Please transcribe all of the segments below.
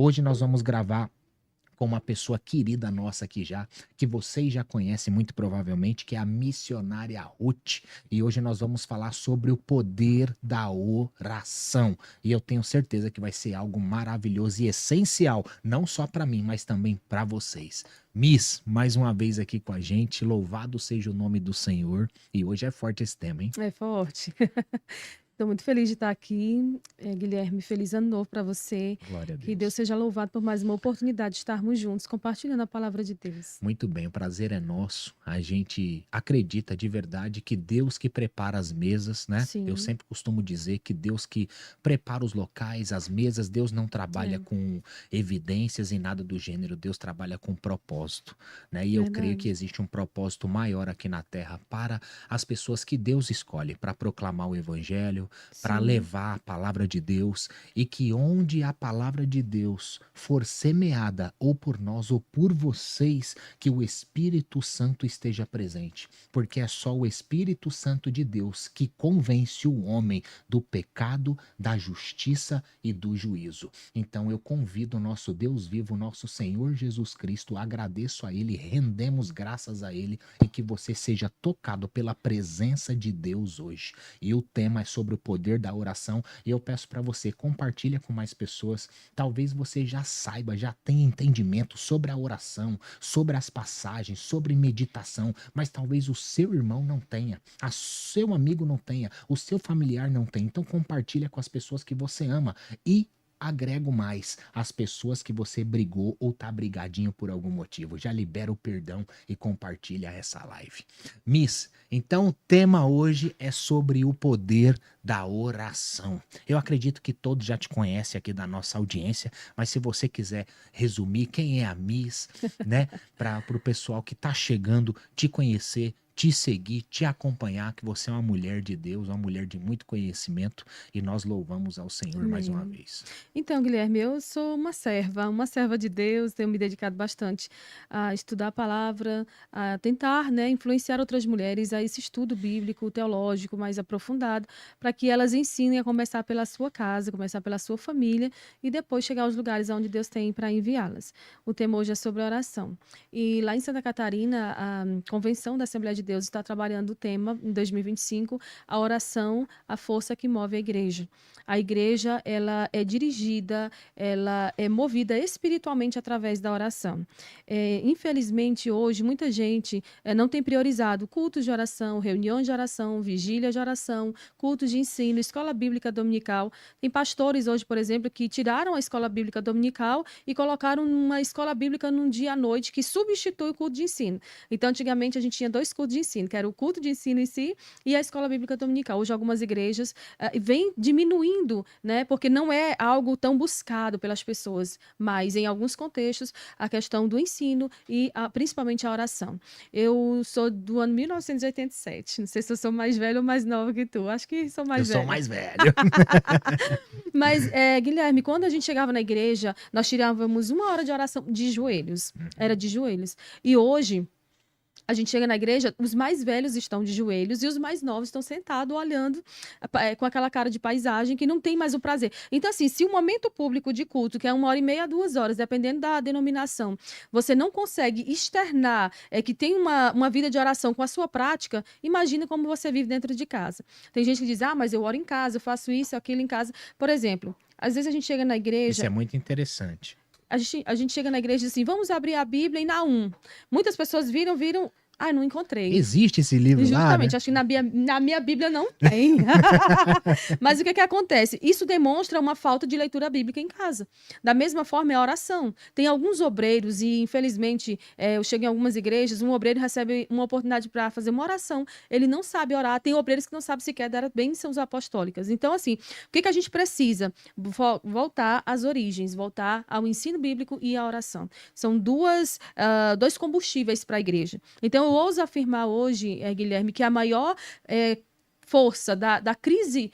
Hoje nós vamos gravar com uma pessoa querida nossa aqui já, que vocês já conhecem muito provavelmente, que é a missionária Ruth. E hoje nós vamos falar sobre o poder da oração. E eu tenho certeza que vai ser algo maravilhoso e essencial, não só para mim, mas também para vocês. Miss, mais uma vez aqui com a gente, louvado seja o nome do Senhor. E hoje é forte esse tema, hein? É forte. Estou muito feliz de estar aqui. Guilherme, feliz ano novo para você. Glória a Que Deus Deus. seja louvado por mais uma oportunidade de estarmos juntos, compartilhando a palavra de Deus. Muito bem, o prazer é nosso. A gente acredita de verdade que Deus que prepara as mesas, né? Eu Sim, sempre costumo dizer que Deus que prepara os locais, as mesas, Deus não trabalha é com evidências e nada do gênero, Deus trabalha com propósito, né? E eu creio que verdade. existe um propósito maior aqui na terra para as pessoas que Deus escolhe para proclamar o evangelho, para Sim, levar a palavra de Deus e que onde a palavra de Deus for semeada ou por nós ou por vocês, que o Espírito Santo esteja presente, porque é só o Espírito Santo de Deus que convence o homem do pecado, da justiça e do juízo. Então eu convido o nosso Deus vivo, o nosso Senhor Jesus Cristo, agradeço a Ele, rendemos graças a Ele e que você seja tocado pela presença de Deus hoje. E o tema é sobre o poder da oração e eu peço para você, compartilha com mais pessoas. Talvez você já saiba, já tenha entendimento sobre a oração, sobre as passagens, sobre meditação, mas talvez o seu irmão não tenha, a seu amigo não tenha, o seu familiar não tenha. Então compartilha com as pessoas que você ama e agrego mais as pessoas que você brigou ou tá brigadinho por algum motivo. Já libera o perdão e compartilha essa live. Miss, então o tema hoje é sobre o poder da oração. Eu acredito que todos já te conhecem aqui da nossa audiência, mas se você quiser resumir quem é a Miss, né, para o pessoal que está chegando te conhecer, te seguir, te acompanhar, que você é uma mulher de Deus, uma mulher de muito conhecimento, e nós louvamos ao Senhor mais uma amém. vez. Então, Guilherme, eu sou uma serva de Deus, tenho me dedicado bastante a estudar a palavra, a tentar, né, influenciar outras mulheres a esse estudo bíblico, teológico mais aprofundado, para que elas ensinem a começar pela sua casa, começar pela sua família e depois chegar aos lugares onde Deus tem para enviá-las. O tema hoje é sobre oração. E lá em Santa Catarina, a Convenção da Assembleia de Deus está trabalhando o tema, em 2025, a oração, a força que move a igreja. A igreja, ela é dirigida, ela é movida espiritualmente através da oração. Infelizmente, hoje, muita gente não tem priorizado cultos de oração, reuniões de oração, vigília de oração, cultos de ensino, escola bíblica dominical. Tem pastores hoje, por exemplo, que tiraram a escola bíblica dominical e colocaram uma escola bíblica num dia à noite que substitui o culto de ensino. Então, antigamente, a gente tinha dois cultos de ensino, que era o culto de ensino em si e a escola bíblica dominical. Hoje, algumas igrejas vem diminuindo, né? Porque não é algo tão buscado pelas pessoas, mas em alguns contextos a questão do ensino e principalmente a oração. Eu sou do ano 1987, não sei se eu sou mais velha ou mais nova que tu, acho que sou Eu mais sou velha. mais velho. Mas, Guilherme, quando a gente chegava na igreja, nós tirávamos uma hora de oração de joelhos, era de joelhos. E hoje a gente chega na igreja, os mais velhos estão de joelhos e os mais novos estão sentados olhando com aquela cara de paisagem que não tem mais o prazer. Então, assim, se o momento público de culto, que é 1 hora e meia, 2 horas, dependendo da denominação, você não consegue externar que tem uma vida de oração com a sua prática, imagina como você vive dentro de casa. Tem gente que diz, mas eu oro em casa, eu faço isso, aquilo em casa. Por exemplo, às vezes a gente chega na Isso é igreja, muito interessante. a gente chega na igreja e diz assim, vamos abrir a Bíblia em Naum. Muitas pessoas viram, não encontrei. Existe esse livro lá, Justamente, né? acho que na minha Bíblia não tem. Mas o que que acontece? Isso demonstra uma falta de leitura bíblica em casa. Da mesma forma, é a oração. Tem alguns obreiros, e infelizmente eu chego em algumas igrejas, um obreiro recebe uma oportunidade para fazer uma oração, ele não sabe orar, tem obreiros que não sabem sequer dar bênçãos apostólicas. Então, assim, o que que a gente precisa? Voltar às origens, voltar ao ensino bíblico e à oração. São dois combustíveis para a igreja. Então, eu ouso afirmar hoje, Guilherme, que a maior força da crise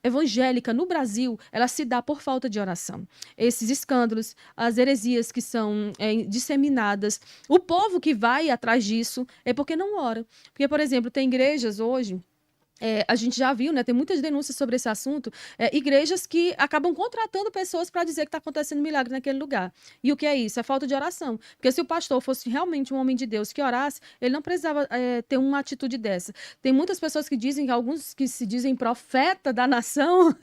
evangélica no Brasil, ela se dá por falta de oração. Esses escândalos, as heresias que são disseminadas, o povo que vai atrás disso é porque não ora. Porque, por exemplo, tem igrejas hoje A gente já viu, né, tem muitas denúncias sobre esse assunto, igrejas que acabam contratando pessoas para dizer que está acontecendo milagre naquele lugar. E o que é isso? É falta de oração. Porque se o pastor fosse realmente um homem de Deus que orasse, ele não precisava ter uma atitude dessa. Tem muitas pessoas que dizem, alguns que se dizem profeta da nação,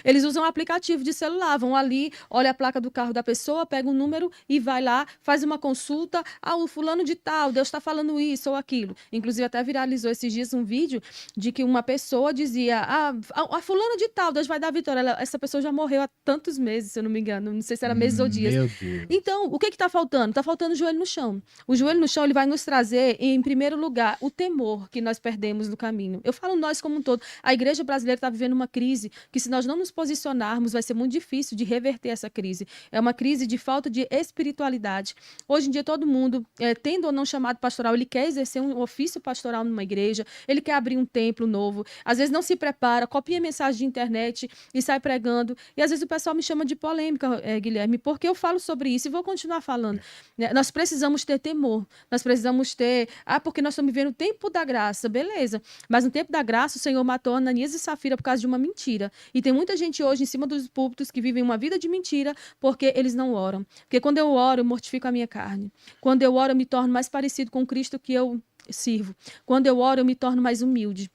eles usam um aplicativo de celular, vão ali, olha a placa do carro da pessoa, pega um número e vai lá, faz uma consulta, o fulano de tal, Deus está falando isso ou aquilo. Inclusive até viralizou esses dias um vídeo de que uma pessoa dizia, a fulana de tal, Deus vai dar vitória. Essa pessoa já morreu há tantos meses, se eu não me engano, não sei se era meses ou dias. Meu Deus. Então, o que está faltando? Está faltando o joelho no chão. O joelho no chão, ele vai nos trazer, em primeiro lugar, o temor que nós perdemos no caminho. Eu falo nós como um todo. A igreja brasileira está vivendo uma crise que, se nós não nos posicionarmos, vai ser muito difícil de reverter essa crise. É uma crise de falta de espiritualidade. Hoje em dia, todo mundo, tendo ou não chamado pastoral, ele quer exercer um ofício pastoral numa igreja, ele quer abrir um templo novo, às vezes não se prepara, copia mensagem de internet e sai pregando, e às vezes o pessoal me chama de polêmica, Guilherme, porque eu falo sobre isso e vou continuar falando. Nós precisamos ter temor, nós precisamos ter, porque nós estamos vivendo o tempo da graça, beleza, mas no tempo da graça o Senhor matou Ananias e Safira por causa de uma mentira, e tem muita gente hoje em cima dos púlpitos que vivem uma vida de mentira porque eles não oram, porque quando eu oro eu mortifico a minha carne, quando eu oro eu me torno mais parecido com o Cristo que eu sirvo, quando eu oro eu me torno mais humilde,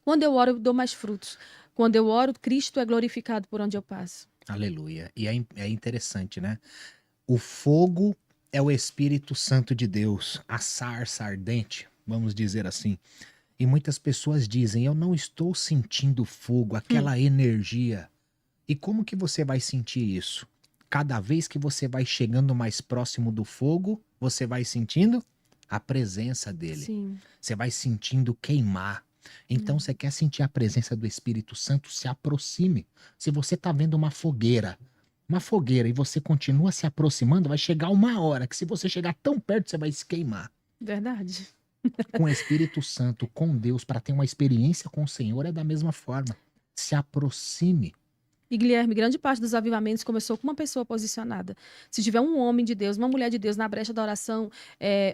quando eu oro, eu dou mais frutos. Quando eu oro, Cristo é glorificado por onde eu passo. Aleluia. E é interessante, né? O fogo é o Espírito Santo de Deus, a sarça ardente, vamos dizer assim. E muitas pessoas dizem, eu não estou sentindo fogo, aquela energia. E como que você vai sentir isso? Cada vez que você vai chegando mais próximo do fogo, você vai sentindo a presença dele. Sim. Você vai sentindo queimar. Então, você quer sentir a presença do Espírito Santo, se aproxime. Se você está vendo uma fogueira, e você continua se aproximando, vai chegar uma hora que, se você chegar tão perto, você vai se queimar. Verdade. Com o Espírito Santo, com Deus, para ter uma experiência com o Senhor, é da mesma forma. Se aproxime. E, Guilherme, grande parte dos avivamentos começou com uma pessoa posicionada. Se tiver um homem de Deus, uma mulher de Deus na brecha da oração,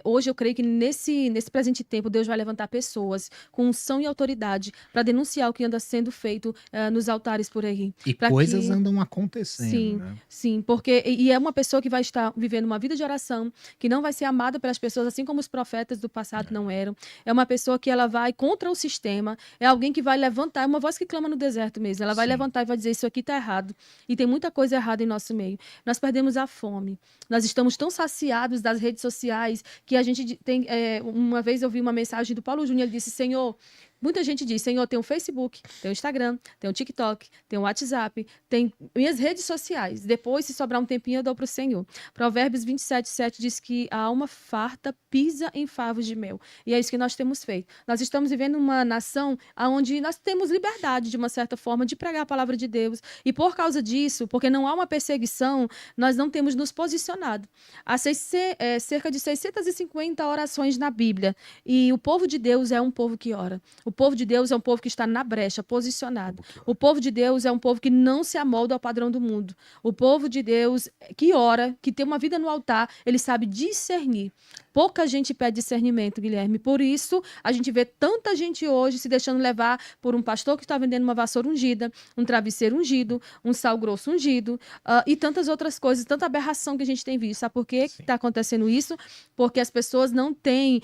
hoje eu creio que nesse presente tempo Deus vai levantar pessoas com unção e autoridade para denunciar o que anda sendo feito nos altares por aí. E coisas andam acontecendo, sim, né? Sim, porque é uma pessoa que vai estar vivendo uma vida de oração, que não vai ser amada pelas pessoas, assim como os profetas do passado não eram. É uma pessoa que ela vai contra o sistema, é alguém que vai levantar, é uma voz que clama no deserto mesmo. Ela vai levantar e vai dizer, isso aqui está errado. E tem muita coisa errada em nosso meio. Nós perdemos a fome. Nós estamos tão saciados das redes sociais que a gente tem... uma vez eu vi uma mensagem do Paulo Júnior, ele disse, Senhor... Muita gente diz, Senhor, tem o Facebook, tem o Instagram, tem o TikTok, tem o WhatsApp, tem minhas redes sociais. Depois, se sobrar um tempinho, eu dou para o Senhor. Provérbios 27:7 diz que a alma farta pisa em favos de mel. E é isso que nós temos feito. Nós estamos vivendo uma nação onde nós temos liberdade, de uma certa forma, de pregar a palavra de Deus. E por causa disso, porque não há uma perseguição, nós não temos nos posicionado. Há cerca de 650 orações na Bíblia. E o povo de Deus é um povo que ora. O povo de Deus é um povo que está na brecha, posicionado. O povo de Deus é um povo que não se amolda ao padrão do mundo. O povo de Deus que ora, que tem uma vida no altar, ele sabe discernir. Pouca gente pede discernimento, Guilherme. Por isso, a gente vê tanta gente hoje se deixando levar por um pastor que está vendendo uma vassoura ungida, um travesseiro ungido, um sal grosso ungido, e tantas outras coisas, tanta aberração que a gente tem visto. Sabe por que está acontecendo isso? Porque as pessoas não têm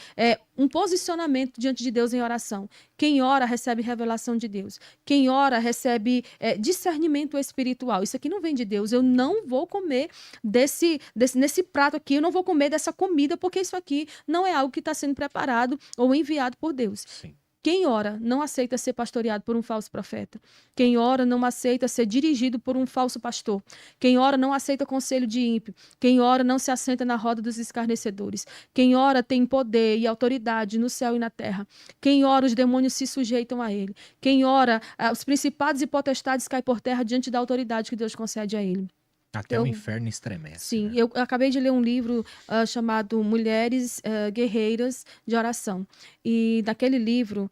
um posicionamento diante de Deus em oração. Quem ora recebe revelação de Deus. Quem ora recebe discernimento espiritual. Isso aqui não vem de Deus. Eu não vou comer nesse prato aqui, eu não vou comer dessa comida, porque isso aqui não é algo que está sendo preparado ou enviado por Deus. Sim. Quem ora não aceita ser pastoreado por um falso profeta. Quem ora não aceita ser dirigido por um falso pastor. Quem ora não aceita conselho de ímpio. Quem ora não se assenta na roda dos escarnecedores. Quem ora tem poder e autoridade no céu e na terra. Quem ora, os demônios se sujeitam a ele. Quem ora, os principados e potestades caem por terra diante da autoridade que Deus concede a ele. Até o inferno estremece. Sim, né? eu acabei de ler um livro chamado Mulheres Guerreiras de Oração. E naquele livro,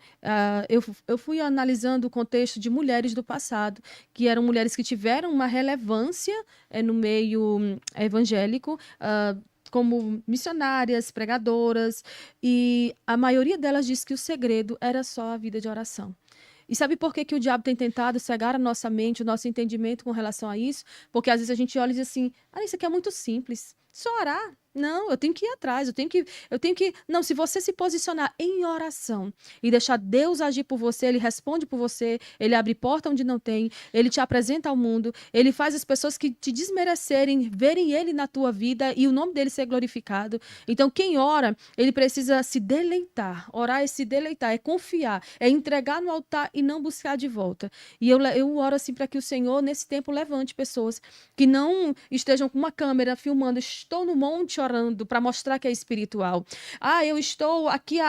eu fui analisando o contexto de mulheres do passado, que eram mulheres que tiveram uma relevância no meio evangélico, como missionárias, pregadoras, e a maioria delas disse que o segredo era só a vida de oração. E sabe por que que o diabo tem tentado cegar a nossa mente, o nosso entendimento com relação a isso? Porque às vezes a gente olha e diz assim, isso aqui é muito simples. Só orar. Não, eu tenho que ir atrás, eu tenho que. Não, se você se posicionar em oração e deixar Deus agir por você, ele responde por você, ele abre porta onde não tem, ele te apresenta ao mundo, ele faz as pessoas que te desmerecerem verem ele na tua vida e o nome dele ser glorificado. Então, quem ora, ele precisa se deleitar. Orar é se deleitar, é confiar, é entregar no altar e não buscar de volta. E eu oro assim para que o Senhor, nesse tempo, levante pessoas que não estejam com uma câmera filmando, estou no monte orando para mostrar que é espiritual. Eu estou aqui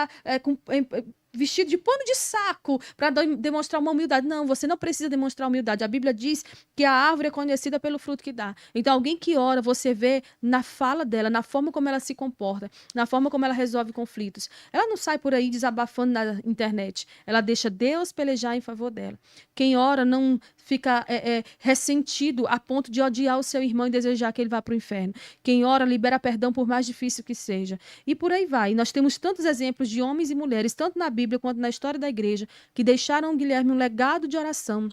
vestido de pano de saco para demonstrar uma humildade. Não, você não precisa demonstrar humildade. A Bíblia diz que a árvore é conhecida pelo fruto que dá. Então, alguém que ora, você vê na fala dela, na forma como ela se comporta, na forma como ela resolve conflitos. Ela não sai por aí desabafando na internet. Ela deixa Deus pelejar em favor dela. Quem ora não fica ressentido a ponto de odiar o seu irmão e desejar que ele vá para o inferno. Quem ora libera perdão por mais difícil que seja. E por aí vai. E nós temos tantos exemplos de homens e mulheres, tanto na Bíblia quanto na história da igreja, que deixaram o Guilherme um legado de oração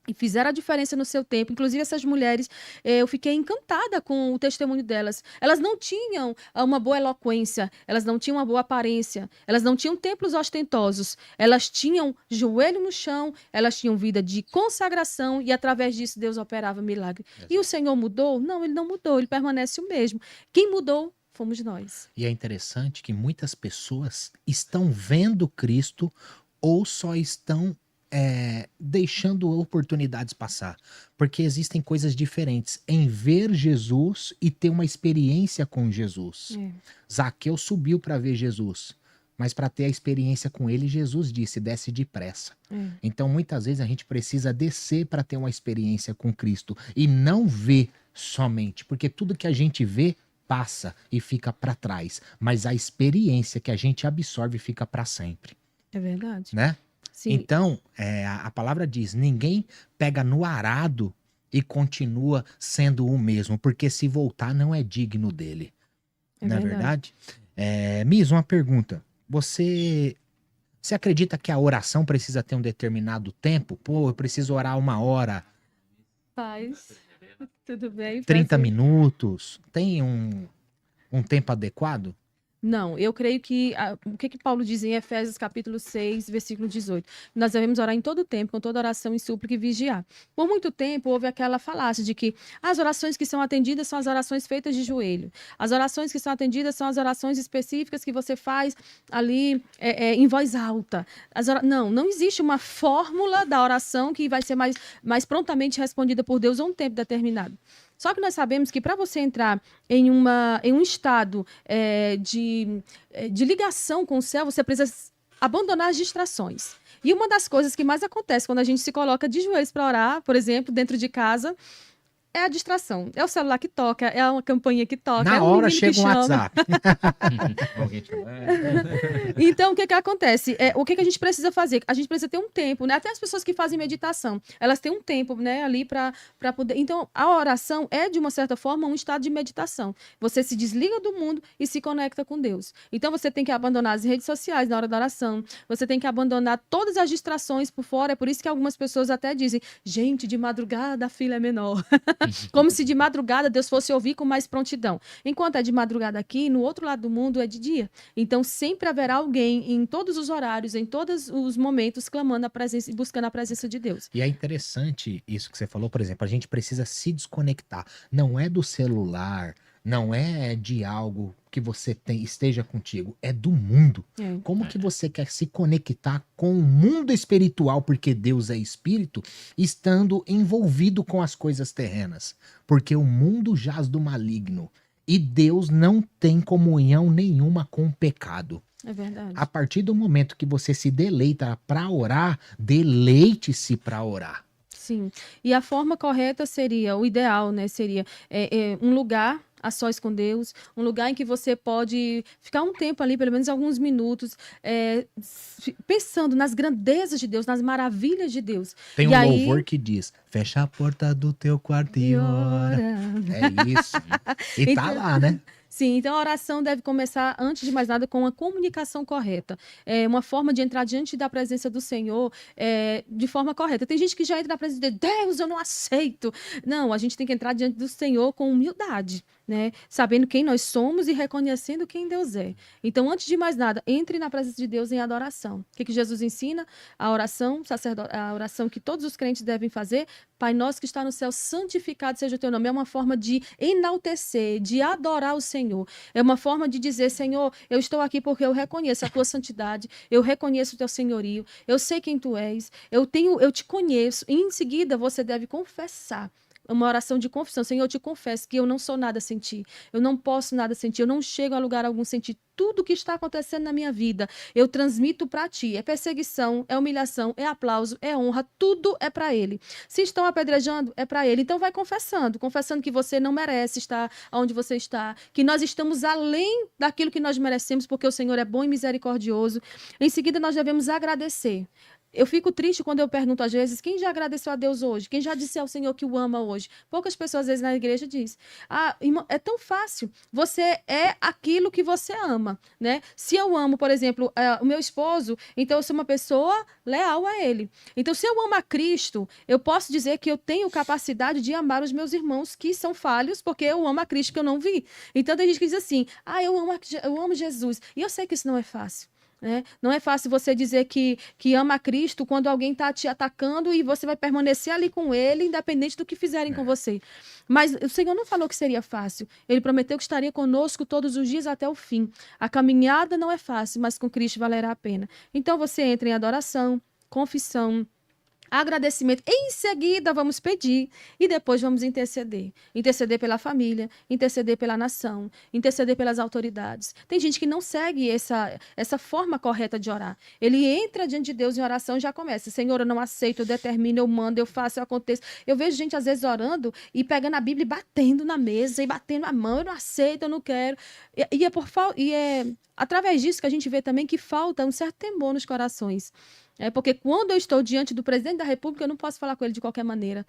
e fizeram a diferença no seu tempo. Inclusive, essas mulheres, eu fiquei encantada com o testemunho delas. Elas não tinham uma boa eloquência, elas não tinham uma boa aparência, elas não tinham templos ostentosos, elas tinham joelho no chão, elas tinham vida de consagração e, através disso, Deus operava milagre. E o Senhor mudou? Não, ele não mudou, ele permanece o mesmo. Quem mudou? Fomos nós. E é interessante que muitas pessoas estão vendo Cristo ou só estão deixando oportunidades passar. Porque existem coisas diferentes em ver Jesus e ter uma experiência com Jesus. Zaqueu subiu para ver Jesus, mas para ter a experiência com ele, Jesus disse, desce depressa. Então, muitas vezes a gente precisa descer para ter uma experiência com Cristo e não ver somente, porque tudo que a gente vê passa e fica para trás, mas a experiência que a gente absorve fica para sempre. É verdade. Né? Sim. Então, a palavra diz, ninguém pega no arado e continua sendo o mesmo, porque se voltar não é digno dele. Não é verdade? Miss, uma pergunta. Você acredita que a oração precisa ter um determinado tempo? Pô, eu preciso orar 1 hora. Paz. Tudo bem? 30 minutos. Tem um tempo adequado? Não, eu creio que o que Paulo diz em Efésios capítulo 6, versículo 18? Nós devemos orar em todo tempo, com toda oração e súplica e vigiar. Por muito tempo houve aquela falácia de que as orações que são atendidas são as orações feitas de joelho. As orações que são atendidas são as orações específicas que você faz ali em voz alta. Não existe uma fórmula da oração que vai ser mais prontamente respondida por Deus a um tempo determinado. Só que nós sabemos que para você entrar em um estado de ligação com o céu, você precisa abandonar as distrações. E uma das coisas que mais acontece quando a gente se coloca de joelhos para orar, por exemplo, dentro de casa, é a distração. É o celular que toca, é uma campainha que toca. Na hora chega um WhatsApp. Então, o que acontece? O que a gente precisa fazer? A gente precisa ter um tempo, né? Até as pessoas que fazem meditação, elas têm um tempo, né, ali para poder... Então, a oração é, de uma certa forma, um estado de meditação. Você se desliga do mundo e se conecta com Deus. Então, você tem que abandonar as redes sociais na hora da oração. Você tem que abandonar todas as distrações por fora. É por isso que algumas pessoas até dizem, gente, de madrugada a fila é menor. Como se de madrugada Deus fosse ouvir com mais prontidão. Enquanto é de madrugada aqui, no outro lado do mundo é de dia. Então, sempre haverá alguém em todos os horários, em todos os momentos, clamando a presença e buscando a presença de Deus. E é interessante isso que você falou, por exemplo, a gente precisa se desconectar. Não é do celular, não é de algo que você esteja contigo, é do mundo. Como que você quer se conectar com o mundo espiritual, porque Deus é espírito, estando envolvido com as coisas terrenas? Porque o mundo jaz do maligno e Deus não tem comunhão nenhuma com o pecado. É verdade. A partir do momento que você se deleita para orar, deleite-se para orar. Sim. E a forma correta seria, o ideal, né, seria um lugar a sós com Deus, um lugar em que você pode ficar um tempo ali, pelo menos alguns minutos, pensando nas grandezas de Deus, nas maravilhas de Deus. Tem um louvor que diz, fecha a porta do teu quarto e ora. É isso. E tá lá, né? Sim, então a oração deve começar, antes de mais nada, com a comunicação correta. É uma forma de entrar diante da presença do Senhor de forma correta. Tem gente que já entra na presença de Deus, eu não aceito. Não, a gente tem que entrar diante do Senhor com humildade, né? Sabendo quem nós somos e reconhecendo quem Deus é. Então, antes de mais nada, entre na presença de Deus em adoração. O que Jesus ensina? A oração, a oração que todos os crentes devem fazer. Pai nosso que está no céu, santificado seja o teu nome. É uma forma de enaltecer, de adorar o Senhor. É uma forma de dizer, Senhor, eu estou aqui porque eu reconheço a tua santidade, eu reconheço o teu senhorio, eu sei quem tu és, eu te conheço. E em seguida você deve confessar. Uma oração de confissão. Senhor, eu te confesso que eu não sou nada sem ti. Eu não posso nada sem ti. Eu não chego a lugar algum sem ti. Tudo que está acontecendo na minha vida, eu transmito para ti. É perseguição, é humilhação, é aplauso, é honra. Tudo é para ele. Se estão apedrejando, é para ele. Então vai confessando. Confessando que você não merece estar onde você está. Que nós estamos além daquilo que nós merecemos, porque o Senhor é bom e misericordioso. Em seguida, nós devemos agradecer. Eu fico triste quando eu pergunto às vezes, quem já agradeceu a Deus hoje? Quem já disse ao Senhor que o ama hoje? Poucas pessoas às vezes na igreja dizem, irmão, é tão fácil, você é aquilo que você ama, né? Se eu amo, por exemplo, o meu esposo, então eu sou uma pessoa leal a ele. Então se eu amo a Cristo, eu posso dizer que eu tenho capacidade de amar os meus irmãos que são falhos, porque eu amo a Cristo que eu não vi. Então tem gente que diz assim, eu amo Jesus. E eu sei que isso não é fácil. Né? Não é fácil você dizer que ama a Cristo quando alguém está te atacando e você vai permanecer ali com ele, independente do que fizerem com você. Mas o Senhor não falou que seria fácil. Ele prometeu que estaria conosco todos os dias até o fim. A caminhada não é fácil, mas com Cristo valerá a pena. Então você entra em adoração, confissão, agradecimento. Em seguida, vamos pedir e depois vamos interceder. Interceder pela família, interceder pela nação, interceder pelas autoridades. Tem gente que não segue essa forma correta de orar. Ele entra diante de Deus em oração e já começa. Senhor, eu não aceito, eu determino, eu mando, eu faço, eu aconteço. Eu vejo gente, às vezes, orando e pegando a Bíblia e batendo na mesa e batendo a mão. Eu não aceito, eu não quero. E é através disso que a gente vê também que falta um certo temor nos corações. Porque quando eu estou diante do presidente da República, eu não posso falar com ele de qualquer maneira.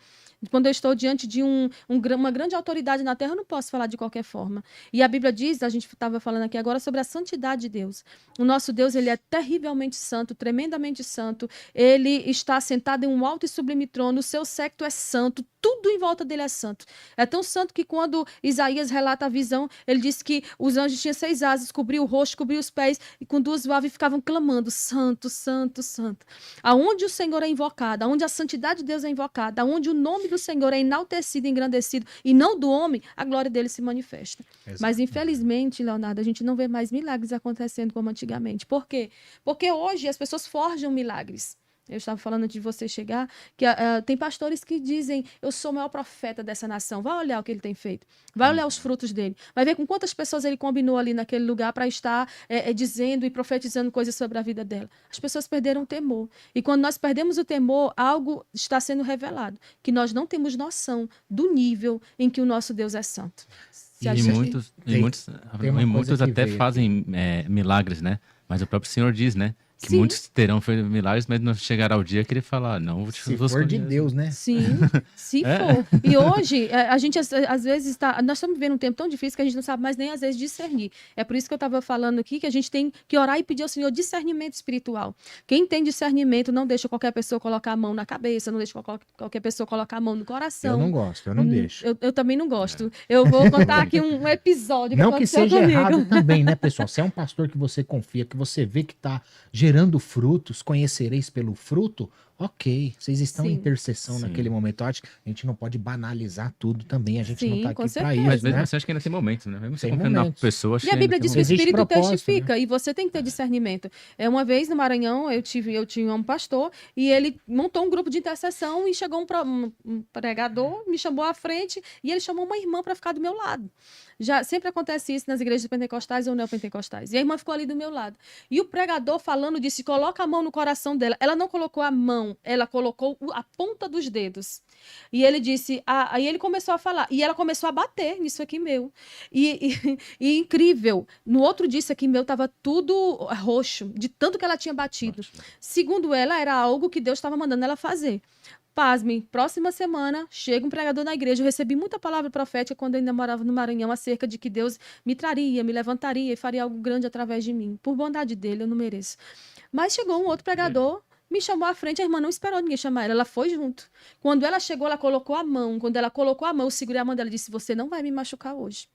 Quando eu estou diante de uma grande autoridade na Terra, eu não posso falar de qualquer forma. E a Bíblia diz, a gente estava falando aqui agora sobre a santidade de Deus. O nosso Deus, ele é terrivelmente santo, tremendamente santo. Ele está sentado em um alto e sublime trono, o seu séquito é santo, tudo em volta dele é santo. É tão santo que quando Isaías relata a visão, ele disse que os anjos tinham 6 asas, cobriu o rosto, cobriu os pés, e com 2 voavam e ficavam clamando, santo, santo, santo. Aonde o Senhor é invocado, aonde a santidade de Deus é invocada, aonde o nome do Senhor é enaltecido, engrandecido, e não do homem, a glória dele se manifesta. Exato. Mas, infelizmente, Leonardo, a gente não vê mais milagres acontecendo como antigamente. Por quê? Porque hoje as pessoas forjam milagres. Eu estava falando de você chegar, que tem pastores que dizem, eu sou o maior profeta dessa nação. Vai olhar o que ele tem feito. Vai olhar os frutos dele. Vai ver com quantas pessoas ele combinou ali naquele lugar para estar dizendo e profetizando coisas sobre a vida dela. As pessoas perderam o temor. E quando nós perdemos o temor, algo está sendo revelado. Que nós não temos noção do nível em que o nosso Deus é santo. Muitos até fazem milagres, né? Mas o próprio Senhor diz, né? Que Sim. Muitos terão feito milagres, mas não chegará o dia que ele falar, não, vou te Se for de Deus, né? Sim, se for. E hoje, a gente às vezes nós estamos vivendo um tempo tão difícil que a gente não sabe mais nem às vezes discernir. É por isso que eu estava falando aqui que a gente tem que orar e pedir ao Senhor discernimento espiritual. Quem tem discernimento não deixa qualquer pessoa colocar a mão na cabeça, não deixa qualquer pessoa colocar a mão no coração. Eu não gosto, eu não deixo. Eu também não gosto. Eu vou contar aqui um episódio que não que seja comigo. Errado também, né, pessoal? Se é um pastor que você confia, que você vê que está gerando frutos, conhecereis pelo fruto, ok, vocês estão em intercessão naquele momento. Eu acho que a gente não pode banalizar tudo também, a gente não está aqui para isso, mas mesmo né? assim, acho que ainda tem momentos, né? Mesmo você Tem confiando na pessoa... E a Bíblia diz que o Espírito testifica, né? e você tem que ter discernimento. Uma vez no Maranhão, eu tinha um pastor, e ele montou um grupo de intercessão, e chegou um pregador, me chamou à frente, e ele chamou uma irmã para ficar do meu lado. Sempre acontece isso nas igrejas pentecostais ou neopentecostais. E a irmã ficou ali do meu lado. E o pregador falando disse, coloca a mão no coração dela. Ela não colocou a mão, ela colocou a ponta dos dedos. E ele disse, aí ele começou a falar. E ela começou a bater nisso aqui meu. E incrível, no outro dia isso aqui meu estava tudo roxo, de tanto que ela tinha batido. Segundo ela, era algo que Deus estava mandando ela fazer. Pasmem, próxima semana chega um pregador na igreja. Eu recebi muita palavra profética quando eu ainda morava no Maranhão acerca de que Deus me traria, me levantaria e faria algo grande através de mim. Por bondade dele, eu não mereço. Mas chegou um outro pregador, me chamou à frente, a irmã não esperou ninguém chamar ela foi junto. Quando ela chegou, ela colocou a mão. Quando ela colocou a mão, eu segurei a mão dela e disse: você não vai me machucar hoje.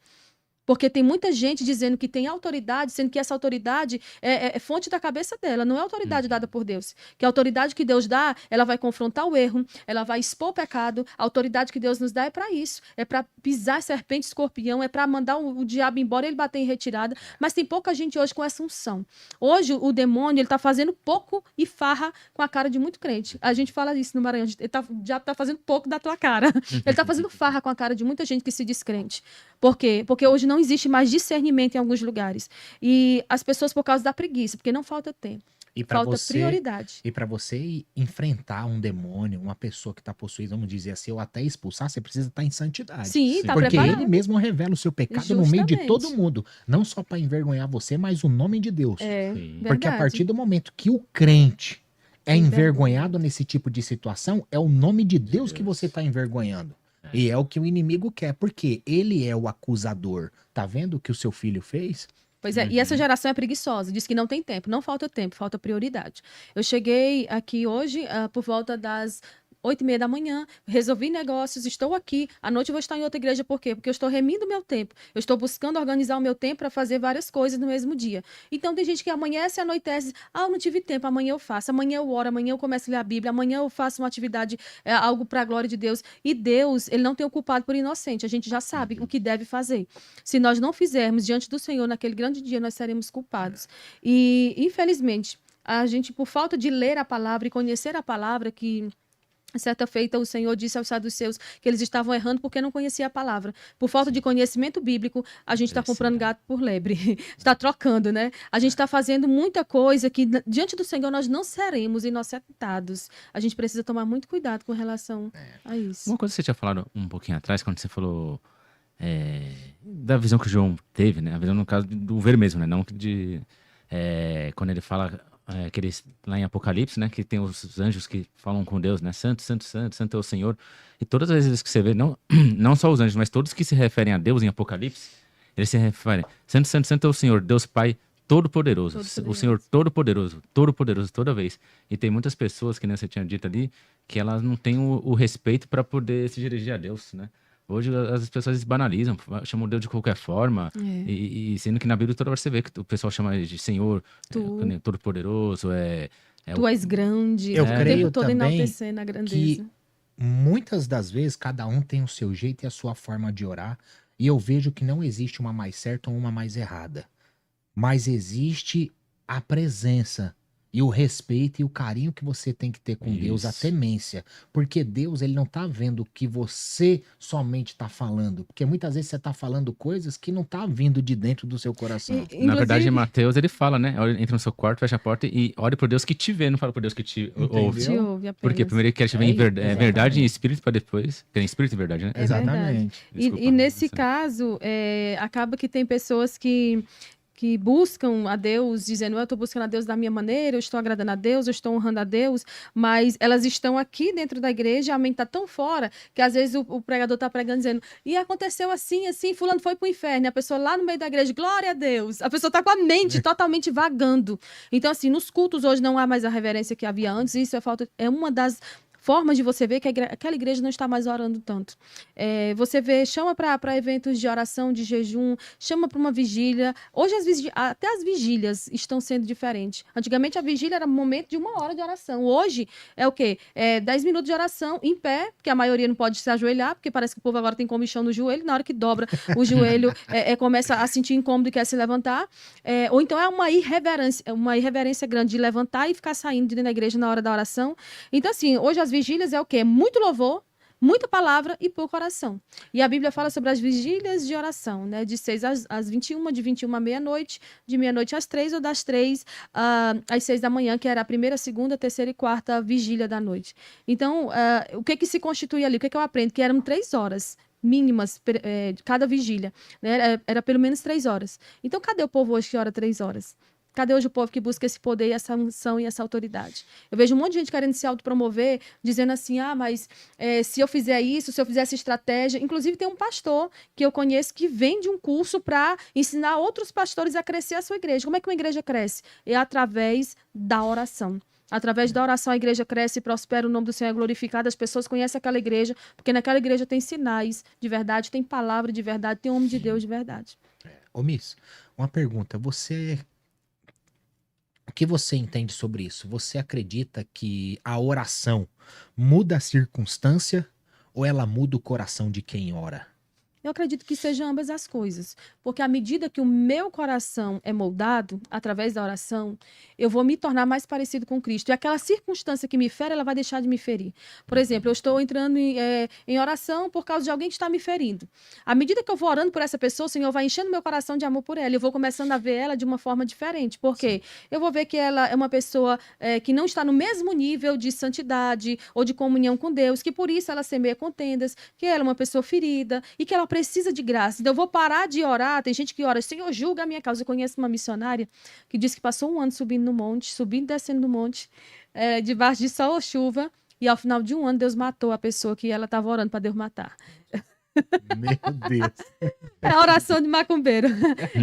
Porque tem muita gente dizendo que tem autoridade, sendo que essa autoridade é fonte da cabeça dela, não é autoridade dada por Deus. Que a autoridade que Deus dá, ela vai confrontar o erro, ela vai expor o pecado. A autoridade que Deus nos dá é para isso. É para pisar serpente, escorpião, é para mandar o diabo embora e ele bater em retirada. Mas tem pouca gente hoje com essa unção. Hoje o demônio, ele tá fazendo pouco e farra com a cara de muito crente. A gente fala isso no Maranhão, o diabo tá fazendo pouco da tua cara. Ele tá fazendo farra com a cara de muita gente que se diz crente. Por quê? Porque hoje não existe mais discernimento em alguns lugares. E as pessoas, por causa da preguiça, porque não falta tempo. E para Falta você, prioridade. e para você enfrentar um demônio, uma pessoa que está possuída, vamos dizer assim, ou até expulsar, você precisa estar em santidade. Sim, tá Porque preparado. ele mesmo revela o seu pecado no meio de Justamente. todo mundo. Não só para envergonhar você, mas o nome de Deus. É, Sim. verdade. Porque a partir do momento que o crente é Tem envergonhado nesse tipo de situação, é o nome de Deus que você está envergonhando. E é o que o inimigo quer, porque ele é o acusador. Tá vendo o que o seu filho fez? Pois é, e essa geração é preguiçosa, diz que não tem tempo, não falta tempo, falta prioridade. Eu cheguei aqui hoje por volta das 8h30 da manhã, resolvi negócios, estou aqui, à noite eu vou estar em outra igreja, por quê? Porque eu estou remindo o meu tempo, eu estou buscando organizar o meu tempo para fazer várias coisas no mesmo dia. Então tem gente que amanhece, anoitece, eu não tive tempo, amanhã eu faço, amanhã eu oro, amanhã eu começo a ler a Bíblia, amanhã eu faço uma atividade, algo para a glória de Deus. E Deus, ele não tem o culpado por inocente, a gente já sabe o que deve fazer. Se nós não fizermos diante do Senhor naquele grande dia, nós seremos culpados. E, infelizmente, a gente, por falta de ler a palavra e conhecer a palavra, que certa feita, o Senhor disse aos saduceus que eles estavam errando porque não conheciam a palavra. Por falta de conhecimento bíblico, a gente está comprando gato por lebre. Está trocando, né? A gente está fazendo muita coisa que, diante do Senhor, nós não seremos inocentados. A gente precisa tomar muito cuidado com relação a isso. Uma coisa que você tinha falado um pouquinho atrás, quando você falou da visão que o João teve, né? A visão, no caso, do ver mesmo, né? Não de... quando ele fala... lá em Apocalipse, né, que tem os anjos que falam com Deus, né, santo, santo, santo, santo é o Senhor, e todas as vezes que você vê, não só os anjos, mas todos que se referem a Deus em Apocalipse, eles se referem, santo, santo, santo é o Senhor, Deus Pai Todo-Poderoso, o Senhor Todo-Poderoso, Todo-Poderoso, toda vez. E tem muitas pessoas, que nem você tinha dito ali, que elas não têm o respeito para poder se dirigir a Deus, né. Hoje as pessoas banalizam, chamam Deus de qualquer forma, e sendo que na Bíblia toda hora você vê que o pessoal chama de Senhor, Todo-Poderoso, Tu és grande, Eu o creio tempo todo também enaltecendo a grandeza. que muitas das vezes cada um tem o seu jeito e a sua forma de orar, e eu vejo que não existe uma mais certa ou uma mais errada, mas existe a presença e o respeito e o carinho que você tem que ter com Deus, a Isso. temência, porque Deus, ele não tá vendo o que você somente tá falando, porque muitas vezes você tá falando coisas que não tá vindo de dentro do seu coração. Na verdade, Inclusive, Mateus, ele fala, né, entra no seu quarto, fecha a porta e ore por Deus que te vê, não fala por Deus que te ouve. te ouve apenas. Porque primeiro ele quer te ver em Exatamente. verdade e em espírito, para depois... Em espírito e verdade, né? É verdade. Exatamente. Desculpa, E nesse isso. caso, acaba que tem pessoas que buscam a Deus, dizendo, eu estou buscando a Deus da minha maneira, eu estou agradando a Deus, eu estou honrando a Deus, mas elas estão aqui dentro da igreja, a mente está tão fora, que às vezes o pregador está pregando, dizendo, e aconteceu assim, assim, fulano foi para o inferno, e a pessoa lá no meio da igreja, glória a Deus, a pessoa está com a mente totalmente vagando. Então, assim, nos cultos hoje não há mais a reverência que havia antes, isso é uma das formas de você ver que aquela igreja não está mais orando tanto. Você vê, chama para eventos de oração, de jejum, chama para uma vigília. Hoje, até as vigílias estão sendo diferentes. Antigamente, a vigília era um momento de 1 hora de oração. Hoje, é o quê? 10 minutos de oração em pé, porque a maioria não pode se ajoelhar, porque parece que o povo agora tem comichão no joelho. Na hora que dobra o joelho, começa a sentir incômodo e quer se levantar. Ou então, é uma irreverência grande de levantar e ficar saindo de dentro da igreja na hora da oração. Então, assim, hoje as vigílias é o quê? Muito louvor, muita palavra e pouco oração. E a Bíblia fala sobre as vigílias de oração, né? De 6 às 21, de 21 à meia-noite, de meia-noite às 3 ou das 3 às 6 da manhã, que era a primeira, segunda, terceira e quarta vigília da noite. Então, o que se constitui ali? O que eu aprendo? Que eram 3 horas mínimas de cada vigília, né? Era pelo menos 3 horas. Então, cadê o povo hoje que ora 3 horas? Cadê hoje o povo que busca esse poder, e essa unção e essa autoridade? Eu vejo um monte de gente querendo se autopromover, dizendo assim, mas se eu fizer isso, se eu fizer essa estratégia... Inclusive, tem um pastor que eu conheço que vende um curso para ensinar outros pastores a crescer a sua igreja. Como é que uma igreja cresce? É através da oração. Através da oração, a igreja cresce e prospera, o nome do Senhor é glorificado, as pessoas conhecem aquela igreja, porque naquela igreja tem sinais de verdade, tem palavra de verdade, tem homem de Deus de verdade. Ô, Miss, uma pergunta. O que você entende sobre isso? Você acredita que a oração muda a circunstância ou ela muda o coração de quem ora? Eu acredito que sejam ambas as coisas, porque à medida que o meu coração é moldado através da oração, eu vou me tornar mais parecido com Cristo. E aquela circunstância que me fere, ela vai deixar de me ferir. Por exemplo, eu estou entrando em oração por causa de alguém que está me ferindo. À medida que eu vou orando por essa pessoa, o Senhor vai enchendo meu coração de amor por ela. Eu vou começando a ver ela de uma forma diferente. Por quê? Eu vou ver que ela é uma pessoa que não está no mesmo nível de santidade ou de comunhão com Deus, que por isso ela semeia contendas, que ela é uma pessoa ferida e que ela precisa de graça. Então eu vou parar de orar. Tem gente que ora, Senhor, julga a minha causa. Eu conheço uma missionária que disse que passou um ano subindo no monte, subindo e descendo no monte, debaixo de sol ou chuva, e ao final de um ano Deus matou a pessoa que ela estava orando para Deus matar. Meu Deus. É a oração de macumbeiro.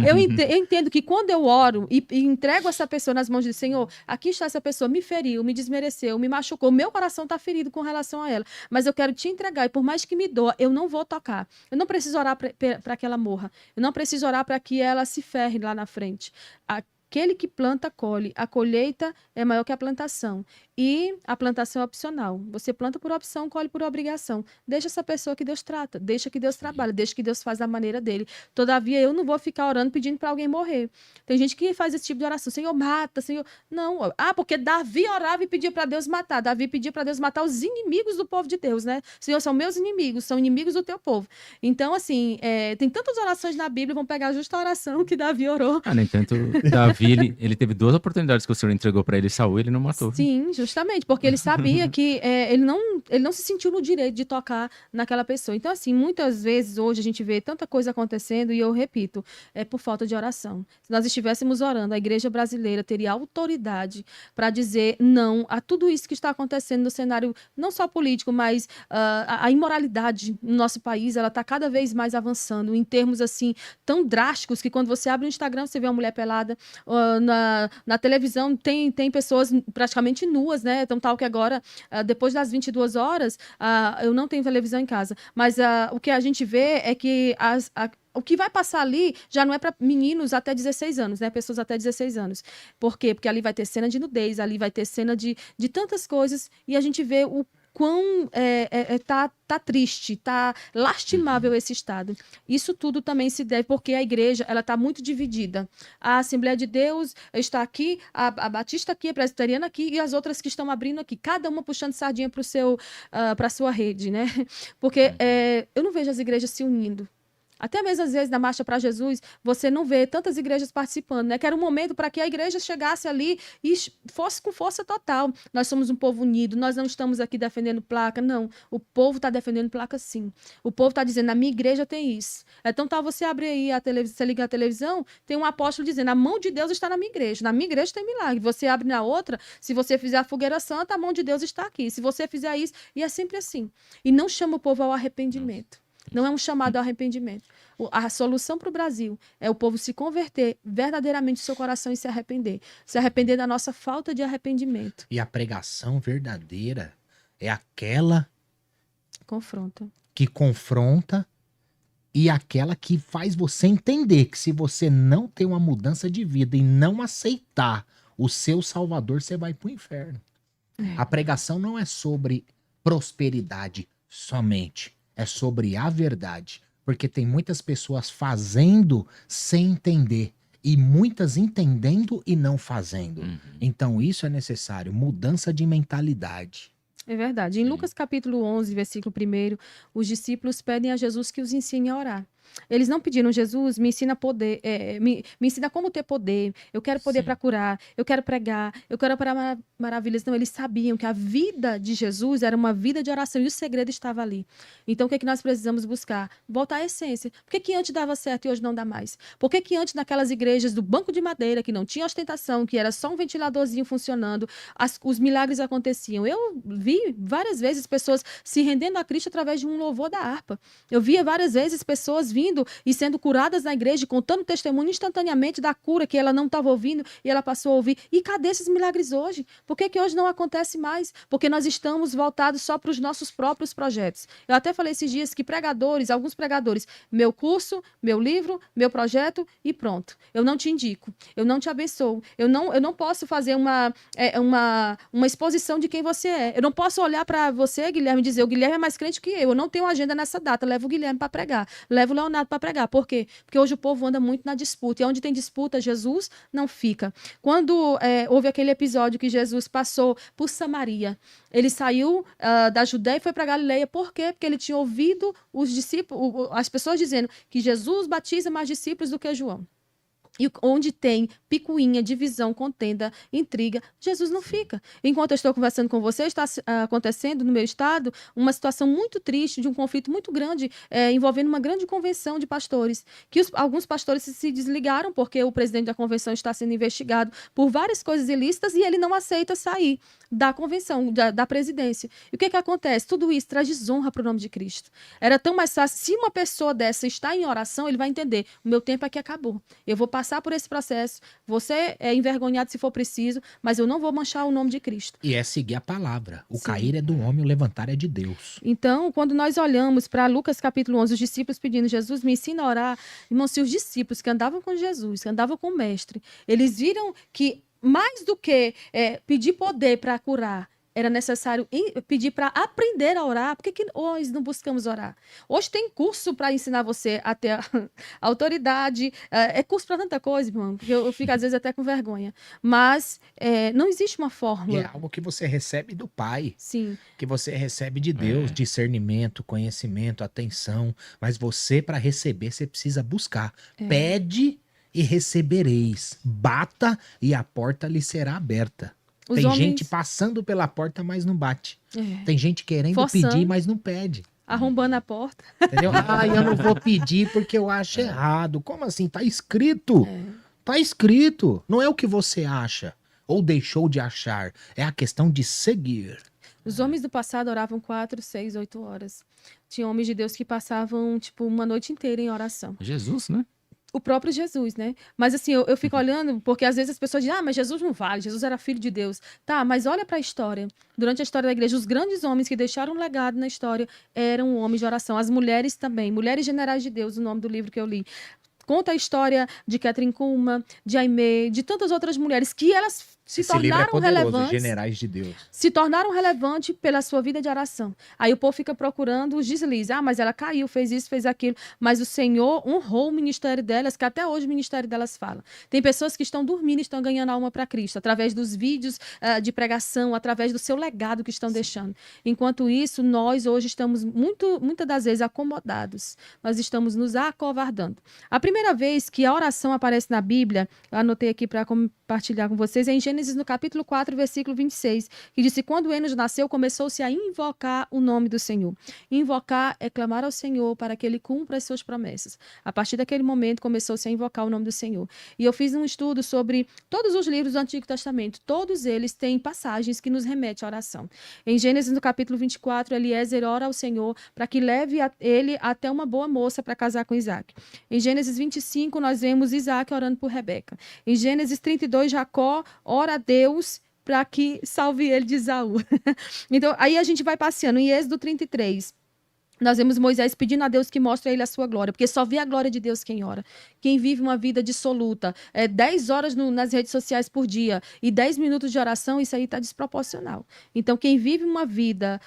Eu entendo que quando eu oro e entrego essa pessoa nas mãos do Senhor, aqui está essa pessoa, me feriu, me desmereceu, me machucou, meu coração está ferido com relação a ela, mas eu quero te entregar e por mais que me doa, eu não vou tocar. Eu não preciso orar para que ela morra. Eu não preciso orar para que ela se ferre lá na frente. Aquele que planta, colhe. A colheita é maior que a plantação. E a plantação é opcional. Você planta por opção, colhe por obrigação. Deixa essa pessoa que Deus trata, deixa que Deus trabalha, deixa que Deus faz da maneira dele. Todavia, eu não vou ficar orando pedindo para alguém morrer. Tem gente que faz esse tipo de oração. Senhor, mata, Senhor. Não. Porque Davi orava e pedia para Deus matar. Davi pedia para Deus matar os inimigos do povo de Deus, né? Senhor, são meus inimigos, são inimigos do teu povo. Então, assim, tem tantas orações na Bíblia, vão pegar justa a oração que Davi orou. Nem tanto. Davi, ele teve 2 oportunidades que o Senhor entregou para ele, Saul, e ele não matou. Sim, justamente, porque ele sabia que ele não se sentiu no direito de tocar naquela pessoa. Então, assim, muitas vezes hoje a gente vê tanta coisa acontecendo e eu repito, é por falta de oração. Se nós estivéssemos orando, a igreja brasileira teria autoridade para dizer não a tudo isso que está acontecendo no cenário, não só político, mas a imoralidade no nosso país, ela está cada vez mais avançando em termos, assim, tão drásticos que quando você abre o Instagram, você vê uma mulher pelada, na televisão tem pessoas praticamente nuas, né? Então, tal que agora, depois das 22 horas, eu não tenho televisão em casa, mas o que a gente vê é que o que vai passar ali já não é para meninos até 16 anos, né? Pessoas até 16 anos. Por quê? Porque ali vai ter cena de nudez, ali vai ter cena de tantas coisas, e a gente vê o quão tá triste, tá lastimável esse estado. Isso tudo também se deve porque a igreja, ela tá muito dividida. A Assembleia de Deus está aqui, a Batista aqui, a Presbiteriana aqui e as outras que estão abrindo aqui, cada uma puxando sardinha para sua rede, né? Porque eu não vejo as igrejas se unindo. Até mesmo às vezes na Marcha para Jesus, você não vê tantas igrejas participando, né? Que era um momento para que a igreja chegasse ali e fosse com força total. Nós somos um povo unido, nós não estamos aqui defendendo placa, não. O povo está defendendo placa, sim. O povo está dizendo, na minha igreja tem isso. Então tá, você abre aí a televisão, você liga a televisão, tem um apóstolo dizendo, a mão de Deus está na minha igreja. Na minha igreja tem milagre. Você abre na outra, se você fizer a fogueira santa, a mão de Deus está aqui. Se você fizer isso, e é sempre assim. E não chama o povo ao arrependimento. Não é um chamado ao arrependimento. A solução para o Brasil é o povo se converter verdadeiramente no seu coração e se arrepender. Se arrepender da nossa falta de arrependimento. E a pregação verdadeira é aquela Confronta. que confronta e aquela que faz você entender que se você não tem uma mudança de vida e não aceitar o seu Salvador, você vai para o inferno. A pregação não é sobre prosperidade somente. É sobre a verdade. Porque tem muitas pessoas fazendo sem entender. E muitas entendendo e não fazendo. Então isso é necessário. Mudança de mentalidade. É verdade. Em Lucas capítulo 11, versículo 1, os discípulos pedem a Jesus que os ensine a orar. Eles não pediram, Jesus, me ensina poder, me ensina como ter poder, eu quero poder Sim. para curar, eu quero pregar, eu quero operar maravilhas. Não, eles sabiam que a vida de Jesus era uma vida de oração e o segredo estava ali. Então, o que é que nós precisamos buscar? Voltar à essência. Por que que antes dava certo e hoje não dá mais? Por que que antes naquelas igrejas do banco de madeira, que não tinha ostentação, que era só um ventiladorzinho funcionando, os milagres aconteciam? Eu vi várias vezes pessoas se rendendo a Cristo através de um louvor da harpa. Eu via várias vezes pessoas vindo e sendo curadas na igreja, contando testemunho instantaneamente da cura que ela não estava ouvindo e ela passou a ouvir. E cadê esses milagres hoje? Por que que hoje não acontece mais? Porque nós estamos voltados só para os nossos próprios projetos. Eu até falei esses dias que pregadores, alguns pregadores, meu curso, meu livro, meu projeto e pronto. Eu não te indico, eu não te abençoo, eu não posso fazer uma exposição de quem você é. Eu não posso olhar para você, Guilherme, e dizer o Guilherme é mais crente que eu não tenho agenda nessa data, levo o Guilherme para pregar, levo o Leonardo para pregar. Por quê? Porque hoje o povo anda muito na disputa, e onde tem disputa, Jesus não fica. Quando houve aquele episódio que Jesus passou por Samaria, ele saiu da Judéia e foi para Galileia. Por quê? Porque ele tinha ouvido os discípulos, as pessoas dizendo que Jesus batiza mais discípulos do que João. E onde tem picuinha, divisão, contenda, intriga, Jesus não fica. Enquanto eu estou conversando com você, está acontecendo no meu estado uma situação muito triste, de um conflito muito grande, envolvendo uma grande convenção de pastores, que alguns pastores se desligaram porque o presidente da convenção está sendo investigado por várias coisas ilícitas e ele não aceita sair da convenção, da presidência. E o que acontece? Tudo isso traz desonra para o nome de Cristo. Era tão mais fácil, se uma pessoa dessa está em oração, ele vai entender, o meu tempo aqui acabou. Eu vou passar por esse processo, você é envergonhado se for preciso, mas eu não vou manchar o nome de Cristo. E é seguir a palavra. O Sim. cair é do homem, o levantar é de Deus. Então, quando nós olhamos para Lucas capítulo 11, os discípulos pedindo, Jesus, me ensina a orar. Irmãos, se os discípulos que andavam com Jesus, que andavam com o mestre, eles viram que mais do que pedir poder para curar, era necessário pedir para aprender a orar. Por que hoje não buscamos orar? Hoje tem curso para ensinar você a ter a autoridade. É curso para tanta coisa, irmão, que eu fico às vezes até com vergonha. Mas não existe uma E é fórmula. algo que você recebe do Pai, Sim, que você recebe de Deus, discernimento, conhecimento, atenção. Mas você, para receber, você precisa buscar. Pede e recebereis. Bata e a porta lhe será aberta. os Tem homens gente passando pela porta, mas não bate. Tem gente querendo Forçando. pedir, mas não pede. arrombando a porta. Entendeu? Ah, eu não vou pedir porque eu acho errado. Como assim? Tá escrito. Tá escrito. Não é o que você acha ou deixou de achar. É a questão de seguir. Os homens do passado oravam 4, 6, 8 horas. Tinha homens de Deus que passavam, tipo, uma noite inteira em oração. Jesus, né? O próprio Jesus, né? Mas assim, eu fico olhando, porque às vezes as pessoas dizem, mas Jesus não vale, Jesus era filho de Deus. Tá, mas olha para a história. Durante a história da igreja, os grandes homens que deixaram um legado na história eram homens de oração. As mulheres também, Mulheres Generais de Deus, o nome do livro que eu li. Conta a história de Catherine Kuhlman, de Aimee, de tantas outras mulheres que elas se Esse livro é tornaram poderoso, relevantes. Generais de Deus. Se tornaram relevantes pela sua vida de oração. Aí o povo fica procurando os deslizes. Ah, mas ela caiu, fez isso, fez aquilo. Mas o Senhor honrou o ministério delas, que até hoje o ministério delas fala. Tem pessoas que estão dormindo e estão ganhando alma para Cristo, através dos vídeos de pregação, através do seu legado que estão deixando. Enquanto isso, nós hoje estamos muitas das vezes acomodados. Nós estamos nos acovardando. A primeira vez que a oração aparece na Bíblia, eu anotei aqui para compartilhar com vocês, é em Gênesis no capítulo 4, versículo 26, que diz que quando Enos nasceu, começou-se a invocar o nome do Senhor. Invocar é clamar ao Senhor para que ele cumpra as suas promessas. A partir daquele momento, começou-se a invocar o nome do Senhor. E eu fiz um estudo sobre todos os livros do Antigo Testamento. Todos eles têm passagens que nos remetem à oração. Em Gênesis no capítulo 24, Eliezer ora ao Senhor para que leve ele até uma boa moça para casar com Isaac. Em Gênesis 25, nós vemos Isaac orando por Rebeca. Em Gênesis 32, Jacó ora a Deus para que salve ele de Esaú. Então, aí a gente vai passeando. Em Êxodo 33, nós vemos Moisés pedindo a Deus que mostre a ele a sua glória, porque só vê a glória de Deus quem ora. Quem vive uma vida dissoluta, 10 horas nas redes sociais por dia e 10 minutos de oração, isso aí está desproporcional. Então, quem vive uma vida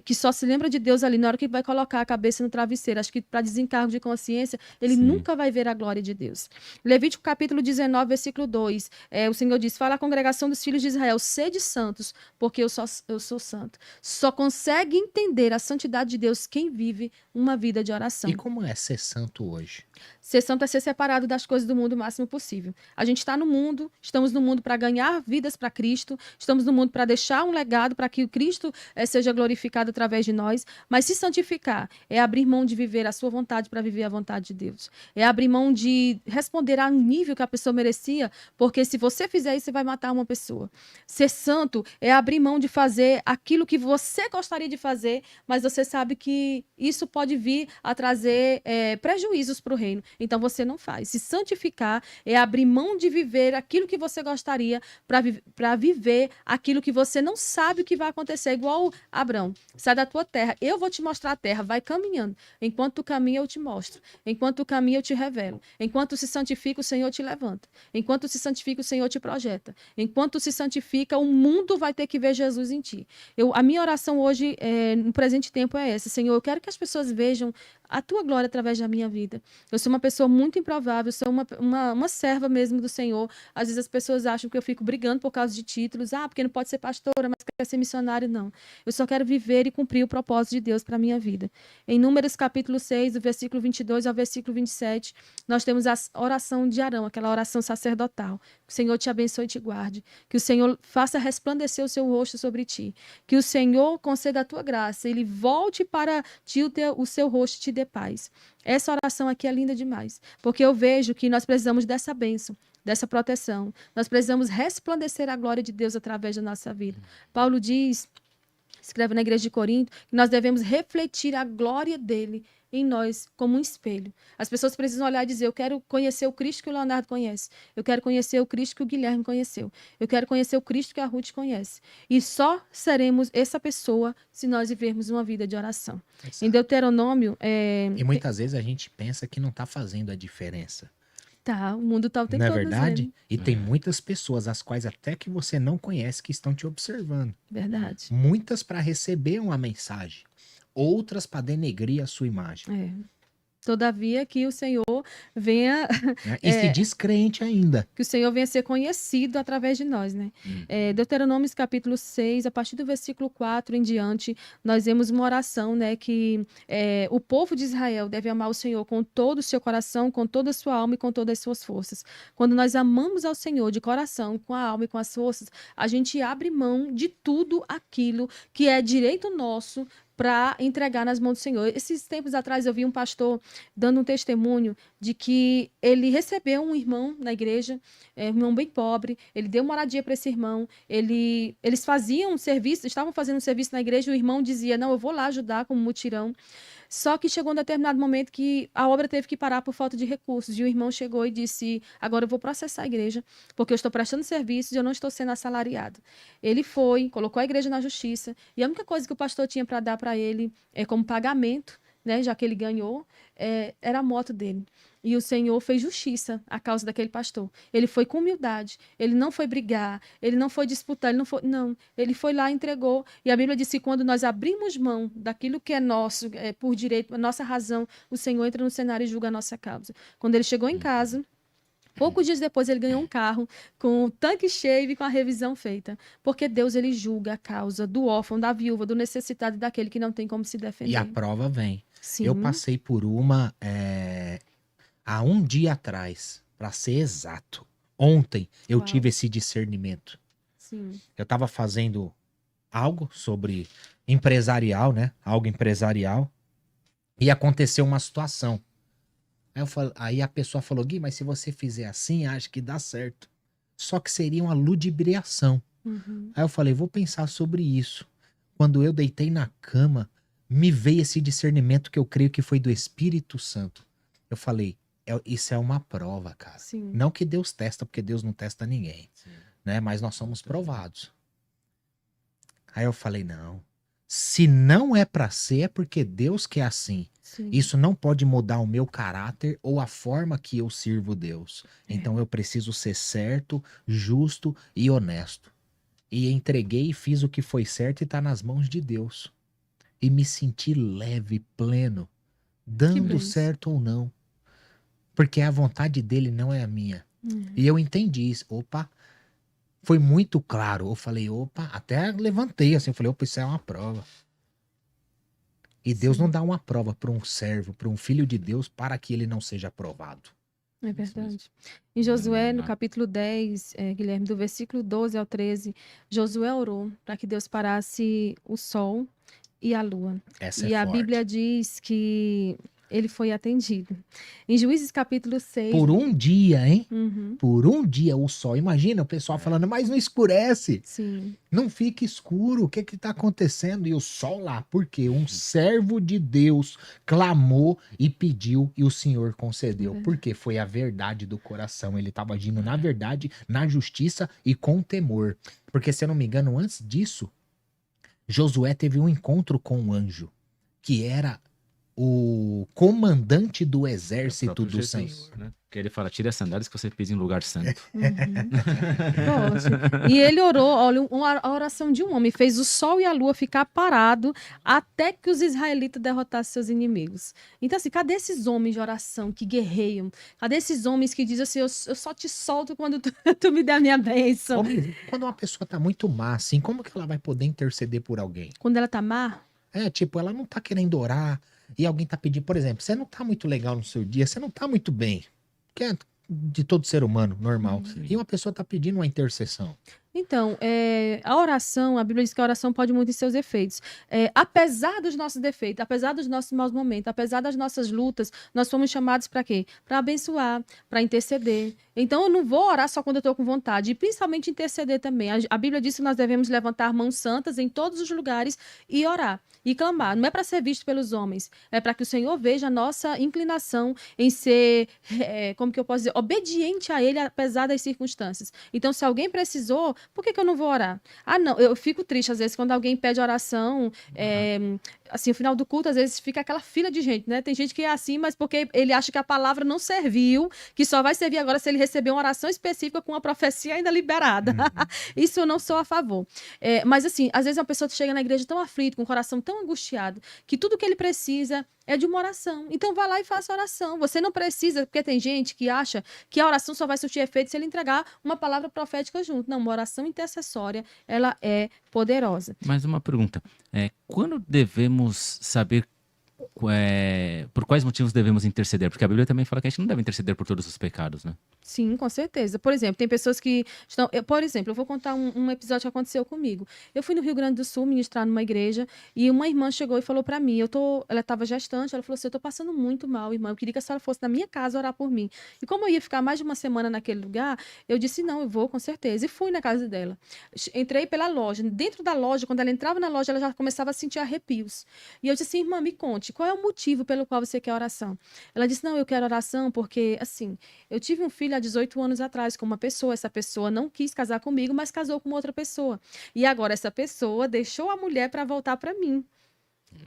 que só se lembra de Deus ali, na hora que vai colocar a cabeça no travesseiro, acho que para desencargo de consciência, ele nunca vai ver a glória de Deus. Levítico capítulo 19, versículo 2, o Senhor diz, fala à congregação dos filhos de Israel, sede santos, porque eu sou santo. Só consegue entender a santidade de Deus quem vive uma vida de E oração. como é ser santo hoje? Ser santo é ser separado das coisas do mundo o máximo possível. A gente está no mundo, estamos no mundo para ganhar vidas para Cristo, estamos no mundo para deixar um legado para que o Cristo seja glorificado através de nós, mas se santificar é abrir mão de viver a sua vontade para viver a vontade de Deus. É abrir mão de responder ao nível que a pessoa merecia, porque se você fizer isso, você vai matar uma pessoa. Ser santo é abrir mão de fazer aquilo que você gostaria de fazer, mas você sabe que isso pode vir a trazer prejuízos para o reino. Então você não faz. Se santificar é abrir mão de viver aquilo que você gostaria para viver aquilo que você não sabe o que vai acontecer. Igual Abraão, sai da tua terra, eu vou te mostrar a terra, vai caminhando. Enquanto tu caminha, eu te mostro. Enquanto tu caminha, eu te revelo. Enquanto tu se santifica, o Senhor te levanta. Enquanto tu se santifica, o Senhor te projeta. Enquanto tu se santifica, o mundo vai ter que ver Jesus em ti. A minha oração hoje, no presente tempo, é essa. Senhor, eu quero que as pessoas vejam a tua glória através da minha vida. Eu sou uma pessoa muito improvável, sou uma serva mesmo do Senhor. Às vezes as pessoas acham que eu fico brigando por causa de títulos. Porque não pode ser pastora, mas quer ser missionário, não. Eu só quero viver e cumprir o propósito de Deus para a minha vida. Em Números capítulo 6, do versículo 22 ao versículo 27, nós temos a oração de Arão, aquela oração sacerdotal. Que o Senhor te abençoe e te guarde. Que o Senhor faça resplandecer o seu rosto sobre ti. Que o Senhor conceda a tua graça. Ele volte para ti o seu rosto e te dê paz. Essa oração aqui é linda demais. Porque eu vejo que nós precisamos dessa bênção, dessa proteção. Nós precisamos resplandecer a glória de Deus através da nossa vida. Paulo diz, escreve na igreja de Corinto, que nós devemos refletir a glória dele em nós como um espelho. As pessoas precisam olhar e dizer, eu quero conhecer o Cristo que o Leonardo conhece. Eu quero conhecer o Cristo que o Guilherme conheceu. Eu quero conhecer o Cristo que a Ruth conhece. E só seremos essa pessoa se nós vivermos uma vida de oração. Exato. Em Deuteronômio... E muitas vezes a gente pensa que não está fazendo a diferença. Tá, o mundo tá o tempo Não é todo verdade? dizendo. E tem muitas pessoas, as quais até que você não conhece, que estão te observando. Verdade. Muitas para receber uma mensagem, outras para denegrir a sua imagem. Todavia que o Senhor venha... Né? E se diz crente ainda. Que o Senhor venha ser conhecido através de nós, né? Deuteronômio capítulo 6, a partir do versículo 4 em diante, nós vemos uma oração, né? Que o povo de Israel deve amar o Senhor com todo o seu coração, com toda a sua alma e com todas as suas forças. Quando nós amamos ao Senhor de coração, com a alma e com as forças, a gente abre mão de tudo aquilo que é direito nosso para entregar nas mãos do Senhor. Esses tempos atrás eu vi um pastor dando um testemunho de que ele recebeu um irmão na igreja, um irmão bem pobre, ele deu moradia para esse irmão, eles faziam um serviço, estavam fazendo um serviço na igreja, e o irmão dizia, não, eu vou lá ajudar como mutirão. Só que chegou um determinado momento que a obra teve que parar por falta de recursos. E o irmão chegou e disse, agora eu vou processar a igreja, porque eu estou prestando serviços e eu não estou sendo assalariado. Ele foi, colocou a igreja na justiça, e a única coisa que o pastor tinha para dar para ele como pagamento, né, já que ele ganhou, era a moto dele. E o Senhor fez justiça à causa daquele pastor. Ele foi com humildade, ele não foi brigar, ele não foi disputar, ele foi lá e entregou. E a Bíblia diz que quando nós abrimos mão daquilo que é nosso, por direito, a nossa razão, o Senhor entra no cenário e julga a nossa causa. Quando ele chegou em casa, poucos dias depois ele ganhou um carro com o tanque cheio e com a revisão feita. Porque Deus, ele julga a causa do órfão, da viúva, do necessitado e daquele que não tem como se defender. E a prova vem. Sim. Eu passei por uma há um dia atrás, para ser exato. Ontem eu Uau. tive esse discernimento. Sim. Eu estava fazendo algo sobre empresarial, né? Algo empresarial. E aconteceu uma situação. Aí a pessoa falou, Gui, mas se você fizer assim, acho que dá certo. Só que seria uma ludibriação. Uhum. Aí eu falei, vou pensar sobre isso. Quando eu deitei na cama, me veio esse discernimento que eu creio que foi do Espírito Santo. Eu falei, isso é uma prova, cara. Sim. Não que Deus testa, porque Deus não testa ninguém. Né? Mas nós somos provados. Aí eu falei, não. Se não é pra ser, é porque Deus quer assim. Sim. Isso não pode mudar o meu caráter ou a forma que eu sirvo Deus. Então eu preciso ser certo, justo e honesto. E entreguei e fiz o que foi certo e tá nas mãos de Deus. E me senti leve, pleno, dando bênção. certo ou não. Porque a vontade dele não é a minha. E eu entendi isso. Opa, foi muito claro. Eu falei, opa, até levantei assim. Eu falei, opa, isso é uma prova. E Deus não Sim, dá uma prova para um servo, para um filho de Deus, para que ele não seja aprovado. é Isso mesmo. verdade. Em Josué, no Ah, capítulo 10, Guilherme, do versículo 12 ao 13, Josué orou para que Deus parasse o sol e a lua. Essa é E a Bíblia forte. diz que ele foi atendido. Em Juízes capítulo 6, Por um dia, hein? uhum, Por um dia o sol. Imagina o pessoal é. falando, mas não escurece. sim, Não fica escuro. O que que tá acontecendo? E o sol lá. Por quê? Um servo de Deus clamou e pediu e o Senhor é concedeu. verdade. Porque foi a verdade do coração. Ele estava agindo na É. verdade, na justiça e com temor. Porque, se eu não me engano, antes disso, Josué teve um encontro com um anjo, que era o comandante do É o exército próprio do Jesus, Senhor. né? Que ele fala, tire as sandálias que você pisa em lugar santo. Uhum. Forte. E ele orou, olha, a oração de um homem fez o sol e a lua ficar parado até que os israelitas derrotassem seus inimigos. Então, assim, cadê esses homens de oração que guerreiam? Cadê esses homens que dizem assim, eu só te solto quando tu, tu me der a minha bênção? Quando uma pessoa tá muito má, assim, como que ela vai poder interceder por alguém? Quando ela tá má, É, tipo, ela não tá querendo orar e alguém tá pedindo, por exemplo, você não tá muito legal no seu dia, você não tá muito bem, que é de todo ser humano, normal. E Sim. uma pessoa tá pedindo uma intercessão. então, a oração, a Bíblia diz que a oração pode muito em seus efeitos. Apesar dos nossos defeitos, apesar dos nossos maus momentos, apesar das nossas lutas, nós fomos chamados para quê? Para abençoar, para interceder. Então, eu não vou orar só quando eu estou com vontade, e principalmente interceder também. A Bíblia diz que nós devemos levantar mãos santas em todos os lugares e orar e clamar. Não é para ser visto pelos homens, é para que o Senhor veja a nossa inclinação em ser, como que eu posso dizer, obediente a Ele, apesar das circunstâncias. Então, se alguém precisou, por que que eu não vou orar? Ah, não, eu fico triste às vezes quando alguém pede oração, assim, no final do culto, às vezes fica aquela fila de gente, né? Tem gente que é assim, mas porque ele acha que a palavra não serviu, que só vai servir agora se ele receber uma oração específica com uma profecia ainda liberada. Uhum. Isso eu não sou a favor. Mas assim, às vezes uma pessoa chega na igreja tão aflita, com o coração tão angustiado, que tudo que ele precisa é de uma oração. Então vá lá e faça oração. Você não precisa, porque tem gente que acha que a oração só vai surtir efeito se ele entregar uma palavra profética junto. Não, uma oração intercessória, ela é poderosa. Mais uma pergunta. Quando devemos saber por quais motivos devemos interceder? Porque a Bíblia também fala que a gente não deve interceder por todos os pecados, né? Sim, com certeza. Por exemplo, tem pessoas que estão. Por exemplo, eu vou contar um episódio que aconteceu comigo. Eu fui no Rio Grande do Sul ministrar numa igreja e uma irmã chegou e falou para mim: ela estava gestante, ela falou assim: eu tô passando muito mal, irmã. Eu queria que a senhora fosse na minha casa orar por mim. E como eu ia ficar mais de uma semana naquele lugar, eu disse: não, eu vou, com certeza. E fui na casa dela. Entrei pela loja. Dentro da loja, quando ela entrava na loja, ela já começava a sentir arrepios. E eu disse assim: irmã, me conte, qual é o motivo pelo qual você quer oração? Ela disse: não, eu quero oração porque, assim, eu tive um filho há 18 anos atrás com uma pessoa. Essa pessoa não quis casar comigo, mas casou com outra pessoa. E agora essa pessoa deixou a mulher para voltar para mim.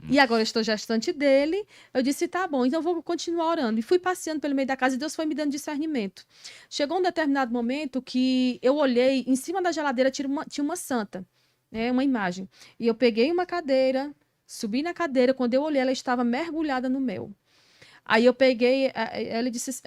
E agora eu estou gestante dele. Eu disse, tá bom, então eu vou continuar orando. E fui passeando pelo meio da casa e Deus foi me dando discernimento. Chegou um determinado momento que eu olhei, em cima da geladeira tinha uma santa, né, uma imagem. E eu peguei uma cadeira, subi na cadeira, quando eu olhei, ela estava mergulhada no mel. Aí eu peguei, ela disse,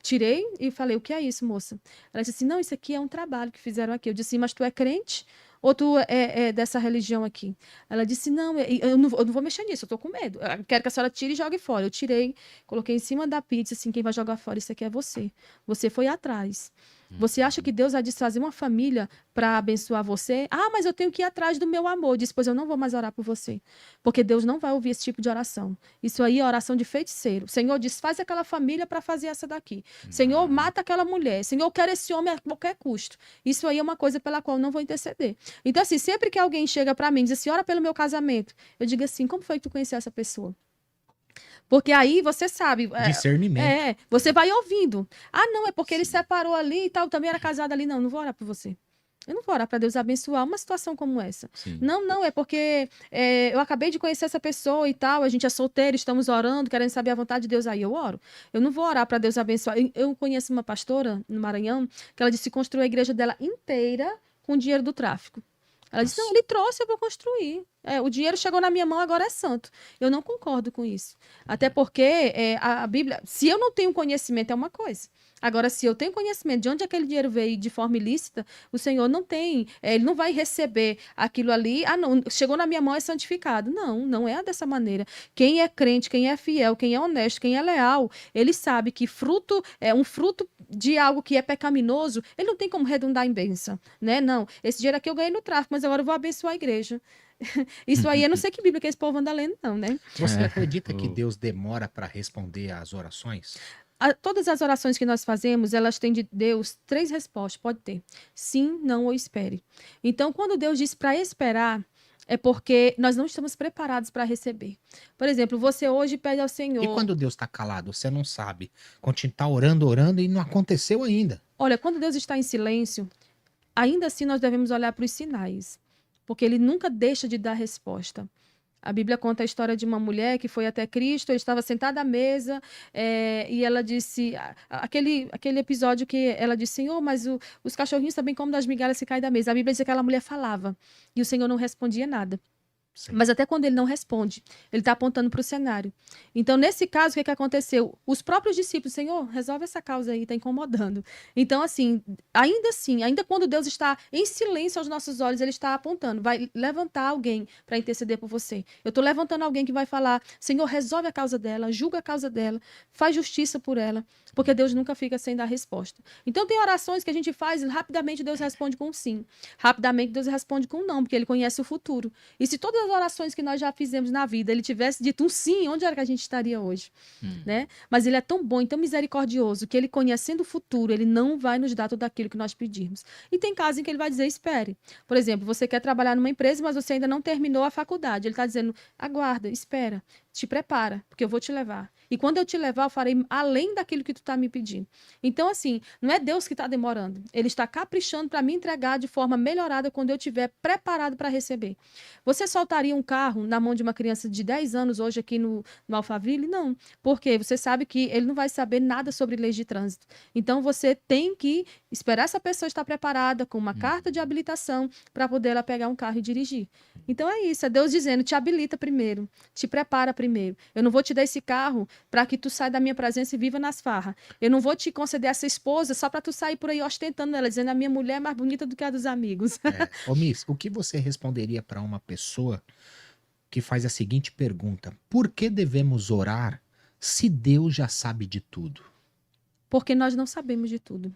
tirei e falei, o que é isso, moça? Ela disse assim, não, isso aqui é um trabalho que fizeram aqui. Eu disse, mas tu é crente? Ou tu é dessa religião aqui? Ela disse, não, eu não vou mexer nisso, eu tô com medo. Eu quero que a senhora tire e jogue fora. Eu tirei, coloquei em cima da pizza, assim, quem vai jogar fora, isso aqui é você. Você foi atrás. Você acha que Deus vai desfazer uma família para abençoar você? Ah, mas eu tenho que ir atrás do meu amor. Diz, pois eu não vou mais orar por você. Porque Deus não vai ouvir esse tipo de oração. Isso aí é oração de feiticeiro. Senhor, desfaz aquela família para fazer essa daqui. Senhor, mata aquela mulher. Senhor, eu quero esse homem a qualquer custo. Isso aí é uma coisa pela qual eu não vou interceder. Então, assim, sempre que alguém chega para mim e diz assim, ora pelo meu casamento, eu digo assim, como foi que tu conheceu essa pessoa? Porque aí você sabe, Discernimento. você vai ouvindo. Ah, não, é porque ele separou ali e tal, também era casado ali. Não, não vou orar por você. Eu não vou orar para Deus abençoar uma situação como essa. Sim. Não, não, é porque eu acabei de conhecer essa pessoa e tal, a gente é solteiro, estamos orando, querendo saber a vontade de Deus, aí eu oro. Eu não vou orar para Deus abençoar. Eu conheço uma pastora no Maranhão, que ela disse que construiu a igreja dela inteira com o dinheiro do tráfico. Ela disse, não, ele trouxe, eu vou construir. O dinheiro chegou na minha mão, agora é santo. Eu não concordo com isso. Até porque a Bíblia, se eu não tenho conhecimento, é uma coisa. Agora, se eu tenho conhecimento de onde aquele dinheiro veio de forma ilícita, o Senhor não tem, ele não vai receber aquilo ali, não, chegou na minha mão é santificado. Não, não é dessa maneira. Quem é crente, quem é fiel, quem é honesto, quem é leal, ele sabe que fruto é um fruto de algo que é pecaminoso, ele não tem como redundar em bênção, né? Não, esse dinheiro aqui eu ganhei no tráfico, mas agora eu vou abençoar a igreja. Isso aí, eu não sei que Bíblia que esse povo anda lendo, não, né? Você É, acredita que o- Deus demora para responder às orações? Todas as orações que nós fazemos, elas têm de Deus 3 respostas, pode ter. Sim, não ou espere. Então, quando Deus diz para esperar, é porque nós não estamos preparados para receber. Por exemplo, você hoje pede ao E Senhor. quando Deus está calado, você não sabe. Continua orando, orando e não aconteceu ainda. Olha, quando Deus está em silêncio, ainda assim nós devemos olhar para os sinais, porque ele nunca deixa de dar resposta. A Bíblia conta a história de uma mulher que foi até Cristo, ele estava sentada à mesa, e ela disse, aquele episódio que ela disse, Senhor, mas os cachorrinhos também comem das migalhas que caem da mesa. A Bíblia diz que aquela mulher falava, e o Senhor não respondia nada. Sim. Mas até quando ele não responde, ele está apontando para o cenário. Então, nesse caso, o que aconteceu? Os próprios discípulos, Senhor, resolve essa causa aí, está incomodando. Então, assim, ainda quando Deus está em silêncio aos nossos olhos, ele está apontando, vai levantar alguém para interceder por você. Eu estou levantando alguém que vai falar, Senhor, resolve a causa dela, julga a causa dela, faz justiça por ela, porque Deus nunca fica sem dar resposta. Então, tem orações que a gente faz e rapidamente Deus responde com sim. Rapidamente Deus responde com não, porque ele conhece o futuro. E se todas as orações que nós já fizemos na vida, ele tivesse dito um sim, onde era que a gente estaria hoje? Né? Mas ele é tão bom e tão misericordioso que ele, conhecendo o futuro, ele não vai nos dar tudo aquilo que nós pedirmos. E tem casos em que ele vai dizer, espere. Por exemplo, você quer trabalhar numa empresa, mas você ainda não terminou a faculdade. Ele está dizendo, aguarda, espera, te prepara, porque eu vou te levar. E quando eu te levar, eu farei além daquilo que tu está me pedindo. Então, assim, não é Deus que está demorando. Ele está caprichando para me entregar de forma melhorada quando eu estiver preparado para receber. Você soltaria um carro na mão de uma criança de 10 anos hoje aqui no Alphaville? Não. Por quê? Você sabe que ele não vai saber nada sobre leis de trânsito. Então, você tem que esperar essa pessoa estar preparada com uma carta de habilitação para poder ela pegar um carro e dirigir. Então, é isso. É Deus dizendo, te habilita primeiro, te prepara primeiro. Eu não vou te dar esse carro para que tu saia da minha presença e viva nas farras. Eu não vou te conceder essa esposa só para tu sair por aí ostentando ela, dizendo a minha mulher é mais bonita do que a dos amigos. Ô, Miss, o que você responderia para uma pessoa que faz a seguinte pergunta: por que devemos orar se Deus já sabe de tudo? Porque nós não sabemos de tudo.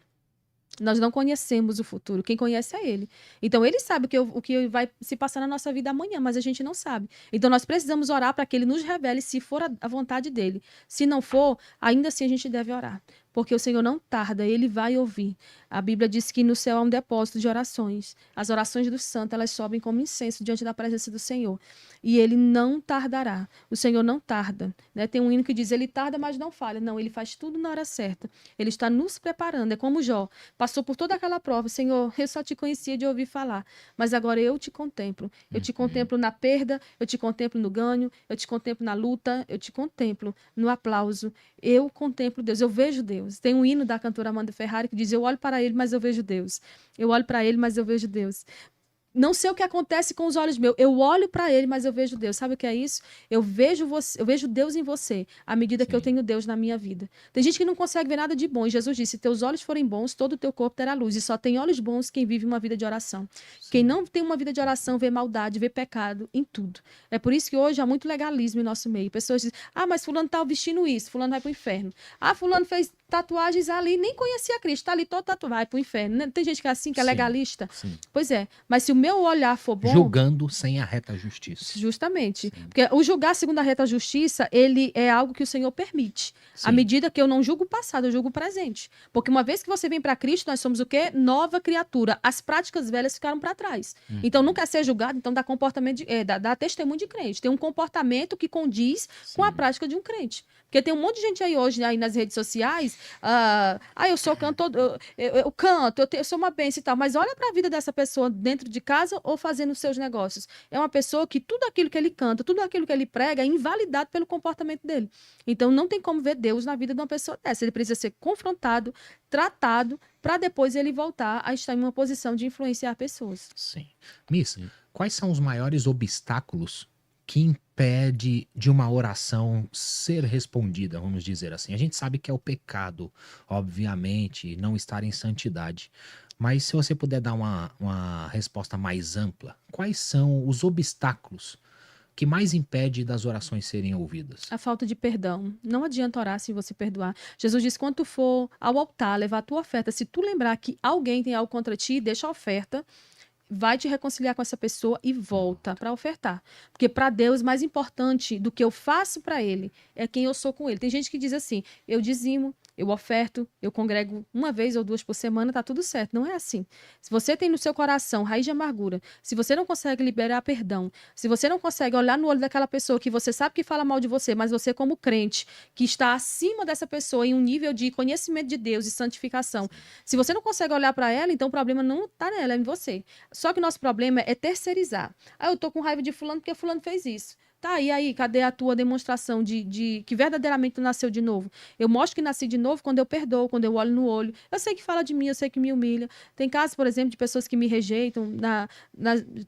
Nós não conhecemos o futuro. Quem conhece é ele. Então, ele sabe o que vai se passar na nossa vida amanhã, mas a gente não sabe. Então, nós precisamos orar para que ele nos revele se for a vontade dele. Se não for, ainda assim a gente deve orar. Porque o Senhor não tarda, ele vai ouvir. A Bíblia diz que no céu há um depósito de orações. As orações dos santos, elas sobem como incenso diante da presença do Senhor. E ele não tardará. O Senhor não tarda. Né? Tem um hino que diz, ele tarda, mas não falha. Não, ele faz tudo na hora certa. Ele está nos preparando. É como Jó. Passou por toda aquela prova. Senhor, eu só te conhecia de ouvir falar. Mas agora eu te contemplo. Eu te contemplo na perda, eu te contemplo no ganho, eu te contemplo na luta, eu te contemplo no aplauso. Eu contemplo Deus, eu vejo Deus. Tem um hino da cantora Amanda Ferrari que diz, eu olho para ele, mas eu vejo Deus. Eu olho para ele, mas eu vejo Deus. Não sei o que acontece com os olhos meus. Eu olho para ele, mas eu vejo Deus. Sabe o que é isso? Eu vejo você, eu vejo Deus em você, à medida que eu tenho Deus na minha vida. Tem gente que não consegue ver nada de bom. E Jesus disse: se teus olhos forem bons, todo o teu corpo terá luz. E só tem olhos bons quem vive uma vida de oração. Quem não tem uma vida de oração vê maldade, vê pecado em tudo. É por isso que hoje há muito legalismo em nosso meio. Pessoas dizem: ah, mas fulano está vestindo isso, fulano vai para o inferno. Ah, fulano fez tatuagens ali, nem conhecia Cristo, está ali todo tatuado, vai para o inferno. Tem gente que é assim, que é legalista. Sim. Pois é, mas se o meu olhar for bom... Julgando sem a reta justiça. Justamente. Porque o julgar segundo a reta justiça, ele é algo que o Senhor permite. À medida que eu não julgo o passado, eu julgo o presente. Porque uma vez que você vem para Cristo, nós somos o quê? Nova criatura. As práticas velhas ficaram para trás. Então, não quer ser julgado, então dá comportamento, dá testemunho de crente. Tem um comportamento que condiz com a prática de um crente. Porque tem um monte de gente aí hoje, aí nas redes sociais, eu sou cantor, eu canto, eu sou uma bênção e tal, mas olha para a vida dessa pessoa dentro de casa ou fazendo os seus negócios. É uma pessoa que tudo aquilo que ele canta, tudo aquilo que ele prega é invalidado pelo comportamento dele. Então não tem como ver Deus na vida de uma pessoa dessa. Ele precisa ser confrontado, tratado, para depois ele voltar a estar em uma posição de influenciar pessoas. Sim. Miss, quais são os maiores obstáculos que impede de uma oração ser respondida, vamos dizer assim? A gente sabe que é o pecado, obviamente, não estar em santidade. Mas se você puder dar uma resposta mais ampla, quais são os obstáculos que mais impede das orações serem ouvidas? A falta de perdão. Não adianta orar sem você perdoar. Jesus diz: quando tu for ao altar levar a tua oferta, se tu lembrar que alguém tem algo contra ti, deixa a oferta, vai te reconciliar com essa pessoa e volta para ofertar. Porque para Deus, mais importante do que eu faço para Ele é quem eu sou com Ele. Tem gente que diz assim: eu dizimo, eu oferto, eu congrego uma vez ou duas por semana, tá tudo certo. Não é assim. Se você tem no seu coração raiz de amargura, se você não consegue liberar perdão, se você não consegue olhar no olho daquela pessoa que você sabe que fala mal de você, mas você como crente, que está acima dessa pessoa em um nível de conhecimento de Deus e santificação, se você não consegue olhar para ela, então o problema não está nela, é em você. Só que o nosso problema é terceirizar. Ah, eu tô com raiva de fulano porque fulano fez isso. Tá, e aí, cadê a tua demonstração de que verdadeiramente tu nasceu de novo? Eu mostro que nasci de novo quando eu perdoo, quando eu olho no olho. Eu sei que fala de mim, eu sei que me humilha. Tem casos, por exemplo, de pessoas que me rejeitam.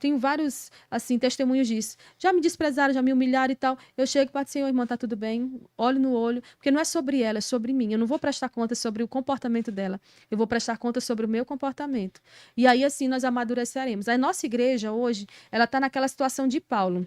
Tenho vários, assim, testemunhos disso. Já me desprezaram, já me humilharam e tal. Eu chego para dizer: Senhor, irmã, tá tudo bem? Olho no olho. Porque não é sobre ela, é sobre mim. Eu não vou prestar conta sobre o comportamento dela. Eu vou prestar conta sobre o meu comportamento. E aí, assim, nós amadureceremos. A nossa igreja, hoje, ela está naquela situação de Paulo.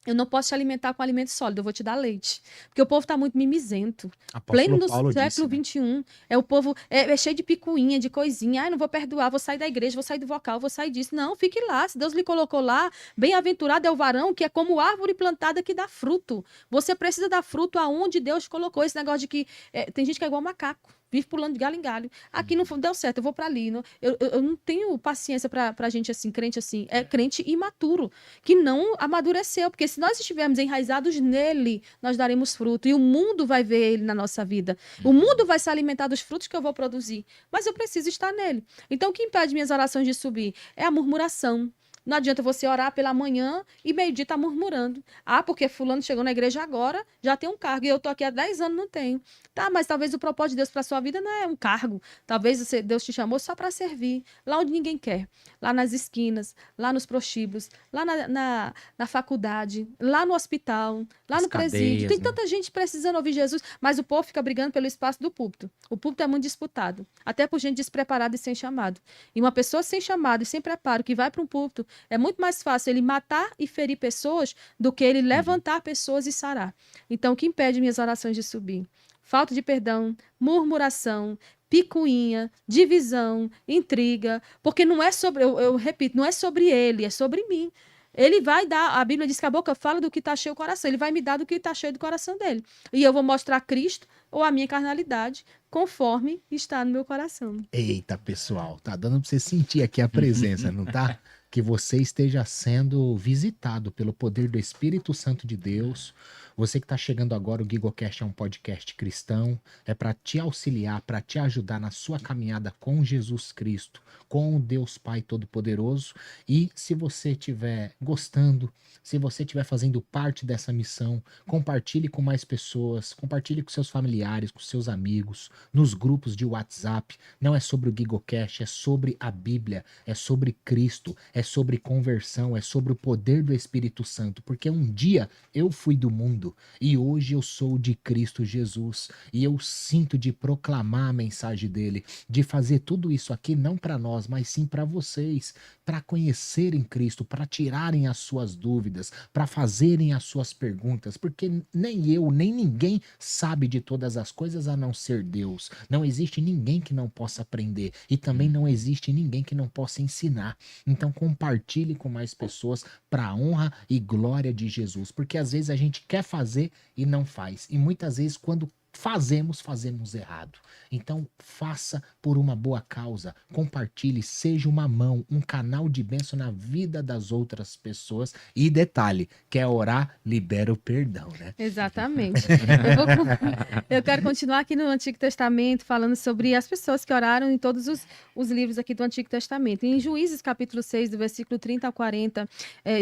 Eu não posso te alimentar com alimento sólido, eu vou te dar leite. Porque o povo está muito mimizento. Pleno Apóstolo do Paulo disse, século né? XXI. O povo é cheio de picuinha, de coisinha. Ai, não vou perdoar, vou sair da igreja, vou sair do vocal, vou sair disso. Não, fique lá. Se Deus lhe colocou lá, bem-aventurado é o varão que é como árvore plantada que dá fruto. Você precisa dar fruto aonde Deus colocou. Esse negócio de que tem gente que é igual macaco. Vive pulando de galho em galho. Aqui não deu certo, eu vou para ali. Eu não tenho paciência para gente assim, crente assim. É crente imaturo, que não amadureceu. Porque se nós estivermos enraizados nele, nós daremos fruto. E o mundo vai ver ele na nossa vida. O mundo vai se alimentar dos frutos que eu vou produzir. Mas eu preciso estar nele. Então, o que impede minhas orações de subir? É a murmuração. Não adianta você orar pela manhã e meio-dia tá murmurando. Ah, porque fulano chegou na igreja agora, já tem um cargo. E eu tô aqui há 10 anos, não tenho. Tá, mas talvez o propósito de Deus para sua vida não é um cargo. Talvez Deus te chamou só para servir. Lá onde ninguém quer. Lá nas esquinas, lá nos prostíbulos, lá na faculdade, lá no hospital, lá As no presídio. cadeias, Tem né? tanta gente precisando ouvir Jesus, mas o povo fica brigando pelo espaço do púlpito. O púlpito é muito disputado. Até por gente despreparada e sem chamado. E uma pessoa sem chamado e sem preparo que vai para um púlpito, é muito mais fácil ele matar e ferir pessoas do que ele levantar pessoas e sarar. Então, o que impede minhas orações de subir? Falta de perdão, murmuração, picuinha, divisão, intriga. Porque não é sobre, eu repito, não é sobre ele, é sobre mim. Ele vai dar, a Bíblia diz que a boca fala do que está cheio o coração. Ele vai me dar do que está cheio do coração dele. E eu vou mostrar Cristo ou a minha carnalidade conforme está no meu coração. Eita, pessoal, tá dando pra você sentir aqui a presença, não tá? Que você esteja sendo visitado pelo poder do Espírito Santo de Deus. Você que está chegando agora, o GigoCast é um podcast cristão, é para te auxiliar, para te ajudar na sua caminhada com Jesus Cristo, com o Deus Pai Todo-Poderoso. E se você estiver gostando, se você estiver fazendo parte dessa missão, compartilhe com mais pessoas, compartilhe com seus familiares, com seus amigos, nos grupos de WhatsApp. Não é sobre o GigoCast, é sobre a Bíblia, é sobre Cristo, é sobre conversão, é sobre o poder do Espírito Santo, porque um dia eu fui do mundo e hoje eu sou de Cristo Jesus e eu sinto de proclamar a mensagem dele, de fazer tudo isso aqui não para nós, mas sim para vocês, para conhecerem Cristo, para tirarem as suas dúvidas, para fazerem as suas perguntas, porque nem eu, nem ninguém sabe de todas as coisas a não ser Deus. Não existe ninguém que não possa aprender e também não existe ninguém que não possa ensinar. Então compartilhe com mais pessoas para a honra e glória de Jesus, porque às vezes a gente quer fazer e não faz. E muitas vezes quando fazemos errado. Então, faça por uma boa causa, compartilhe, seja uma mão, um canal de bênção na vida das outras pessoas. E detalhe, quer orar, libera o perdão, né? Exatamente. Eu quero continuar aqui no Antigo Testamento, falando sobre as pessoas que oraram em todos os livros aqui do Antigo Testamento. Em Juízes, capítulo 6, do versículo 30 a 40,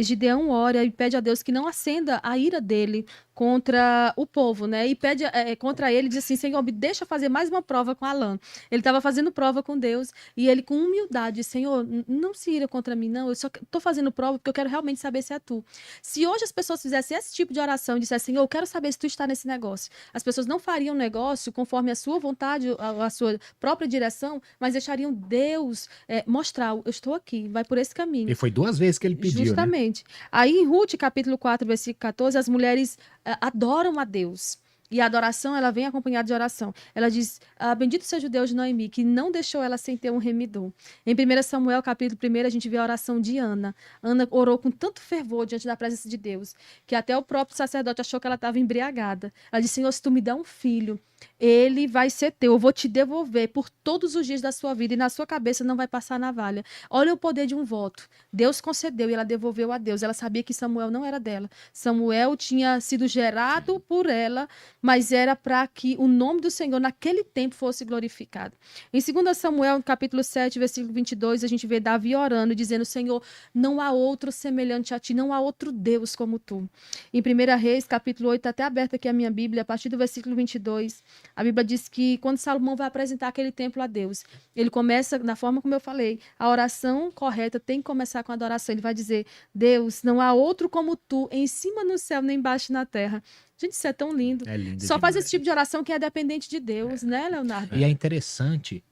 Gideão ora e pede a Deus que não acenda a ira dele contra o povo, né? E pede contra contra ele e disse assim, Senhor, me deixa fazer mais uma prova com Alain. Ele estava fazendo prova com Deus e ele com humildade disse, Senhor, não se ira contra mim, não, eu só estou fazendo prova porque eu quero realmente saber se é tu. Se hoje as pessoas fizessem esse tipo de oração e dissessem, Senhor, eu quero saber se tu está nesse negócio, as pessoas não fariam negócio conforme a sua vontade, a sua própria direção, mas deixariam Deus mostrar, eu estou aqui, vai por esse caminho. E foi 2 vezes que ele pediu, né? Justamente. Aí em Ruth, capítulo 4, versículo 14, as mulheres adoram a Deus. E a adoração, ela vem acompanhada de oração. Ela diz, bendito seja o Deus de Noemi, que não deixou ela sem ter um remidor. Em 1 Samuel, capítulo 1, a gente vê a oração de Ana. Ana orou com tanto fervor diante da presença de Deus, que até o próprio sacerdote achou que ela estava embriagada. Ela disse, Senhor, se tu me der um filho, ele vai ser teu, eu vou te devolver por todos os dias da sua vida e na sua cabeça não vai passar navalha. Olha o poder de um voto. Deus concedeu e ela devolveu a Deus. Ela sabia que Samuel não era dela. Samuel tinha sido gerado por ela, mas era para que o nome do Senhor naquele tempo fosse glorificado. Em 2 Samuel, capítulo 7, versículo 22, a gente vê Davi orando, dizendo, Senhor, não há outro semelhante a ti, não há outro Deus como tu. Em 1 Reis, capítulo 8, até aberta aqui a minha Bíblia, a partir do versículo 22, a Bíblia diz que quando Salomão vai apresentar aquele templo a Deus, ele começa, da forma como eu falei, a oração correta tem que começar com a adoração. Ele vai dizer, Deus, não há outro como tu, em cima no céu, nem embaixo na terra. Gente, isso é tão lindo. É lindo Só faz demais. esse tipo de oração quem é dependente de Deus, né, Leonardo? E é interessante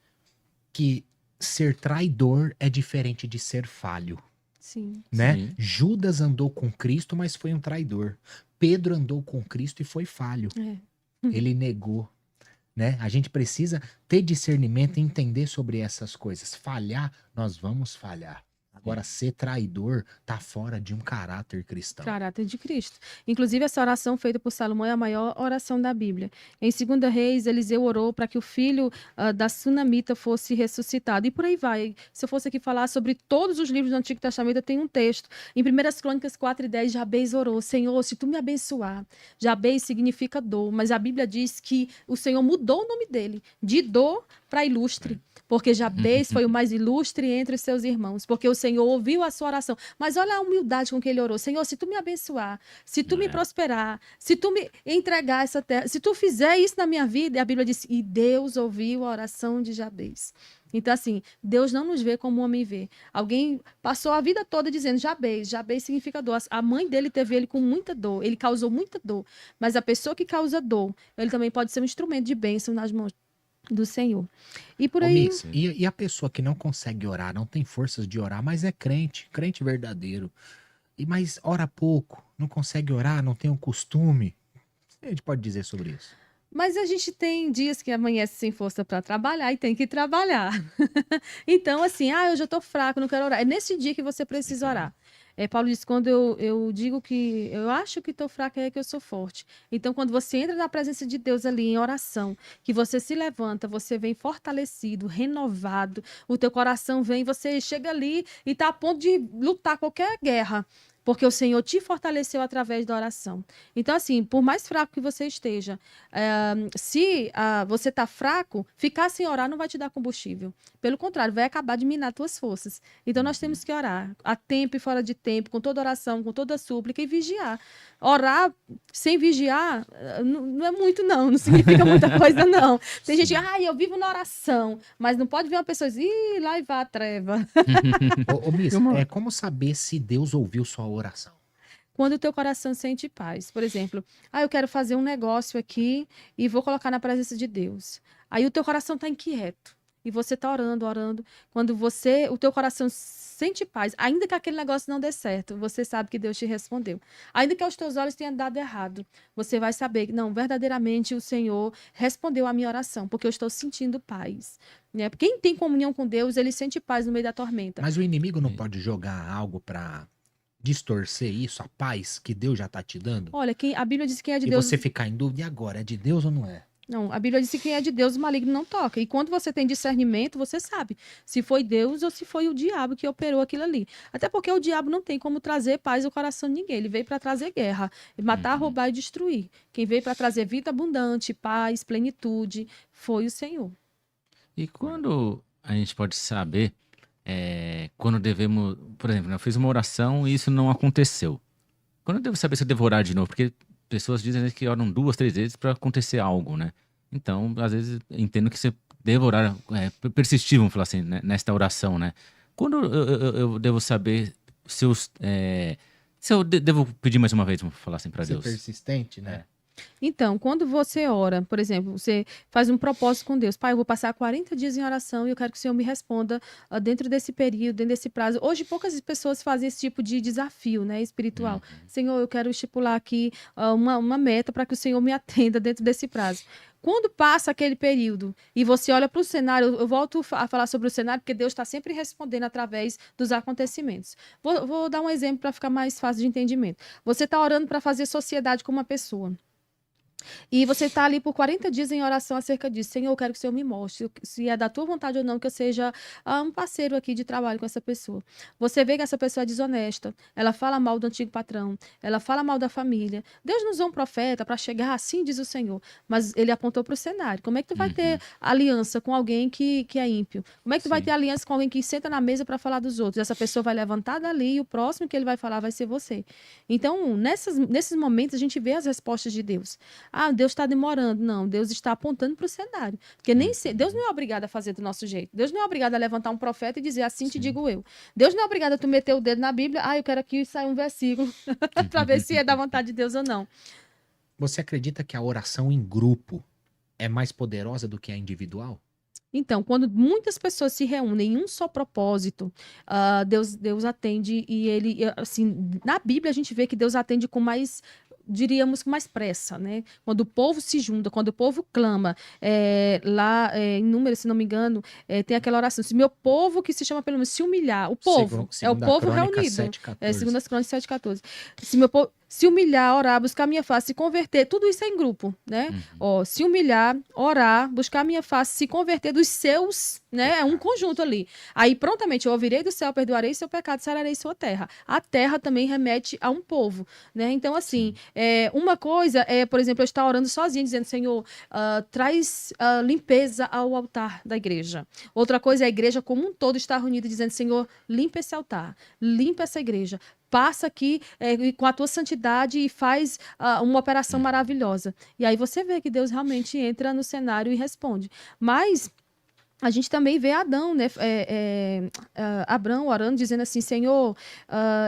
que ser traidor é diferente de ser falho, Sim. né? Sim. Judas andou com Cristo, mas foi um traidor. Pedro andou com Cristo e foi falho. É. Ele negou, né? A gente precisa ter discernimento e entender sobre essas coisas. Falhar, nós vamos falhar. Agora, ser traidor tá fora de um caráter cristão. Caráter de Cristo. Inclusive, essa oração feita por Salomão é a maior oração da Bíblia. Em 2 Reis, Eliseu orou para que o filho da Sunamita fosse ressuscitado. E por aí vai. Se eu fosse aqui falar sobre todos os livros do Antigo Testamento, tem um texto. Em 1 Crônicas 4:10, Jabez orou, Senhor, se tu me abençoar. Jabez significa dor, mas a Bíblia diz que o Senhor mudou o nome dele, de dor para ilustre. Porque Jabez foi o mais ilustre entre os seus irmãos, porque o Senhor ouviu a sua oração. Mas olha a humildade com que ele orou. Senhor, se tu me abençoar, se tu me prosperar, se tu me entregar essa terra, se tu fizer isso na minha vida, e a Bíblia diz, e Deus ouviu a oração de Jabez. Então, assim, Deus não nos vê como o homem vê. Alguém passou a vida toda dizendo Jabez. Jabez significa dor. A mãe dele teve ele com muita dor. Ele causou muita dor. Mas a pessoa que causa dor, ele também pode ser um instrumento de bênção nas mãos do Senhor. E por Ô, aí... Mi, e a pessoa que não consegue orar, não tem forças de orar, mas é crente, crente verdadeiro. Mas ora pouco, não consegue orar, não tem o costume. O que a gente pode dizer sobre isso? Mas a gente tem dias que amanhece sem força para trabalhar e tem que trabalhar. Então, assim, hoje eu tô fraco, não quero orar. É nesse dia que você precisa orar. Paulo diz, quando eu digo que eu acho que estou fraca, é que eu sou forte. Então, quando você entra na presença de Deus ali em oração, que você se levanta, você vem fortalecido, renovado, o teu coração vem, você chega ali e está a ponto de lutar qualquer guerra. Porque o Senhor te fortaleceu através da oração. Então, assim, por mais fraco que você esteja, se você está fraco, ficar sem orar não vai te dar combustível. Pelo contrário, vai acabar de minar tuas forças. Então, nós temos que orar a tempo e fora de tempo, com toda oração, com toda súplica e vigiar. Orar sem vigiar não é muito, não significa muita coisa, não. Tem gente, eu vivo na oração, mas não pode ver uma pessoa e dizer, lá vai a treva. Ô, Miss, como saber se Deus ouviu sua oração? Quando o teu coração sente paz. Por exemplo, eu quero fazer um negócio aqui e vou colocar na presença de Deus. Aí o teu coração está inquieto. E você está orando, orando. Quando o teu coração sente paz, ainda que aquele negócio não dê certo, você sabe que Deus te respondeu. Ainda que aos teus olhos tenha dado errado, você vai saber que, não, verdadeiramente o Senhor respondeu a minha oração, porque eu estou sentindo paz. Né? Quem tem comunhão com Deus, ele sente paz no meio da tormenta. Mas o inimigo não pode jogar algo para distorcer isso, a paz que Deus já está te dando? Olha, a Bíblia diz que quem é de E Deus... você ficar em dúvida, e agora? É de Deus ou não é? Não, a Bíblia diz que quem é de Deus, o maligno não toca. E quando você tem discernimento, você sabe se foi Deus ou se foi o diabo que operou aquilo ali. Até porque o diabo não tem como trazer paz ao coração de ninguém. Ele veio para trazer guerra, matar, roubar e destruir. Quem veio para trazer vida abundante, paz, plenitude, foi o Senhor. E quando a gente pode saber quando devemos... Por exemplo, eu fiz uma oração e isso não aconteceu. Quando eu devo saber se eu devo orar de novo? Porque pessoas dizem que oram 2, 3 vezes para acontecer algo, né? Então, às vezes, entendo que você deva orar, persistir, vamos falar assim, né, nesta oração, né? Quando eu devo saber se se eu devo pedir mais uma vez, vamos falar assim, para Ser Deus? persistente, né? Então, quando você ora, por exemplo, você faz um propósito com Deus. Pai, eu vou passar 40 dias em oração e eu quero que o Senhor me responda dentro desse período, dentro desse prazo. Hoje, poucas pessoas fazem esse tipo de desafio, né, espiritual. Senhor, eu quero estipular aqui uma meta para que o Senhor me atenda dentro desse prazo. Quando passa aquele período e você olha para o cenário, eu volto a falar sobre o cenário, porque Deus está sempre respondendo através dos acontecimentos. Vou dar um exemplo para ficar mais fácil de entendimento. Você está orando para fazer sociedade com uma pessoa. E você está ali por 40 dias em oração acerca disso. Senhor, eu quero que o Senhor me mostre se é da tua vontade ou não que eu seja um parceiro aqui de trabalho com essa pessoa. Você vê que essa pessoa é desonesta, ela fala mal do antigo patrão, ela fala mal da família. Deus não usou um profeta para chegar assim, diz o Senhor, mas ele apontou para o cenário. Como é que tu vai ter aliança com alguém que é ímpio? Como é que tu vai Sim. ter aliança com alguém que senta na mesa para falar dos outros? Essa pessoa vai levantar dali e o próximo que ele vai falar vai ser você. Então, nesses momentos, a gente vê as respostas de Deus. Ah, Deus está demorando. Não, Deus está apontando para o cenário. Porque Deus não é obrigado a fazer do nosso jeito. Deus não é obrigado a levantar um profeta e dizer assim te Sim. digo eu. Deus não é obrigado a tu meter o dedo na Bíblia. Ah, eu quero aqui sair um versículo para ver se é da vontade de Deus ou não. Você acredita que a oração em grupo é mais poderosa do que a individual? Então, quando muitas pessoas se reúnem em um só propósito, Deus atende e assim, na Bíblia a gente vê que Deus atende com mais, diríamos, com mais pressa, né? Quando o povo se junta, quando o povo clama, lá em Números, se não me engano, tem aquela oração, se meu povo que se chama pelo menos se humilhar, o povo, é o Segunda povo Crônica reunido, 7,14. Segundas Crônicas 7,14. Se meu povo se humilhar, orar, buscar minha face, se converter, tudo isso é em grupo, né? Ó, se humilhar, orar, buscar minha face, se converter dos seus, né? É um conjunto ali. Aí, prontamente, eu ouvirei do céu, perdoarei seu pecado, sararei sua terra. A terra também remete a um povo, né? Então, assim, uma coisa é, por exemplo, eu estar orando sozinha, dizendo, Senhor, traz limpeza ao altar da igreja. Outra coisa é a igreja como um todo estar reunida, dizendo, Senhor, limpa esse altar, limpa essa igreja. Passa aqui com a tua santidade e faz uma operação maravilhosa. E aí você vê que Deus realmente entra no cenário e responde. Mas a gente também vê Adão, né? Abrão orando, dizendo assim, Senhor,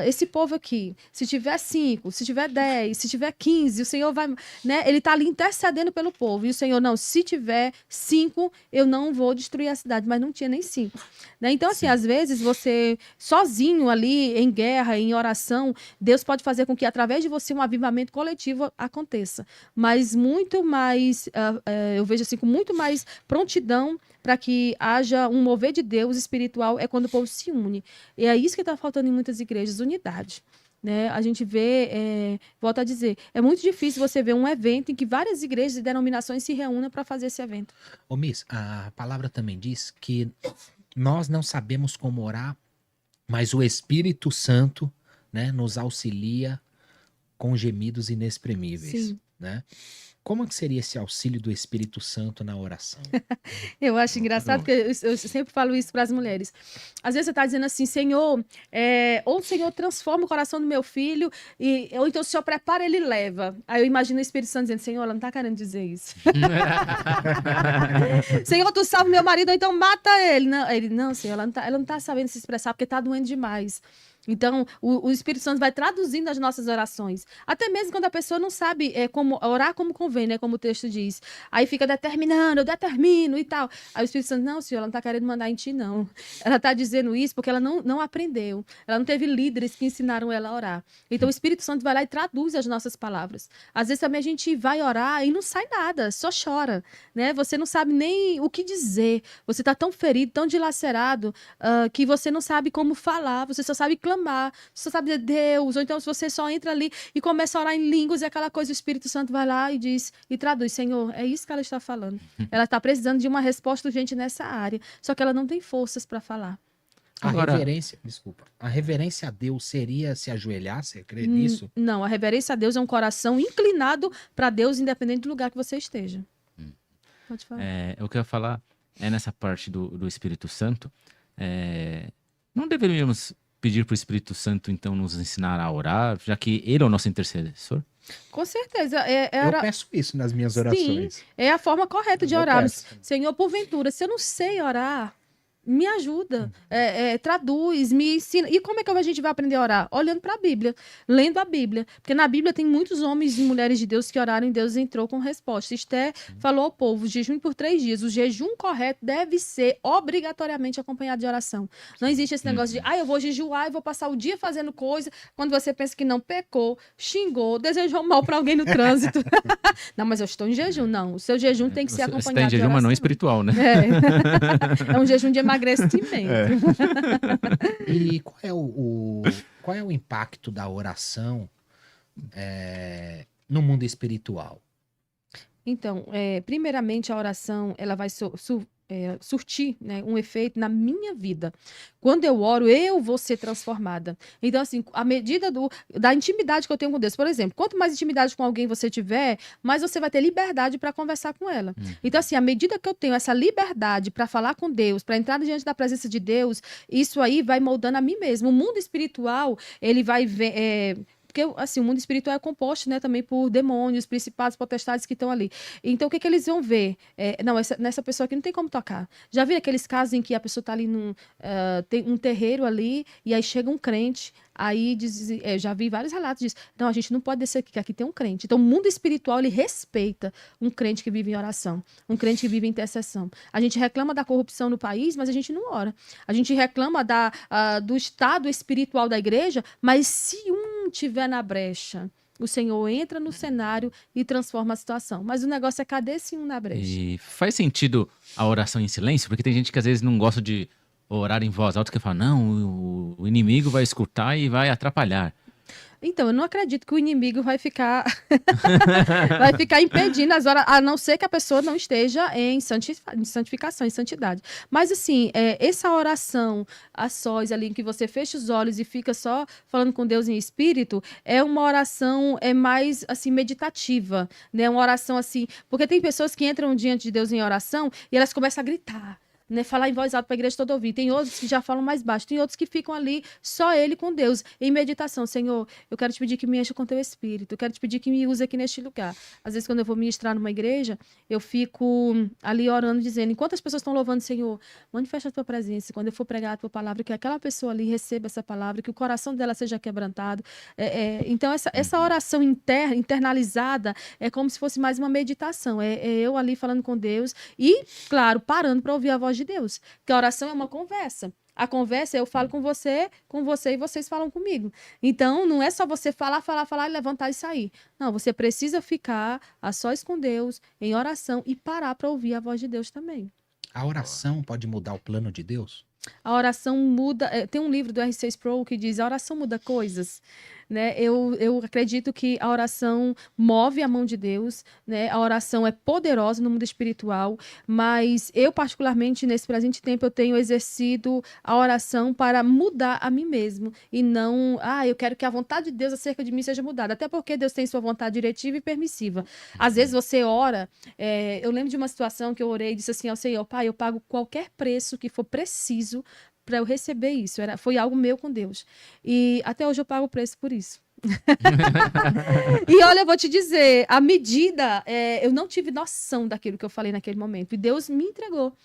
esse povo aqui, se tiver 5, se tiver 10, se tiver 15, o Senhor vai, né? Ele está ali intercedendo pelo povo. E o Senhor, não, se tiver 5, eu não vou destruir a cidade. Mas não tinha nem 5. Né? Então, assim, às vezes você, sozinho ali, em guerra, em oração, Deus pode fazer com que, através de você, um avivamento coletivo aconteça. Mas muito mais, eu vejo assim, com muito mais prontidão para que haja um mover de Deus espiritual, é quando o povo se une. E é isso que está faltando em muitas igrejas, unidade. Né? A gente vê, volto a dizer, é muito difícil você ver um evento em que várias igrejas e denominações se reúnam para fazer esse evento. Ô, Miss, a palavra também diz que nós não sabemos como orar, mas o Espírito Santo, né, nos auxilia com gemidos inexprimíveis. Sim. Né? Como que seria esse auxílio do Espírito Santo na oração? Eu acho engraçado, porque eu sempre falo isso para as mulheres. Às vezes você está dizendo assim, Senhor, ou o Senhor transforma o coração do meu filho, ou então o Senhor prepara, ele leva. Aí eu imagino o Espírito Santo dizendo, Senhor, ela não está querendo dizer isso. Senhor, tu salva meu marido, ou então mata ele. Não, Senhor, ela não tá sabendo se expressar, porque está doendo demais. Então, o Espírito Santo vai traduzindo as nossas orações. Até mesmo quando a pessoa não sabe como orar como convém, né? Como o texto diz. Aí fica determinando, eu determino e tal. Aí o Espírito Santo, não, Senhor, ela não está querendo mandar em ti, não. Ela está dizendo isso porque ela não aprendeu. Ela não teve líderes que ensinaram ela a orar. Então, o Espírito Santo vai lá e traduz as nossas palavras. Às vezes também a gente vai orar e não sai nada, só chora, né? Você não sabe nem o que dizer. Você está tão ferido, tão dilacerado, que você não sabe como falar, você só sabe clamar, você só sabe dizer Deus, ou então se você só entra ali e começa a orar em línguas e aquela coisa, o Espírito Santo vai lá e diz, e traduz, Senhor, é isso que ela está falando. Ela está precisando de uma resposta urgente nessa área, só que ela não tem forças para falar. Agora- A reverência a Deus seria se ajoelhar, você crê nisso? Não, a reverência a Deus é um coração inclinado para Deus, independente do lugar que você esteja. Pode falar. O que eu ia falar é nessa parte do Espírito Santo. Não deveríamos pedir para o Espírito Santo, então, nos ensinar a orar, já que ele é o nosso intercessor? Com certeza. Eu peço isso nas minhas Sim, orações. é a forma correta de Eu orar. peço. Senhor, porventura, se eu não sei orar, me ajuda, traduz, me ensina. E como é que a gente vai aprender a orar? Olhando para a Bíblia, lendo a Bíblia. Porque na Bíblia tem muitos homens e mulheres de Deus que oraram e Deus entrou com resposta. Esté falou ao povo, jejum por 3 dias. O jejum correto deve ser obrigatoriamente acompanhado de oração. Não existe esse negócio de, eu vou jejuar e vou passar o dia fazendo coisa, quando você pensa que não pecou, xingou, desejou mal para alguém no trânsito. Não, mas eu estou em jejum. Não, o seu jejum tem que ser Você está acompanhado em de jejum, mas não oração. espiritual, né? É um jejum de emagrecimento. E qual é o impacto da oração no mundo espiritual? Então, primeiramente, a oração ela vai surtir, né, um efeito na minha vida. Quando eu oro, eu vou ser transformada. Então, assim, à medida da intimidade que eu tenho com Deus, por exemplo, quanto mais intimidade com alguém você tiver, mais você vai ter liberdade para conversar com ela. Então, assim, à medida que eu tenho essa liberdade para falar com Deus, para entrar diante da presença de Deus, isso aí vai moldando a mim mesmo. O mundo espiritual, ele vai ver. Porque, assim, o mundo espiritual é composto, né, também por demônios, principados, potestades que estão ali. Então, o que eles vão ver? Não, nessa pessoa aqui não tem como tocar. Já viram aqueles casos em que a pessoa está ali tem um terreiro ali, e aí chega um crente, aí diz, já vi vários relatos disso. Não, a gente não pode descer aqui, que aqui tem um crente. Então, o mundo espiritual, ele respeita um crente que vive em oração, um crente que vive em intercessão. A gente reclama da corrupção no país, mas a gente não ora. A gente reclama do estado espiritual da igreja, mas se tiver na brecha, o Senhor entra no cenário e transforma a situação. Mas o negócio é cadê esse na brecha? E faz sentido a oração em silêncio? Porque tem gente que às vezes não gosta de orar em voz alta, que fala, não, o inimigo vai escutar e vai atrapalhar. Então, eu não acredito que o inimigo vai ficar impedindo as horas, a não ser que a pessoa não esteja em santificação, em santidade. Mas, assim, essa oração a sós ali, em que você fecha os olhos e fica só falando com Deus em espírito, é uma oração mais, assim, meditativa, né? Uma oração, assim... Porque tem pessoas que entram diante de Deus em oração e elas começam a gritar, né, falar em voz alta para a igreja toda ouvir. Tem outros que já falam mais baixo, tem outros que ficam ali, só ele com Deus, em meditação. Senhor, eu quero te pedir que me encha com teu espírito, eu quero te pedir que me use aqui neste lugar. Às vezes, quando eu vou ministrar numa igreja, eu fico ali orando, dizendo, enquanto as pessoas estão louvando, Senhor, manifesta a tua presença, quando eu for pregar a tua palavra, que aquela pessoa ali receba essa palavra, que o coração dela seja quebrantado. Então, essa oração internalizada é como se fosse mais uma meditação. É eu ali falando com Deus e, claro, parando para ouvir a voz de Deus. Porque a oração é uma conversa. A conversa, eu falo com você e vocês falam comigo. Então, não é só você falar e levantar e sair. Não, você precisa ficar a sós com Deus, em oração, e parar para ouvir a voz de Deus também. A oração pode mudar o plano de Deus? A oração muda... tem um livro do R6 Sproul que diz, a oração muda coisas. Né? Eu acredito que a oração move a mão de Deus, né? A oração é poderosa no mundo espiritual, mas eu, particularmente, nesse presente tempo, eu tenho exercido a oração para mudar a mim mesmo, e não, eu quero que a vontade de Deus acerca de mim seja mudada, até porque Deus tem sua vontade diretiva e permissiva. Às vezes você ora, eu lembro de uma situação que eu orei e disse assim ao Senhor, Pai, eu pago qualquer preço que for preciso para eu receber isso. Foi algo meu com Deus. E até hoje eu pago o preço por isso. E olha, eu vou te dizer, a medida, eu não tive noção daquilo que eu falei naquele momento. E Deus me entregou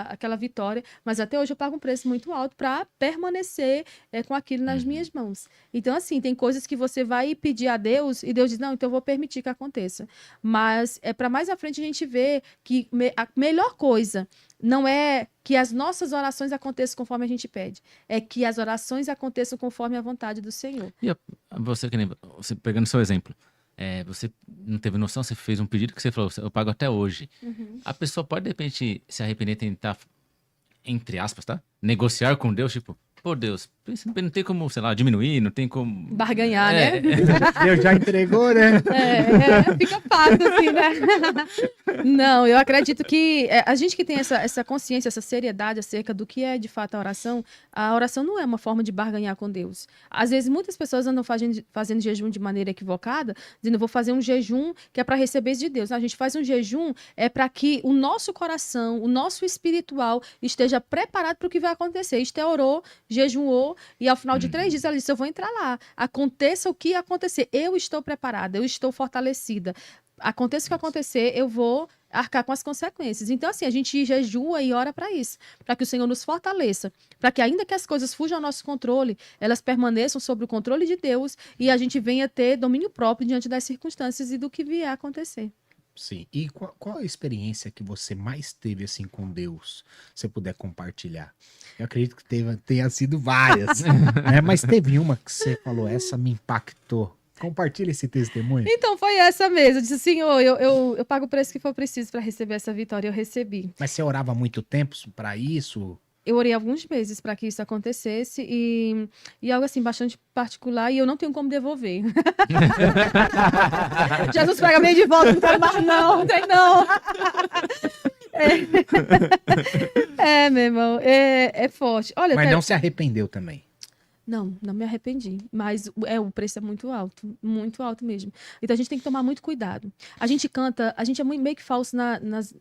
aquela vitória, mas até hoje eu pago um preço muito alto para permanecer com aquilo nas minhas mãos. Então, assim, tem coisas que você vai pedir a Deus e Deus diz, não, então eu vou permitir que aconteça. Mas para mais à frente a gente ver que a melhor coisa não é que as nossas orações aconteçam conforme a gente pede, é que as orações aconteçam conforme a vontade do Senhor. E você pegando seu exemplo, você não teve noção, você fez um pedido que você falou, eu pago até hoje. A pessoa pode, de repente, se arrepender e tentar, entre aspas, tá? Negociar com Deus, tipo, pô, Deus, não tem como, sei lá, diminuir, não tem como... Barganhar, né? Deus já entregou, né? Fica fácil assim, né? Não, eu acredito que a gente que tem essa consciência, essa seriedade acerca do que é de fato a oração não é uma forma de barganhar com Deus. Às vezes muitas pessoas andam fazendo jejum de maneira equivocada, dizendo, vou fazer um jejum que é para receber isso de Deus. Não, a gente faz um jejum para que o nosso coração, o nosso espiritual esteja preparado para o que vai acontecer. Orou, jejuou, orou, e ao final de 3 dias ela disse, eu vou entrar lá. Aconteça o que acontecer, eu estou preparada, eu estou fortalecida. Aconteça o que acontecer, eu vou arcar com as consequências. Então, assim, a gente jejua e ora para isso, para que o Senhor nos fortaleça, para que ainda que as coisas fujam ao nosso controle, elas permaneçam sob o controle de Deus e a gente venha ter domínio próprio diante das circunstâncias e do que vier a acontecer. Sim. E qual a experiência que você mais teve assim com Deus? Se você puder compartilhar. Eu acredito que tenha sido várias, né? Mas teve uma que você falou, essa me impactou. Compartilha esse testemunho. Então, foi essa mesmo. Eu disse, Senhor, eu pago o preço que for preciso para receber essa vitória. Eu recebi. Mas você orava há muito tempo para isso? Eu orei alguns meses para que isso acontecesse e algo assim bastante particular e eu não tenho como devolver. Jesus pega bem de volta, não quero mais não tem não. Meu irmão, é forte. Olha, Mas não se arrependeu também. Não me arrependi, mas o preço é muito alto mesmo. Então a gente tem que tomar muito cuidado. A gente canta, a gente é meio que falso nas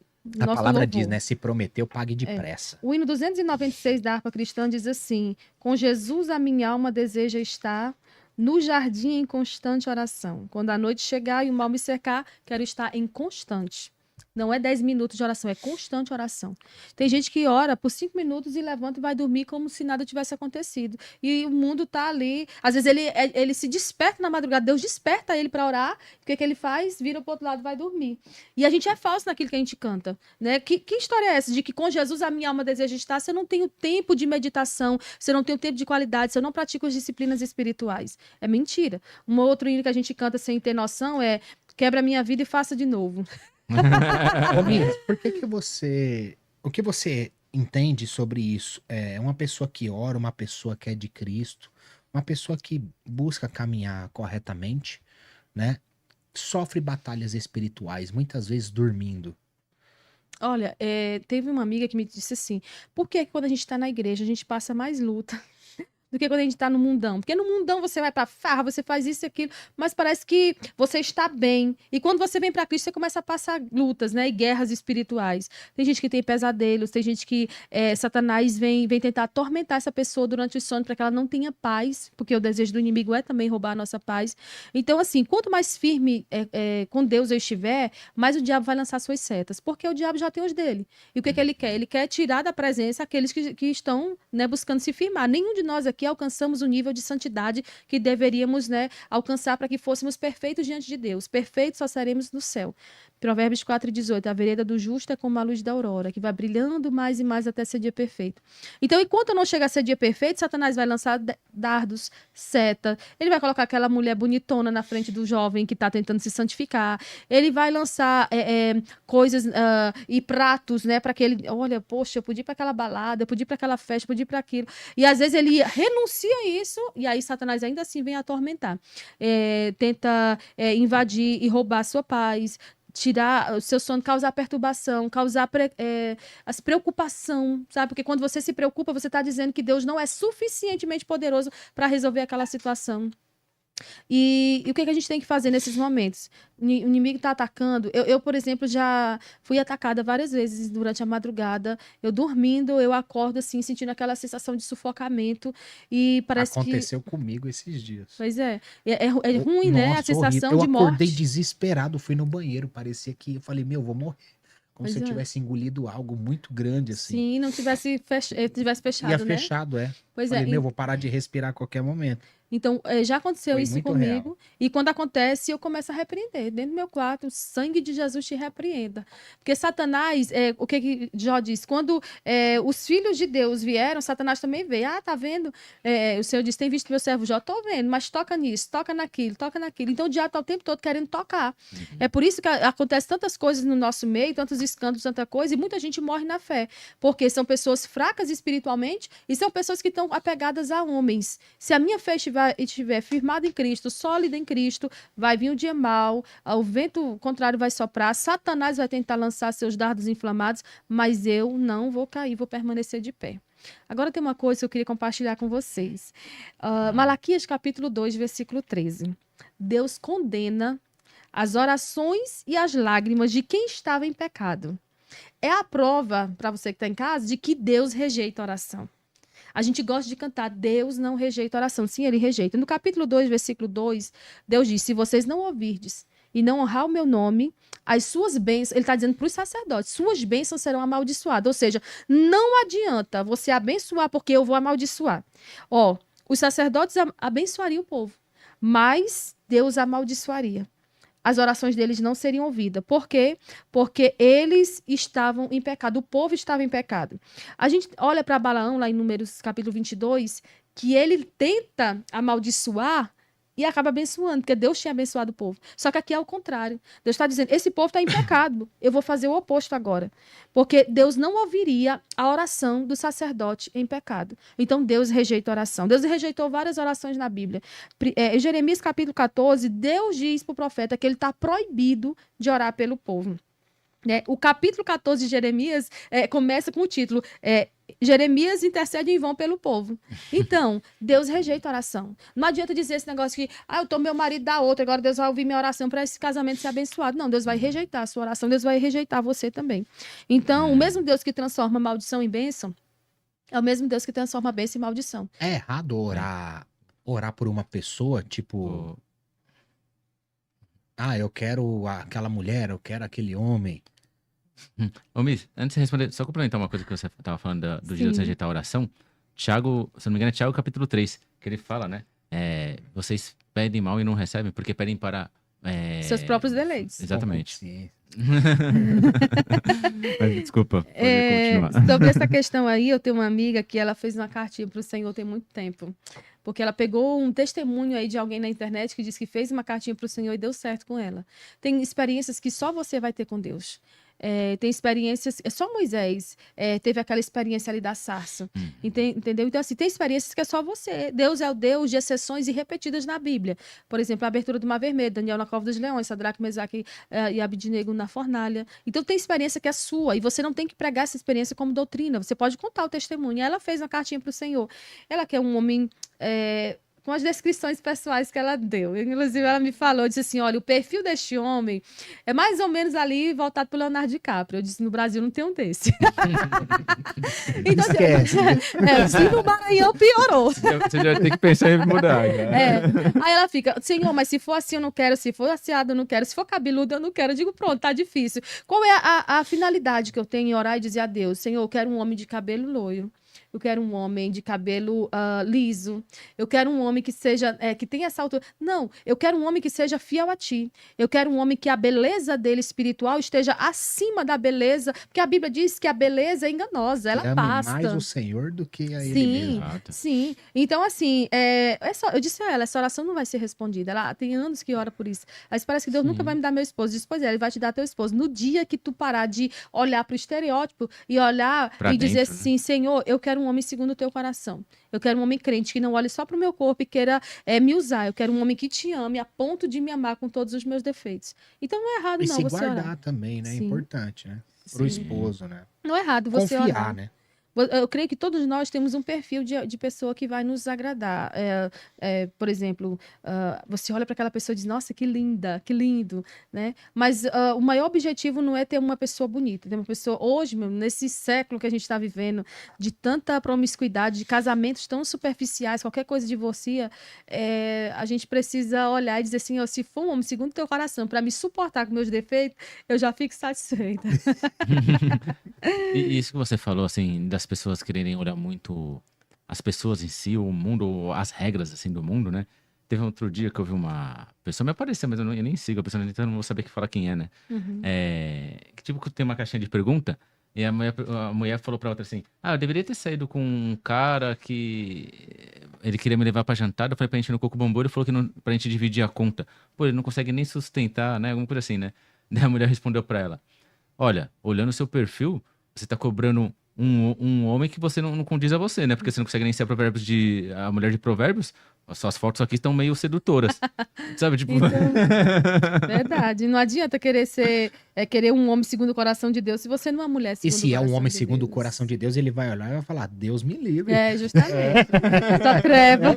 A nosso palavra louvor. diz, né? Se prometeu, pague depressa. O hino 296 da harpa cristã diz assim: com Jesus a minha alma deseja estar no jardim em constante oração. Quando a noite chegar e o mal me cercar, quero estar em constante. Não é 10 minutos de oração, é constante oração. Tem gente que ora por 5 minutos e levanta e vai dormir como se nada tivesse acontecido. E o mundo tá ali. Às vezes ele se desperta na madrugada, Deus desperta ele para orar. O que ele faz? Vira pro outro lado e vai dormir. E a gente é falso naquilo que a gente canta. Né? Que história é essa? De que com Jesus a minha alma deseja estar, se eu não tenho tempo de meditação, se eu não tenho tempo de qualidade, se eu não pratico as disciplinas espirituais. É mentira. Uma outra hino que a gente canta sem ter noção é quebra a minha vida e faça de novo. Ô, Mias, por que você... O que você entende sobre isso? É uma pessoa que ora, uma pessoa que é de Cristo, uma pessoa que busca caminhar corretamente, né? Sofre batalhas espirituais, muitas vezes dormindo. Olha, teve uma amiga que me disse assim, por que quando a gente está na igreja a gente passa mais luta do que quando a gente está no mundão? Porque no mundão você vai pra farra, você faz isso e aquilo, mas parece que você está bem. E quando você vem para Cristo, você começa a passar lutas, né? E guerras espirituais. Tem gente que tem pesadelos, tem gente que Satanás vem tentar atormentar essa pessoa durante o sono para que ela não tenha paz, porque o desejo do inimigo é também roubar a nossa paz. Então, assim, quanto mais firme com Deus eu estiver, mais o diabo vai lançar suas setas, porque o diabo já tem os dele. E o que ele quer? Ele quer tirar da presença aqueles que estão, né, buscando se firmar. Nenhum de nós aqui alcançamos o nível de santidade que deveríamos, né, alcançar para que fôssemos perfeitos diante de Deus. Perfeitos só seremos no céu. Provérbios 4:18, a vereda do justo é como a luz da aurora, que vai brilhando mais e mais até ser dia perfeito. Então, enquanto não chega a ser dia perfeito, Satanás vai lançar dardos, seta, ele vai colocar aquela mulher bonitona na frente do jovem que está tentando se santificar, ele vai lançar coisas e pratos, né, para que ele, olha, poxa, eu podia ir para aquela balada, eu podia ir para aquela festa, eu podia ir para aquilo. E às vezes ele renuncia a isso, e aí Satanás ainda assim vem atormentar. Tenta invadir e roubar a sua paz, tirar o seu sono, causar perturbação, causar as preocupação, sabe? Porque quando você se preocupa, você está dizendo que Deus não é suficientemente poderoso para resolver aquela situação. E o que a gente tem que fazer nesses momentos? O inimigo está atacando. Eu, por exemplo, já fui atacada várias vezes durante a madrugada. Eu dormindo, eu acordo assim, sentindo aquela sensação de sufocamento. E parece Aconteceu comigo esses dias. Pois é. É ruim, né? A sensação de morte. Eu acordei desesperado, fui no banheiro, parecia que eu falei, vou morrer. Como se eu tivesse engolido algo muito grande, assim. Sim, não tivesse fechado, Ia né? fechado, Pois falei, vou parar de respirar a qualquer momento. Então, já aconteceu Foi isso muito comigo. real. E quando acontece, eu começo a repreender. Dentro do meu quarto, o sangue de Jesus te repreenda. Porque Satanás, o que Jó diz? Quando os filhos de Deus vieram, Satanás também veio. Ah, tá vendo? O Senhor diz, tem visto meu servo Jó? Tô vendo, mas toca nisso, toca naquilo, toca naquilo. Então, o diabo tá o tempo todo querendo tocar. É por isso que acontece tantas coisas no nosso meio, tantos escândalos, tanta coisa, e muita gente morre na fé. Porque são pessoas fracas espiritualmente e são pessoas que estão apegadas a homens. Se a minha fé estiver firmada em Cristo, sólida em Cristo, vai vir o dia mau, o vento contrário vai soprar, Satanás vai tentar lançar seus dardos inflamados, mas eu não vou cair, vou permanecer de pé. Agora tem uma coisa que eu queria compartilhar com vocês. Malaquias capítulo 2, versículo 13. Deus condena as orações e as lágrimas de quem estava em pecado. É a prova, para você que está em casa, de que Deus rejeita a oração. A gente gosta de cantar, Deus não rejeita a oração. Sim, ele rejeita. No capítulo 2, versículo 2, Deus diz, se vocês não ouvirdes e não honrar o meu nome, as suas bênçãos, ele está dizendo para os sacerdotes, suas bênçãos serão amaldiçoadas. Ou seja, não adianta você abençoar porque eu vou amaldiçoar. Ó, os sacerdotes abençoariam o povo, mas Deus amaldiçoaria. As orações deles não seriam ouvidas. Por quê? Porque eles estavam em pecado, o povo estava em pecado. A gente olha para Balaão, lá em Números capítulo 22, que ele tenta amaldiçoar e acaba abençoando, porque Deus tinha abençoado o povo. Só que aqui é o contrário. Deus está dizendo, esse povo está em pecado, eu vou fazer o oposto agora. Porque Deus não ouviria a oração do sacerdote em pecado. Então Deus rejeita a oração. Deus rejeitou várias orações na Bíblia. Em Jeremias capítulo 14, Deus diz para o profeta que ele está proibido de orar pelo povo. O capítulo 14 de Jeremias começa com o título Jeremias intercede em vão pelo povo. Então, Deus rejeita a oração. Não adianta dizer esse negócio que eu tô meu marido da outra, agora Deus vai ouvir minha oração para esse casamento ser abençoado. Não, Deus vai rejeitar a sua oração, Deus vai rejeitar você também. Então, o mesmo Deus que transforma maldição em bênção é o mesmo Deus que transforma bênção em maldição. É errado orar por uma pessoa, tipo, eu quero aquela mulher, eu quero aquele homem. Ô, Miss, antes de responder, só complementar uma coisa que você estava falando do Deus Sim. rejeitar a oração. Tiago, se não me engano, é Tiago capítulo 3, que ele fala, né? Vocês pedem mal e não recebem porque pedem para... Seus próprios deleites. Exatamente. Sim. Mas, desculpa, pode continuar. Sobre essa questão aí, eu tenho uma amiga que ela fez uma cartinha para o Senhor tem muito tempo. Porque ela pegou um testemunho aí de alguém na internet que disse que fez uma cartinha para o Senhor e deu certo com ela. Tem experiências que só você vai ter com Deus. Tem experiências... Só Moisés teve aquela experiência ali da sarça. Entendeu? Então, assim, tem experiências que é só você. Deus é o Deus de exceções irrepetidas na Bíblia. Por exemplo, a abertura do Mar Vermelho, Daniel na cova dos leões, Sadraque, Mesaque e Abidnego na fornalha. Então, tem experiência que é sua. E você não tem que pregar essa experiência como doutrina. Você pode contar o testemunho. Ela fez uma cartinha para o Senhor. Ela quer um homem... com as descrições pessoais que ela deu. Inclusive, ela me falou, disse assim, olha, o perfil deste homem é mais ou menos ali voltado para o Leonardo DiCaprio. Eu disse, no Brasil não tem um desse. Então, Esquece. Se no Maranhão piorou. Você já tem que pensar em mudar. Aí ela fica, Senhor, mas se for assim eu não quero, se for asseado eu não quero, se for cabeludo eu não quero. Eu digo, pronto, tá difícil. Qual é a finalidade que eu tenho em orar e dizer a Deus? Senhor, eu quero um homem de cabelo loiro. Eu quero um homem de cabelo liso. Eu quero um homem que seja, que tenha essa altura. Não, eu quero um homem que seja fiel a ti. Eu quero um homem que a beleza dele espiritual esteja acima da beleza, porque a Bíblia diz que a beleza é enganosa, ela Ame passa. mais o Senhor do que a ele Sim, mesmo. sim. Então, assim, eu disse a ela, essa oração não vai ser respondida. Ela tem anos que ora por isso. Mas parece que Deus nunca vai me dar meu esposo. Diz, pois ele vai te dar teu esposo. No dia que tu parar de olhar para o estereótipo e olhar Pra e dizer dentro, né? assim, Senhor, eu quero um homem segundo o teu coração. Eu quero um homem crente que não olhe só para o meu corpo e queira me usar. Eu quero um homem que te ame a ponto de me amar com todos os meus defeitos. Então, não é errado E não se você guardar orar. também, né? É Sim. importante, né? Pro Sim. esposo, né? Não é errado você Confiar, orar. né? Eu creio que todos nós temos um perfil de pessoa que vai nos agradar. Por exemplo, você olha para aquela pessoa e diz, nossa, que linda, que lindo, né? Mas o maior objetivo não é ter uma pessoa bonita. Ter uma pessoa, hoje, mesmo, nesse século que a gente está vivendo, de tanta promiscuidade, de casamentos tão superficiais, qualquer coisa divorcia, a gente precisa olhar e dizer assim, se for um homem segundo o teu coração, para me suportar com meus defeitos, eu já fico satisfeita. E isso que você falou, assim, das pessoas quererem olhar muito as pessoas em si, o mundo, as regras, assim, do mundo, né? Teve um outro dia que eu vi uma pessoa, me apareceu, mas eu nem sigo a pessoa, então eu não vou saber que fala quem é, né? Uhum. Que tipo, tem uma caixinha de pergunta, e a mulher falou pra outra assim, eu deveria ter saído com um cara que ele queria me levar pra jantar, eu falei pra gente ir no Coco Bambu, ele falou que não, pra gente dividir a conta. Pô, ele não consegue nem sustentar, né? Alguma coisa assim, né? Daí a mulher respondeu pra ela, olha, olhando o seu perfil, você tá cobrando um homem que você não condiz a você, né? Porque você não consegue nem ser a mulher de provérbios. As suas fotos aqui estão meio sedutoras. Sabe, tipo... Então, verdade. Não adianta querer um homem segundo o coração de Deus se você não é uma mulher E segundo o se é coração um homem de segundo o Deus. coração de Deus, ele vai olhar e vai falar, Deus me livre. Justamente. Só treva.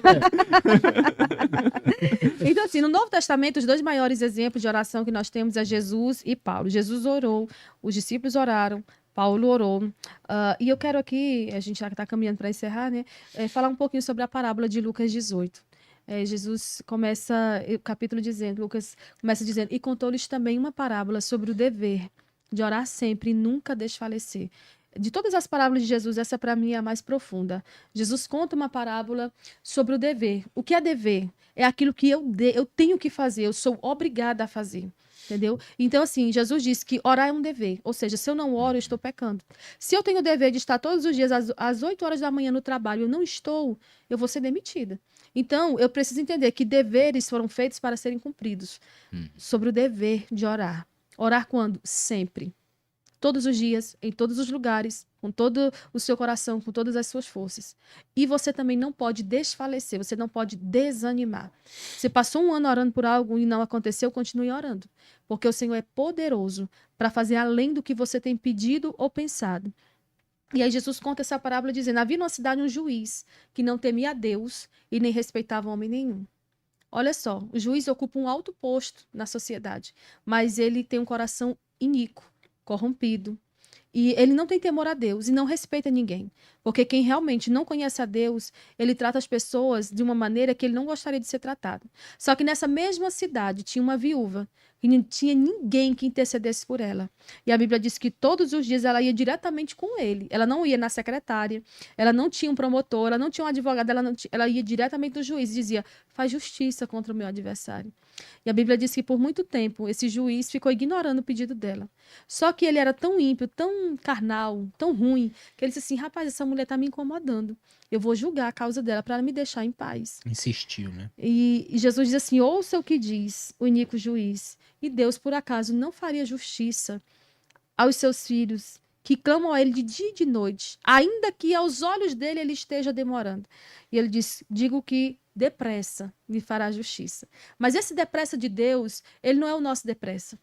Então, assim, no Novo Testamento, os dois maiores exemplos de oração que nós temos é Jesus e Paulo. Jesus orou, os discípulos oraram, Paulo orou. E eu quero aqui, a gente já está caminhando para encerrar, né? Falar um pouquinho sobre a parábola de Lucas 18. Jesus começa o capítulo dizendo, Lucas começa dizendo, e contou-lhes também uma parábola sobre o dever de orar sempre e nunca desfalecer. De todas as parábolas de Jesus, essa para mim é a mais profunda. Jesus conta uma parábola sobre o dever. O que é dever? É aquilo que eu tenho que fazer, eu sou obrigada a fazer. Entendeu? Então, assim, Jesus disse que orar é um dever. Ou seja, se eu não oro, eu estou pecando. Se eu tenho o dever de estar todos os dias às 8 horas da manhã no trabalho, eu não estou, eu vou ser demitida. Então, eu preciso entender que deveres foram feitos para serem cumpridos. Sobre o dever de orar. Orar quando? Sempre. Todos os dias, em todos os lugares, com todo o seu coração, com todas as suas forças. E você também não pode desfalecer, você não pode desanimar. Você passou um ano orando por algo e não aconteceu, continue orando. Porque o Senhor é poderoso para fazer além do que você tem pedido ou pensado. E aí Jesus conta essa parábola dizendo, havia numa cidade um juiz que não temia a Deus e nem respeitava homem nenhum. Olha só, o juiz ocupa um alto posto na sociedade, mas ele tem um coração iníquo, corrompido. E ele não tem temor a Deus e não respeita ninguém. Porque quem realmente não conhece a Deus, ele trata as pessoas de uma maneira que ele não gostaria de ser tratado. Só que nessa mesma cidade tinha uma viúva e não tinha ninguém que intercedesse por ela. E a Bíblia diz que todos os dias ela ia diretamente com ele. Ela não ia na secretária, ela não tinha um promotor, ela não tinha um advogado, ela ia diretamente no juiz e dizia, faz justiça contra o meu adversário. E a Bíblia diz que por muito tempo esse juiz ficou ignorando o pedido dela. Só que ele era tão ímpio, tão carnal, tão ruim, que ele disse assim, rapaz, essa mulher está me incomodando. Eu vou julgar a causa dela para ela me deixar em paz. Insistiu, né? E Jesus diz assim, ouça o que diz o iníquo juiz. E Deus, por acaso, não faria justiça aos seus filhos que clamam a ele de dia e de noite, ainda que aos olhos dele ele esteja demorando. E ele diz, digo que depressa lhe fará justiça. Mas esse depressa de Deus, ele não é o nosso depressa.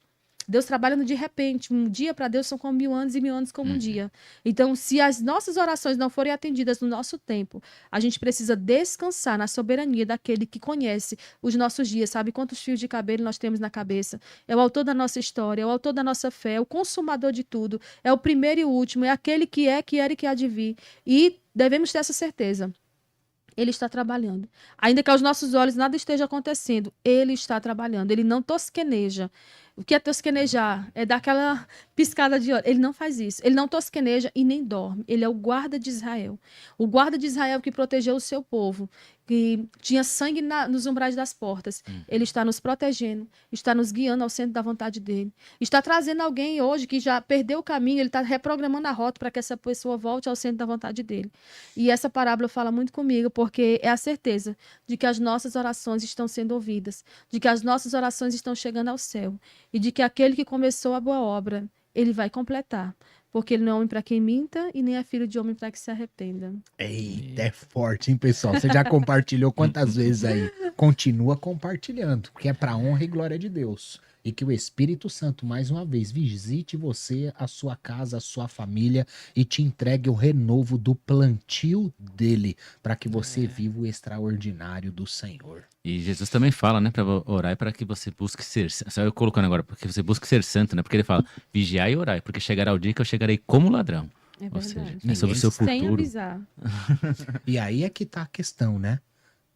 Deus trabalha no de repente. Um dia para Deus são como 1000 anos e 1000 anos como um dia. Então, se as nossas orações não forem atendidas no nosso tempo, a gente precisa descansar na soberania daquele que conhece os nossos dias, sabe quantos fios de cabelo nós temos na cabeça. É o autor da nossa história, é o autor da nossa fé, é o consumador de tudo, é o primeiro e o último, é aquele que é, que era e que há de vir. E devemos ter essa certeza. Ele está trabalhando. Ainda que aos nossos olhos nada esteja acontecendo, ele está trabalhando. Ele não tosqueneja. O que é tosquenejar? É dar aquela piscada de olho. Ele não faz isso. Ele não tosqueneja e nem dorme. Ele é o guarda de Israel. O guarda de Israel que protegeu o seu povo, que tinha sangue nos umbrais das portas. Ele está nos protegendo, está nos guiando ao centro da vontade dele. Está trazendo alguém hoje que já perdeu o caminho, ele está reprogramando a rota para que essa pessoa volte ao centro da vontade dele. E essa parábola fala muito comigo, porque é a certeza de que as nossas orações estão sendo ouvidas, de que as nossas orações estão chegando ao céu e de que aquele que começou a boa obra, ele vai completar. Porque ele não é homem para quem minta e nem é filho de homem para que se arrependa. Eita, é forte, hein, pessoal? Você já compartilhou quantas vezes aí? Continua compartilhando, porque é para honra e glória de Deus. E que o Espírito Santo, mais uma vez, visite você, a sua casa, a sua família e te entregue o renovo do plantio dele, para que você viva o extraordinário do Senhor. E Jesus também fala, né, para orar para que você busque ser, só eu colocando agora, porque você busque ser santo, né? Porque ele fala, vigiai e orai, porque chegará o dia que eu chegarei como ladrão. É Ou verdade. seja, é sobre o seu Sem futuro. avisar. E aí é que tá a questão, né?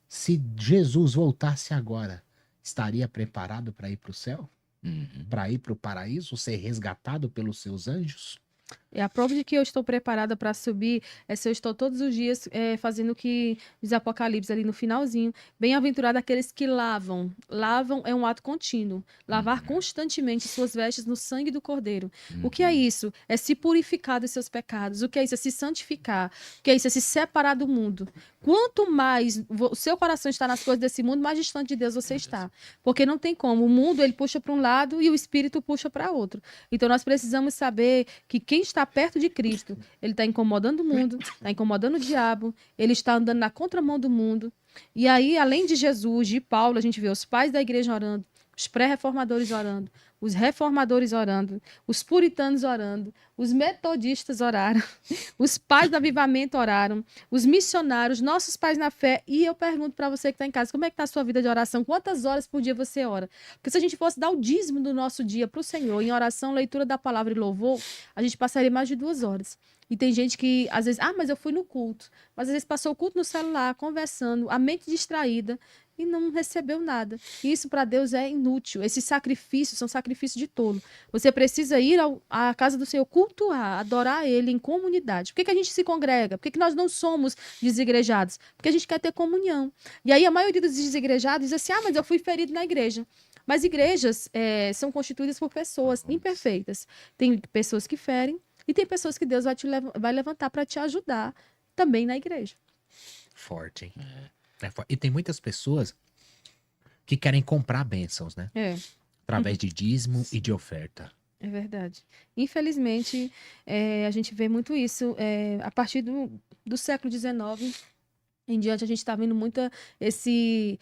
Se Jesus voltasse agora, estaria preparado para ir para o céu? Para ir para o paraíso, ser resgatado pelos seus anjos? É a prova de que eu estou preparada para subir, se eu estou todos os dias fazendo o que diz Apocalipse ali no finalzinho. Bem-aventurado aqueles que lavam. Lavam é um ato contínuo. Lavar constantemente suas vestes no sangue do Cordeiro. O que é isso? É se purificar dos seus pecados. O que é isso? É se santificar. O que é isso? É se separar do mundo. Quanto mais o seu coração está nas coisas desse mundo, mais distante de Deus você está. Porque não tem como. O mundo, ele puxa para um lado e o espírito puxa para outro. Então, nós precisamos saber que quem está perto de Cristo, ele está incomodando o mundo, está incomodando o diabo, ele está andando na contramão do mundo. E aí, além de Jesus, de Paulo, a gente vê os pais da igreja orando, os pré-reformadores orando, os reformadores orando, os puritanos orando, os metodistas oraram, os pais do avivamento oraram, os missionários, nossos pais na fé. E eu pergunto para você que está em casa, como é que está a sua vida de oração? Quantas horas por dia você ora? Porque se a gente fosse dar o dízimo do nosso dia para o Senhor, em oração, leitura da palavra e louvor, a gente passaria mais de 2 horas. E tem gente que, às vezes, mas eu fui no culto. Mas, às vezes, passou o culto no celular, conversando, a mente distraída e não recebeu nada. E isso, para Deus, é inútil. Esses sacrifícios são sacrifícios de tolo. Você precisa ir à casa do Senhor, cultuar, adorar Ele em comunidade. Por que a gente se congrega? Por que nós não somos desigrejados? Porque a gente quer ter comunhão. E aí, a maioria dos desigrejados diz assim, mas eu fui ferido na igreja. Mas igrejas são constituídas por pessoas imperfeitas. Tem pessoas que ferem, e tem pessoas que Deus vai levantar para te ajudar também na igreja. Forte, hein? E tem muitas pessoas que querem comprar bênçãos, né? Através de dízimo e de oferta. É verdade. Infelizmente, a gente vê muito isso. A partir do século XIX em diante, a gente está vendo muito esse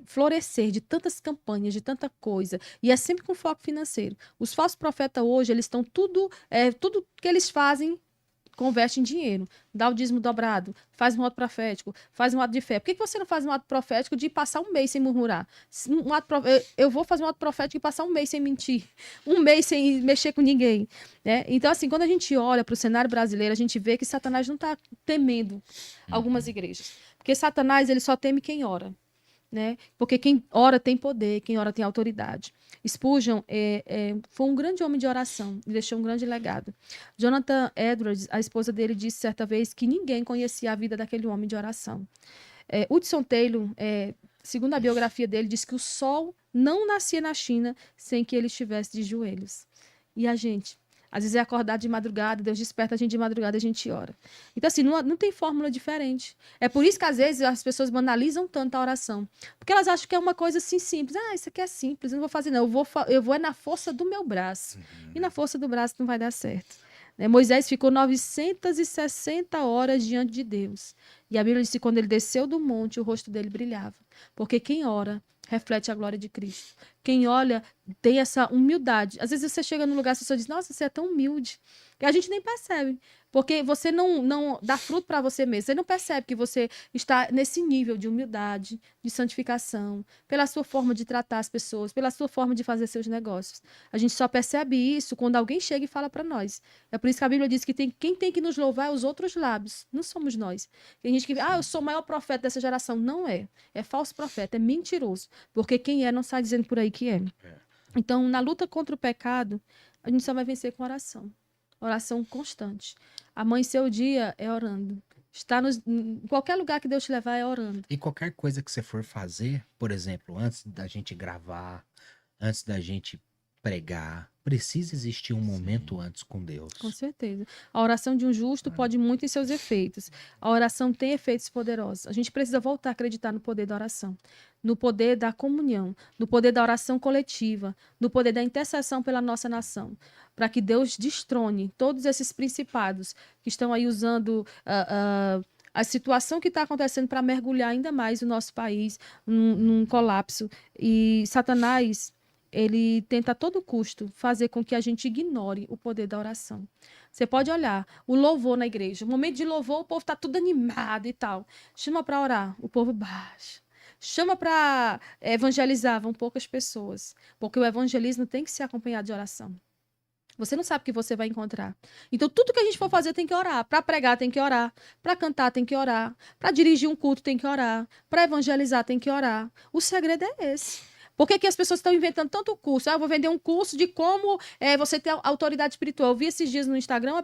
florescer de tantas campanhas, de tanta coisa. E é sempre com foco financeiro. Os falsos profetas hoje, eles estão tudo que eles fazem, converte em dinheiro. Dá o dízimo dobrado, faz um ato profético, faz um ato de fé. Por que você não faz um ato profético de passar um mês sem murmurar? Eu vou fazer um ato profético e passar um mês sem mentir, um mês sem mexer com ninguém. Né? Então, assim, quando a gente olha para o cenário brasileiro, a gente vê que Satanás não está temendo algumas igrejas. Porque Satanás, ele só teme quem ora. Né? Porque quem ora tem poder, quem ora tem autoridade. Spurgeon foi um grande homem de oração e deixou um grande legado. Jonathan Edwards, a esposa dele, disse certa vez que ninguém conhecia a vida daquele homem de oração. Hudson Taylor, segundo a biografia dele, diz que o sol não nascia na China sem que ele estivesse de joelhos. E a gente? Às vezes é acordar de madrugada, Deus desperta a gente de madrugada e a gente ora. Então, assim, não tem fórmula diferente. É por isso que, às vezes, as pessoas banalizam tanto a oração. Porque elas acham que é uma coisa assim simples. Isso aqui é simples, eu não vou fazer, não. Eu vou na força do meu braço. E na força do braço não vai dar certo. Moisés ficou 960 horas diante de Deus. E a Bíblia diz que quando ele desceu do monte, o rosto dele brilhava. Porque quem ora reflete a glória de Cristo. Quem olha tem essa humildade. Às vezes você chega num lugar e a pessoa diz, nossa, você é tão humilde. E a gente nem percebe. Porque você não dá fruto para você mesmo. Você não percebe que você está nesse nível de humildade, de santificação, pela sua forma de tratar as pessoas, pela sua forma de fazer seus negócios. A gente só percebe isso quando alguém chega e fala para nós. É por isso que a Bíblia diz que quem tem que nos louvar é os outros lábios. Não somos nós. Tem gente que eu sou o maior profeta dessa geração. Não é. É falso profeta, é mentiroso. Porque quem não sai dizendo por aí que é. Então, na luta contra o pecado, a gente só vai vencer com oração. Oração constante. Amanhecer o dia é orando. Em qualquer lugar que Deus te levar é orando. E qualquer coisa que você for fazer, por exemplo, antes da gente gravar, antes da gente pregar, precisa existir um momento antes com Deus. Com certeza. A oração de um justo pode muito em seus efeitos. A oração tem efeitos poderosos. A gente precisa voltar a acreditar no poder da oração, no poder da comunhão, no poder da oração coletiva, no poder da intercessão pela nossa nação, para que Deus destrone todos esses principados que estão aí usando a situação que está acontecendo para mergulhar ainda mais o nosso país num colapso. E Satanás, ele tenta a todo custo fazer com que a gente ignore o poder da oração. Você pode olhar o louvor na igreja. No momento de louvor, o povo está tudo animado e tal. Chama para orar, o povo baixa. Chama para evangelizar, vão poucas pessoas. Porque o evangelismo tem que ser acompanhado de oração. Você não sabe o que você vai encontrar. Então, tudo que a gente for fazer tem que orar. Para pregar tem que orar. Para cantar tem que orar. Para dirigir um culto tem que orar. Para evangelizar tem que orar. O segredo é esse. Por que as pessoas estão inventando tanto curso? Eu vou vender um curso de como você ter autoridade espiritual. Eu vi esses dias no Instagram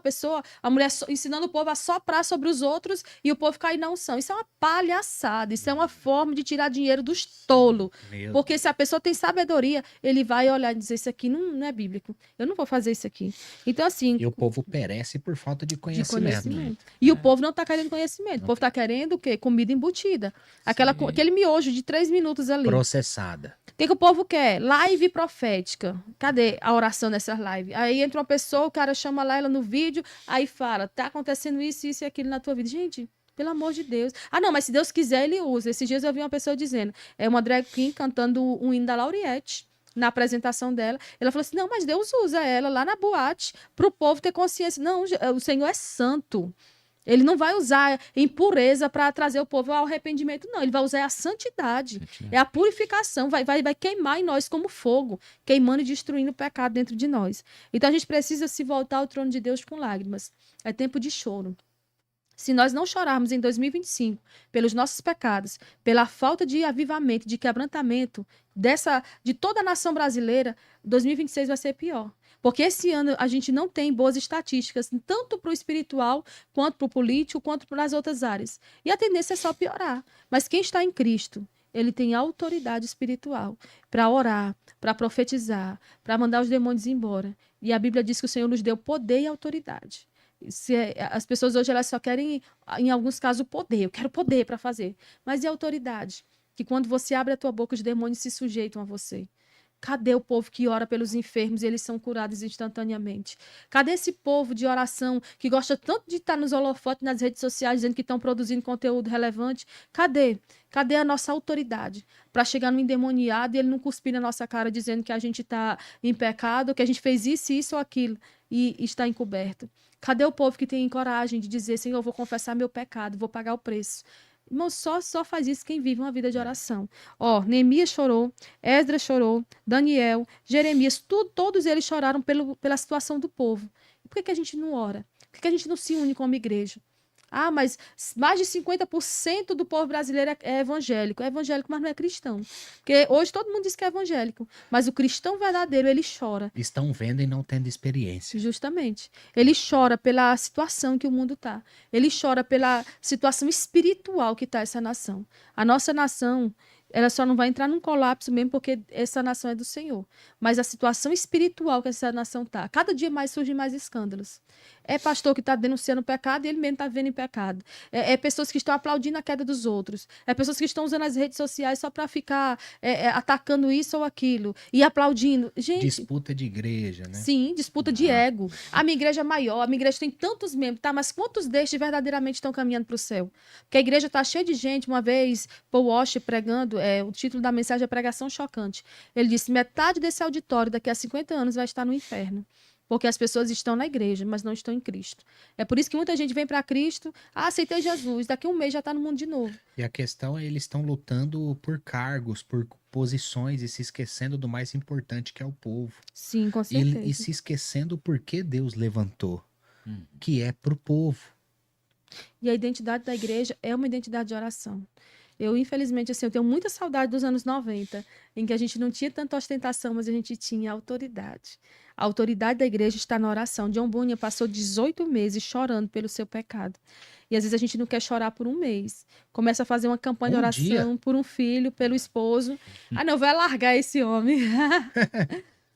a mulher ensinando o povo a soprar sobre os outros e o povo cair na unção. Isso é uma palhaçada. Isso é uma forma de tirar dinheiro dos tolos. Porque se a pessoa tem sabedoria, ele vai olhar e dizer, isso aqui não é bíblico. Eu não vou fazer isso aqui. Então, assim... E o povo perece por falta de conhecimento. E o povo não está querendo conhecimento. O povo está querendo o quê? Comida embutida. Aquele miojo de 3 minutos ali. Processada. O que o povo quer? Live profética. Cadê a oração nessas lives? Aí entra uma pessoa, o cara chama lá ela no vídeo, aí fala, tá acontecendo isso e aquilo na tua vida. Gente, pelo amor de Deus. Não, mas se Deus quiser, ele usa. Esses dias eu vi uma pessoa dizendo, uma drag queen cantando um hino da Lauriette. na apresentação dela. Ela falou assim: não, mas Deus usa ela lá na boate para o povo ter consciência. Não, o Senhor é santo. Ele não vai usar impureza para trazer o povo ao arrependimento, não. Ele vai usar a santidade, é a purificação, vai queimar em nós como fogo, queimando e destruindo o pecado dentro de nós. Então a gente precisa se voltar ao trono de Deus com lágrimas. É tempo de choro. Se nós não chorarmos em 2025 pelos nossos pecados, pela falta de avivamento, de quebrantamento de toda a nação brasileira, 2026 vai ser pior. Porque esse ano a gente não tem boas estatísticas, tanto para o espiritual, quanto para o político, quanto para as outras áreas. E a tendência é só piorar. Mas quem está em Cristo, ele tem autoridade espiritual para orar, para profetizar, para mandar os demônios embora. E a Bíblia diz que o Senhor nos deu poder e autoridade. As pessoas hoje elas só querem, em alguns casos, o poder. Eu quero poder para fazer. Mas e a autoridade? Que quando você abre a tua boca, os demônios se sujeitam a você. Cadê o povo que ora pelos enfermos e eles são curados instantaneamente? Cadê esse povo de oração que gosta tanto de estar nos holofotes, nas redes sociais, dizendo que estão produzindo conteúdo relevante? Cadê? Cadê a nossa autoridade para chegar no endemoniado e ele não cuspir na nossa cara dizendo que a gente está em pecado, que a gente fez isso ou aquilo e está encoberto? Cadê o povo que tem coragem de dizer: Senhor, eu vou confessar meu pecado, vou pagar o preço? Irmão, só faz isso quem vive uma vida de oração. Ó, Neemias chorou, Esdras chorou, Daniel, Jeremias, todos eles choraram pela situação do povo. E por que a gente não ora? Por que a gente não se une como igreja? Ah, mas mais de 50% do povo brasileiro é evangélico. É evangélico, mas não é cristão. Porque hoje todo mundo diz que é evangélico. Mas o cristão verdadeiro, ele chora. Estão vendo e não tendo experiência. Justamente. Ele chora pela situação que o mundo está. Ele chora pela situação espiritual que está essa nação. A nossa nação, ela só não vai entrar num colapso mesmo porque essa nação é do Senhor. Mas a situação espiritual que essa nação está, cada dia mais surgem mais escândalos. É pastor que está denunciando o pecado e ele mesmo está vendo em pecado. É pessoas que estão aplaudindo a queda dos outros. É pessoas que estão usando as redes sociais só para ficar atacando isso ou aquilo. E aplaudindo. Gente, Disputa de igreja, né? sim, disputa de ego. A minha igreja é maior, a minha igreja tem tantos membros, tá? Mas quantos destes verdadeiramente estão caminhando para o céu? Porque a igreja está cheia de gente. Uma vez, Paul Walsh pregando, o título da mensagem é Pregação Chocante. Ele disse: metade desse auditório daqui a 50 anos vai estar no inferno. Porque as pessoas estão na igreja, mas não estão em Cristo. É por isso que muita gente vem para Cristo, aceitei Jesus, daqui a um mês já está no mundo de novo. E a questão é, eles estão lutando por cargos, por posições e se esquecendo do mais importante, que é o povo. Sim, com certeza. E se esquecendo por que Deus levantou, que é pro povo. E a identidade da igreja é uma identidade de oração. Eu, infelizmente, assim, eu tenho muita saudade dos anos 90, em que a gente não tinha tanta ostentação, mas a gente tinha autoridade. A autoridade da igreja está na oração. John Bunyan passou 18 meses chorando pelo seu pecado. E às vezes a gente não quer chorar por um mês. Começa a fazer uma campanha de oração por um filho, pelo esposo. Ah, não, vai largar esse homem.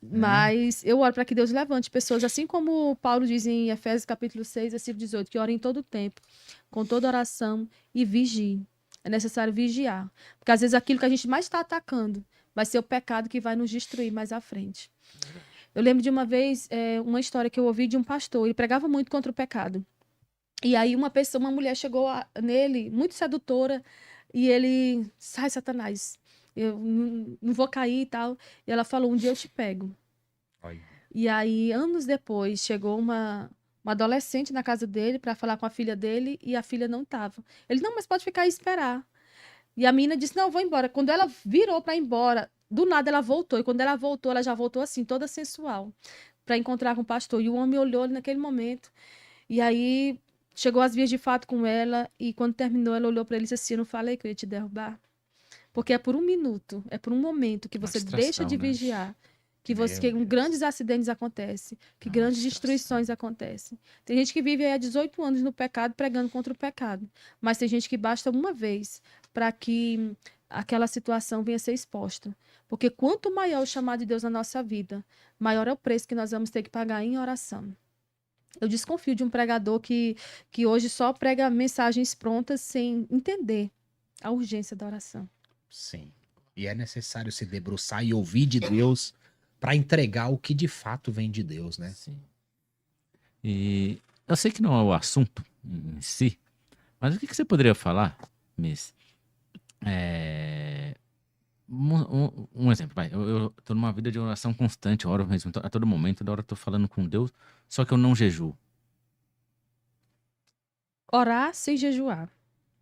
Mas eu oro para que Deus levante pessoas, assim como Paulo diz em Efésios capítulo 6, versículo 18, que orem em todo o tempo, com toda oração e vigiem. É necessário vigiar. Porque às vezes aquilo que a gente mais está atacando vai ser o pecado que vai nos destruir mais à frente. Eu lembro de uma vez, uma história que eu ouvi de um pastor. Ele pregava muito contra o pecado. E aí uma mulher chegou nele, muito sedutora, e ele: sai, Satanás, eu não vou cair e tal. E ela falou: um dia eu te pego. Oi. E aí, anos depois, chegou uma adolescente na casa dele para falar com a filha dele e a filha não estava. Ele: não, mas pode ficar aí e esperar. E a menina disse: não, eu vou embora. Quando ela virou para ir embora, do nada ela voltou. E quando ela voltou, ela já voltou assim, toda sensual, para encontrar com o pastor. E o homem olhou naquele momento. E aí chegou às vias de fato com ela. E quando terminou, ela olhou para ele e disse assim: eu não falei que eu ia te derrubar? Porque é por um minuto, é por um momento que você deixa de vigiar, que grandes acidentes acontecem, que grandes destruições acontecem. Tem gente que vive aí há 18 anos no pecado, pregando contra o pecado. Mas tem gente que basta uma vez para que aquela situação venha a ser exposta. Porque quanto maior o chamado de Deus na nossa vida, maior é o preço que nós vamos ter que pagar em oração. Eu desconfio de um pregador que hoje só prega mensagens prontas sem entender a urgência da oração. Sim. E é necessário se debruçar e ouvir de Deus para entregar o que de fato vem de Deus, né? Sim. E eu sei que não é o assunto em si, mas o que você poderia falar, Miss, Um exemplo, vai. Eu tô numa vida de oração constante, eu oro mesmo a todo momento, toda hora eu tô falando com Deus, só que eu não jejuo. Orar sem jejuar.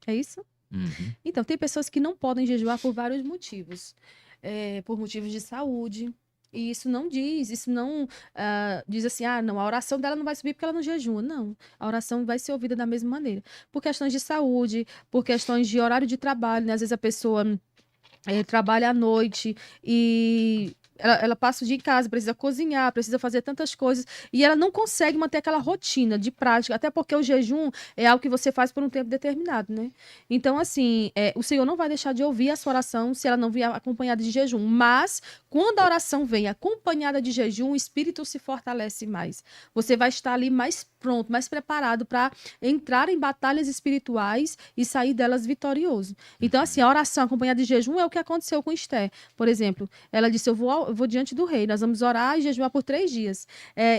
É isso? Uhum. Então, tem pessoas que não podem jejuar por vários motivos. Por motivos de saúde. E isso não diz assim, não, a oração dela não vai subir porque ela não jejua. Não, a oração vai ser ouvida da mesma maneira. Por questões de saúde, por questões de horário de trabalho, né? Às vezes a pessoa trabalha à noite e ela passa o dia em casa, precisa cozinhar, precisa fazer tantas coisas, e ela não consegue manter aquela rotina de prática, até porque o jejum é algo que você faz por um tempo determinado, né? Então, assim, o Senhor não vai deixar de ouvir a sua oração se ela não vier acompanhada de jejum, mas quando a oração vem acompanhada de jejum, o espírito se fortalece mais. Você vai estar ali mais pronto, mais preparado para entrar em batalhas espirituais e sair delas vitorioso. Então, assim, a oração acompanhada de jejum é o que aconteceu com Esther. Por exemplo, ela disse: eu vou diante do rei, nós vamos orar e jejuar por 3 dias.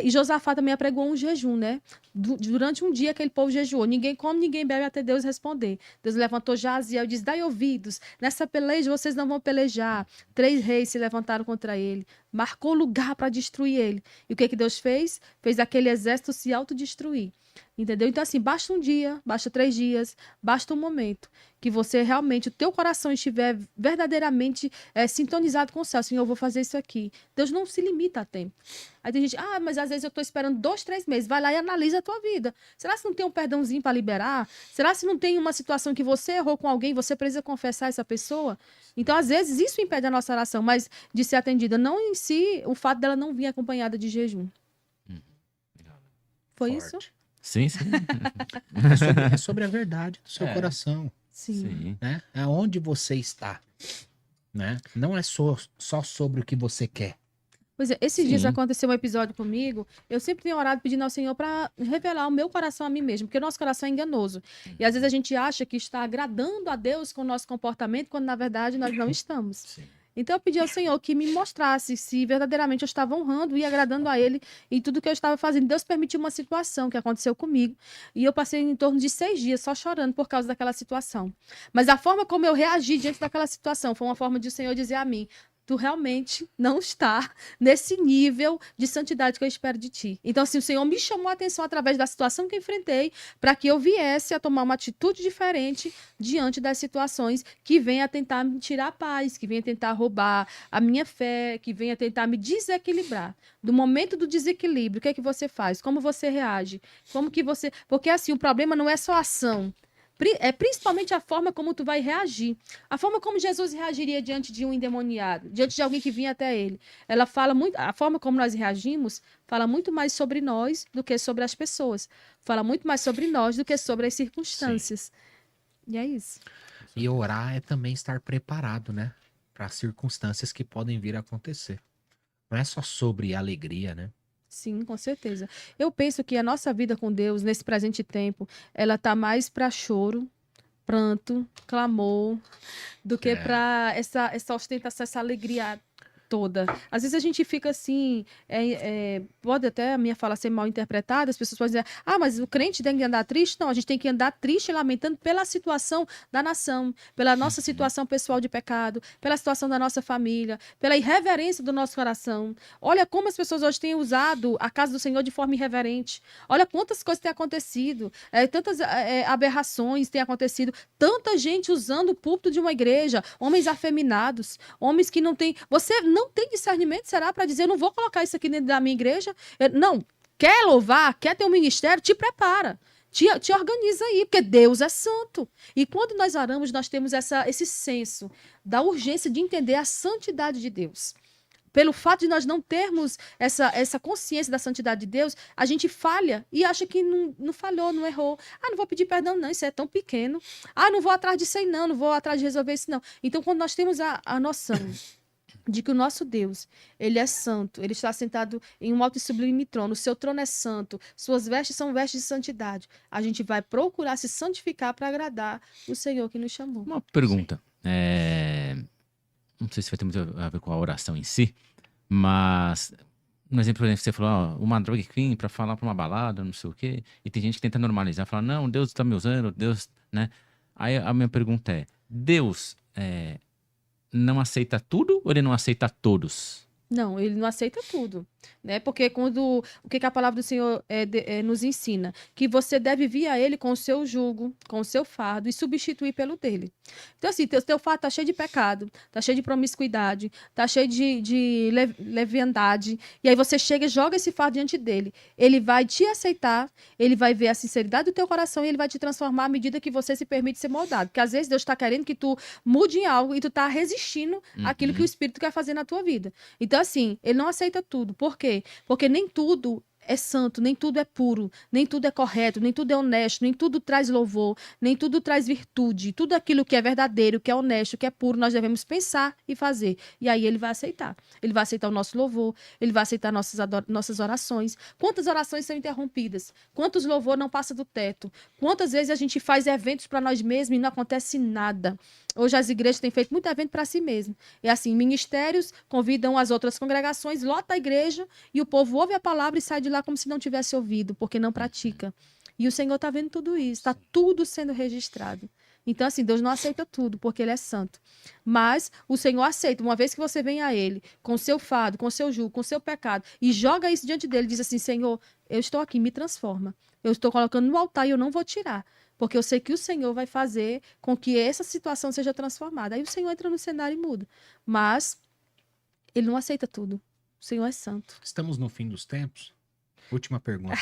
E Josafá também apregou um jejum, né? Durante um dia aquele povo jejuou. Ninguém come, ninguém bebe até Deus responder. Deus levantou Jaziel e disse: dai ouvidos, nessa peleja vocês não vão pelejar. 3 reis se levantaram contra ele, marcou lugar para destruir ele. E o que Deus fez? Fez aquele exército se autodestruir. Entendeu? Então, assim, basta um dia, basta 3 dias, basta um momento que você realmente, o teu coração estiver verdadeiramente sintonizado com o céu. Senhor, eu vou fazer isso aqui. Deus não se limita a tempo. Aí tem gente, mas às vezes eu estou esperando 2, 3 meses. Vai lá e analisa a tua vida. Será que não tem um perdãozinho para liberar? Será que não tem uma situação que você errou com alguém, você precisa confessar essa pessoa? Então, às vezes, isso impede a nossa oração, mas de ser atendida, não em si, o fato dela não vir acompanhada de jejum. Legal. Foi isso? Forte. Sim, sim. É sobre a verdade do seu coração, Sim. Sim. né? É onde você está, né? Não é só sobre o que você quer. Pois é, esses dias Sim. aconteceu um episódio comigo. Eu sempre tenho orado pedindo ao Senhor para revelar o meu coração a mim mesmo, porque o nosso coração é enganoso. E às vezes a gente acha que está agradando a Deus com o nosso comportamento, quando na verdade nós não estamos. Sim. Então eu pedi ao Senhor que me mostrasse se verdadeiramente eu estava honrando e agradando a Ele em tudo que eu estava fazendo. Deus permitiu uma situação que aconteceu comigo e eu passei em torno de 6 dias só chorando por causa daquela situação. Mas a forma como eu reagi diante daquela situação foi uma forma de o Senhor dizer a mim: tu realmente não está nesse nível de santidade que eu espero de ti. Então, assim, o Senhor me chamou a atenção através da situação que eu enfrentei para que eu viesse a tomar uma atitude diferente diante das situações que vêm a tentar me tirar a paz, que vêm a tentar roubar a minha fé, que vêm a tentar me desequilibrar. Do momento do desequilíbrio, o que é que você faz? Como você reage? Como que você... Porque, assim, o problema não é só a ação. É principalmente a forma como tu vai reagir. A forma como Jesus reagiria diante de um endemoniado, diante de alguém que vinha até ele. Ela fala muito, a forma como nós reagimos fala muito mais sobre nós do que sobre as pessoas. Fala muito mais sobre nós do que sobre as circunstâncias. E é isso. E orar é também estar preparado, né? Para circunstâncias que podem vir a acontecer. Não é só sobre alegria, né? Sim, com certeza. Eu penso que a nossa vida com Deus, nesse presente tempo, ela tá mais para choro, pranto, clamor, do que para essa ostentação, essa alegria toda. Às vezes a gente fica assim, pode até a minha fala ser mal interpretada, as pessoas podem dizer: mas o crente tem que andar triste. Não, a gente tem que andar triste e lamentando pela situação da nação, pela nossa situação pessoal de pecado, pela situação da nossa família, pela irreverência do nosso coração. Olha como as pessoas hoje têm usado a casa do Senhor de forma irreverente. Olha quantas coisas têm acontecido, tantas aberrações têm acontecido, tanta gente usando o púlpito de uma igreja, homens afeminados, homens que não têm... Você não tem discernimento, será, para dizer: eu não vou colocar isso aqui dentro da minha igreja? Não, quer louvar, quer ter um ministério, te prepara. Te organiza aí, porque Deus é santo. E quando nós oramos, nós temos esse senso da urgência de entender a santidade de Deus. Pelo fato de nós não termos essa consciência da santidade de Deus, a gente falha e acha que não falhou, não errou. Não vou pedir perdão, não, isso é tão pequeno. Não vou atrás disso aí, não vou atrás de resolver isso, não. Então, quando nós temos a noção de que o nosso Deus, ele é santo, ele está sentado em um alto e sublime trono, o seu trono é santo, suas vestes são vestes de santidade, a gente vai procurar se santificar para agradar o Senhor que nos chamou. Uma pergunta. Não sei se vai ter muito a ver com a oração em si, mas um exemplo, por exemplo, você falou, uma drag queen para falar para uma balada, não sei o quê, e tem gente que tenta normalizar, fala: não, Deus está me usando, Deus, né? Aí a minha pergunta é: Deus não aceita tudo ou ele não aceita todos? Não, ele não aceita tudo, né? Porque quando o que que a palavra do Senhor nos ensina? Que você deve vir a Ele com o seu jugo, com o seu fardo e substituir pelo dele. Então, assim, teu fardo tá cheio de pecado, tá cheio de promiscuidade, tá cheio de leviandade, e aí você chega e joga esse fardo diante dele. Ele vai te aceitar, ele vai ver a sinceridade do teu coração e ele vai te transformar à medida que você se permite ser moldado. Porque às vezes Deus está querendo que tu mude em algo e tu tá resistindo àquilo que o Espírito quer fazer na tua vida. Então, assim, ele não aceita tudo. Por quê? Porque nem tudo é santo, nem tudo é puro, nem tudo é correto, nem tudo é honesto, nem tudo traz louvor, nem tudo traz virtude. Tudo aquilo que é verdadeiro, que é honesto, que é puro, nós devemos pensar e fazer. E aí ele vai aceitar. Ele vai aceitar o nosso louvor, ele vai aceitar nossas orações. Quantas orações são interrompidas? Quantos louvor não passa do teto? Quantas vezes a gente faz eventos para nós mesmos e não acontece nada? Hoje as igrejas têm feito muito evento para si mesmo. É assim, ministérios convidam as outras congregações, lota a igreja e o povo ouve a palavra e sai de lá como se não tivesse ouvido, porque não pratica. E o Senhor está vendo tudo isso, está tudo sendo registrado. Então, assim, Deus não aceita tudo, porque Ele é santo. Mas o Senhor aceita, uma vez que você vem a Ele, com o seu fardo, com o seu jugo, com o seu pecado, e joga isso diante dele, diz assim, Senhor, eu estou aqui, me transforma. Eu estou colocando no altar e eu não vou tirar. Porque eu sei que o Senhor vai fazer com que essa situação seja transformada. Aí o Senhor entra no cenário e muda. Mas Ele não aceita tudo. O Senhor é santo. Estamos no fim dos tempos? Última pergunta.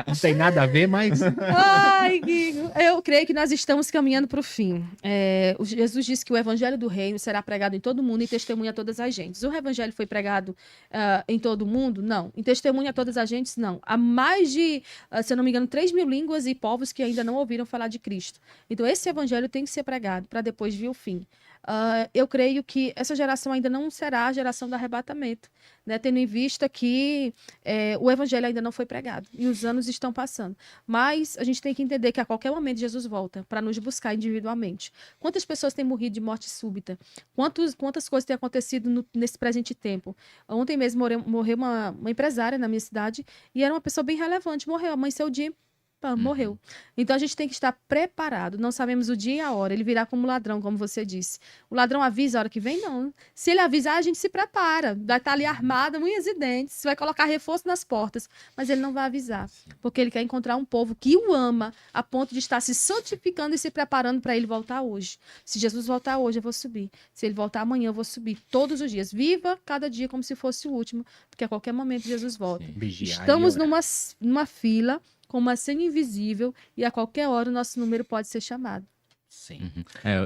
Não tem nada a ver, mas Ai, Guigo, eu creio que nós estamos caminhando para o fim. Jesus disse que o evangelho do reino será pregado em todo mundo e testemunha a todas as gentes. O evangelho foi pregado em todo mundo? Não. Em testemunha a todas as gentes? Não. Há mais de, se eu não me engano, 3.000 línguas e povos que ainda não ouviram falar de Cristo. Então, esse evangelho tem que ser pregado para depois vir o fim. Eu creio que essa geração ainda não será a geração do arrebatamento, né? Tendo em vista que o evangelho ainda não foi pregado e os anos estão passando. Mas a gente tem que entender que a qualquer momento Jesus volta para nos buscar individualmente. Quantas pessoas têm morrido de morte súbita? Quantas coisas têm acontecido nesse presente tempo? Ontem mesmo morreu uma empresária na minha cidade e era uma pessoa bem relevante. Morreu, amanheceu o dia. Pá, morreu. Então a gente tem que estar preparado. Não sabemos o dia e a hora. Ele virá como ladrão, como você disse. O ladrão avisa a hora que vem? Não. Se ele avisar, a gente se prepara. Vai estar ali armado, unhas e dentes. Vai colocar reforço nas portas. Mas ele não vai avisar. Porque ele quer encontrar um povo que o ama a ponto de estar se santificando e se preparando para ele voltar hoje. Se Jesus voltar hoje, eu vou subir. Se ele voltar amanhã, eu vou subir. Todos os dias. Viva cada dia como se fosse o último. Porque a qualquer momento Jesus volta. vigiar e Estamos orar. numa fila com uma senha invisível e a qualquer hora o nosso número pode ser chamado. Sim.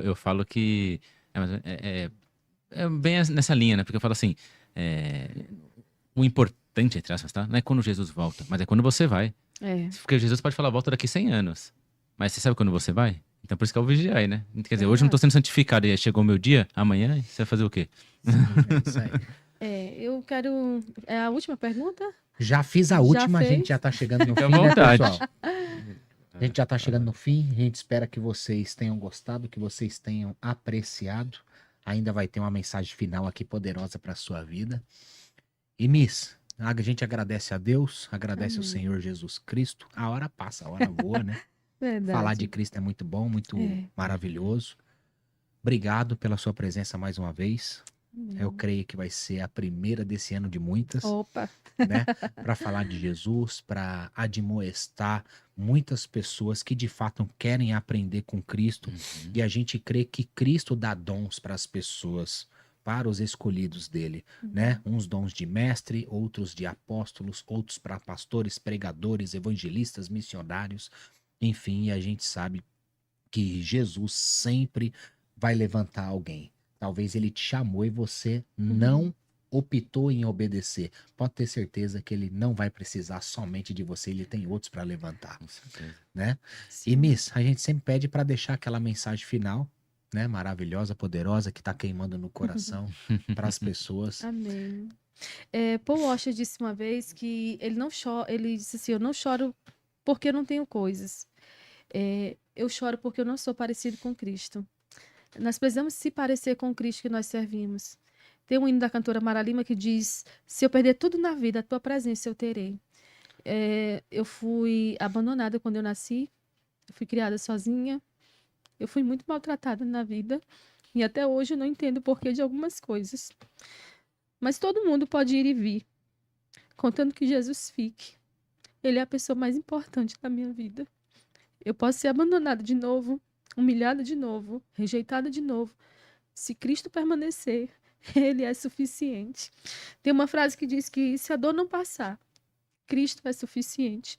Eu falo que é bem nessa linha, né? Porque eu falo assim, o importante, entre aspas, tá? Não é quando Jesus volta, mas é quando você vai. Porque Jesus pode falar, volta daqui 100 anos. Mas você sabe quando você vai? Então por isso que é o vigiar aí, né? Quer dizer, hoje eu não tô sendo santificado e aí chegou o meu dia, amanhã você vai fazer o quê? É isso aí. Eu quero... É a última pergunta? Já fiz a Já última, a fez? gente já tá chegando no Fica à fim, né, vontade. pessoal? A gente já tá chegando no fim, a gente espera que vocês tenham gostado, que vocês tenham apreciado. Ainda vai ter uma mensagem final aqui poderosa para sua vida. E Miss, a gente agradece a Deus, agradece ao Senhor Jesus Cristo. A hora passa, a hora voa, né? Verdade. Falar de Cristo é muito bom, muito maravilhoso. Obrigado pela sua presença mais uma vez. Eu creio que vai ser a primeira desse ano de muitas, Opa! né? Para falar de Jesus, para admoestar muitas pessoas que de fato querem aprender com Cristo. E a gente crê que Cristo dá dons para as pessoas, para os escolhidos dele, né? Uns dons de mestre, outros de apóstolos, outros para pastores, pregadores, evangelistas, missionários. Enfim, a gente sabe que Jesus sempre vai levantar alguém. Talvez ele te chamou e você não optou em obedecer. Pode ter certeza que ele não vai precisar somente de você, ele tem outros para levantar, Com certeza. né? Sim. E Miss, a gente sempre pede para deixar aquela mensagem final, né? Maravilhosa, poderosa, que tá queimando no coração para as pessoas. Amém. Paul Washer disse uma vez que ele não chora, ele disse assim, eu não choro porque eu não tenho coisas. Eu choro porque eu não sou parecido com Cristo. Nós precisamos se parecer com o Cristo que nós servimos. Tem um hino da cantora Mara Lima que diz, se eu perder tudo na vida, a tua presença eu terei. Eu fui abandonada quando eu nasci, eu fui criada sozinha, eu fui muito maltratada na vida, E até hoje eu não entendo o porquê de algumas coisas. Mas todo mundo pode ir e vir, contando que Jesus fique. Ele é a pessoa mais importante da minha vida. Eu posso ser abandonada de novo, humilhada de novo, rejeitada de novo. Se Cristo permanecer, Ele é suficiente. Tem uma frase que diz que se a dor não passar, Cristo é suficiente.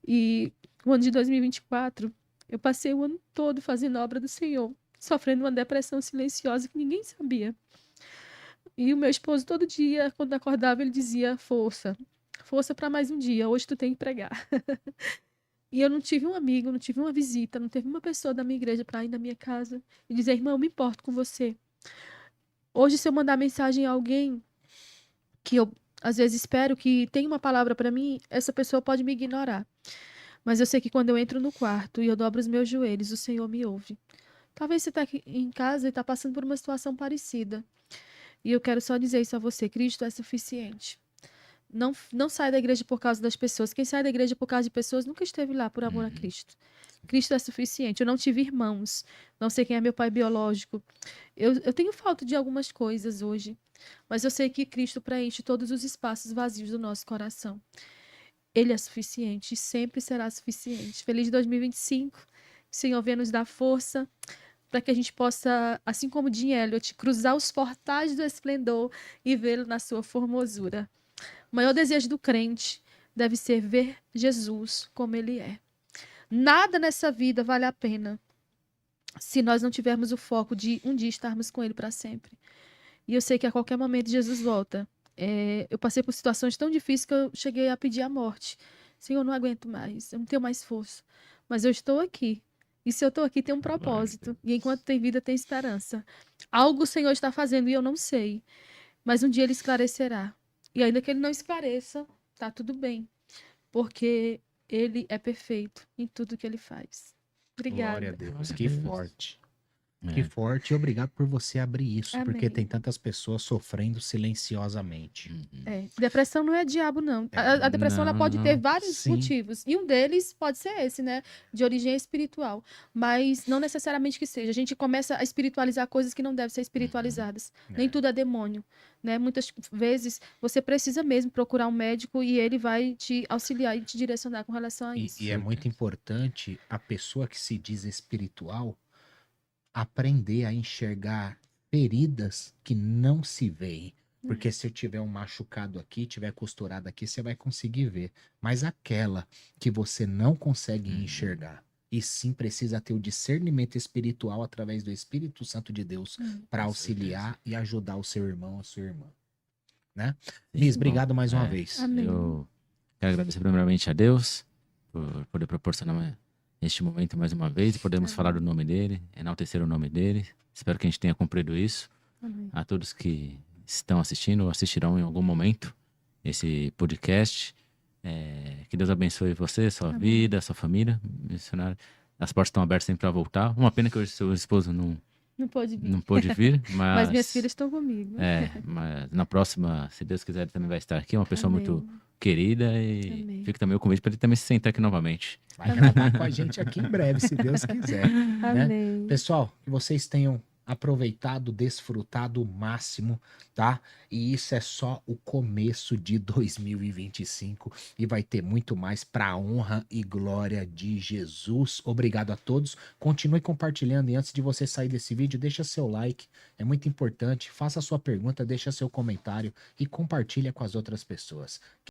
E o ano de 2024, eu passei o ano todo fazendo a obra do Senhor, sofrendo uma depressão silenciosa que ninguém sabia. E o meu esposo, todo dia, quando acordava, ele dizia: força, força para mais um dia, hoje tu tem que pregar. E eu não tive um amigo, não tive uma visita, não teve uma pessoa da minha igreja para ir na minha casa e dizer: irmão, eu me importo com você. Hoje, se eu mandar mensagem a alguém que eu às vezes espero que tenha uma palavra para mim, essa pessoa pode me ignorar. Mas eu sei que quando eu entro no quarto e eu dobro os meus joelhos, o Senhor me ouve. Talvez você está aqui em casa e está passando por uma situação parecida. E eu quero só dizer isso a você: Cristo é suficiente. Não sai da igreja por causa das pessoas. Quem sai da igreja por causa de pessoas nunca esteve lá por amor a Cristo. Cristo é suficiente. Eu não tive irmãos. Não sei quem é meu pai biológico. Eu tenho falta de algumas coisas hoje. Mas eu sei que Cristo preenche todos os espaços vazios do nosso coração. Ele é suficiente e sempre será suficiente. Feliz 2025. O Senhor venha nos dar força para que a gente possa, assim como Jim Elliot, cruzar os portais do esplendor e vê-lo na sua formosura. O maior desejo do crente deve ser ver Jesus como ele é. Nada nessa vida vale a pena se nós não tivermos o foco de um dia estarmos com ele para sempre. E eu sei que a qualquer momento Jesus volta. Eu passei por situações tão difíceis que eu cheguei a pedir a morte. Senhor, eu não aguento mais, eu não tenho mais força. Mas eu estou aqui. E se eu estou aqui, tem um propósito. E enquanto tem vida, tem esperança. Algo o Senhor está fazendo e eu não sei. Mas um dia ele esclarecerá. E ainda que ele não esclareça, tá tudo bem. Porque ele é perfeito em tudo que ele faz. Glória a Obrigada. Deus, Glória a que Deus. forte. É. Que forte, e obrigado por você abrir isso, porque Amém. tem tantas pessoas sofrendo silenciosamente. Depressão não é diabo, não. A depressão ela pode ter Não. vários Sim. motivos. E um deles pode ser esse, né? De origem espiritual. Mas não necessariamente que seja. A gente começa a espiritualizar coisas que não devem ser espiritualizadas. Nem É. tudo é demônio, né? Muitas vezes você precisa mesmo procurar um médico e ele vai te auxiliar e te direcionar com relação a isso. E é muito importante a pessoa que se diz espiritual aprender a enxergar feridas que não se veem. Porque se eu tiver um machucado aqui, tiver costurado aqui, você vai conseguir ver. Mas aquela que você não consegue enxergar, e sim precisa ter o discernimento espiritual através do Espírito Santo de Deus para Com auxiliar e ajudar o seu irmão, a sua irmã. Né? Sim, Liz, bom, obrigado mais uma vez. Amém. Eu quero agradecer primeiramente a Deus por poder proporcionar este momento mais uma vez e podermos falar do nome dele, enaltecer o nome dele. Espero que a gente tenha cumprido isso. Amém. A todos que estão assistindo ou assistirão em algum momento esse podcast. Que Deus abençoe você, sua Amém. vida, sua família, missionário. As portas estão abertas sempre para voltar. Uma pena que hoje seu esposo Não pode vir. não pôde vir, Mas minhas filhas estão comigo. mas na próxima, se Deus quiser, ele também vai estar aqui. Uma pessoa Amém. muito querida e Amém. fica também o convite para ele também se sentar aqui novamente. Vai gravar com a gente aqui em breve, se Deus quiser. Né? Amém. Pessoal, que vocês tenham aproveitado, desfrutado o máximo, tá? E isso é só o começo de 2025 e vai ter muito mais para a honra e glória de Jesus. Obrigado a todos. Continue compartilhando e antes de você sair desse vídeo, deixa seu like, é muito importante. Faça a sua pergunta, deixa seu comentário e compartilha com as outras pessoas.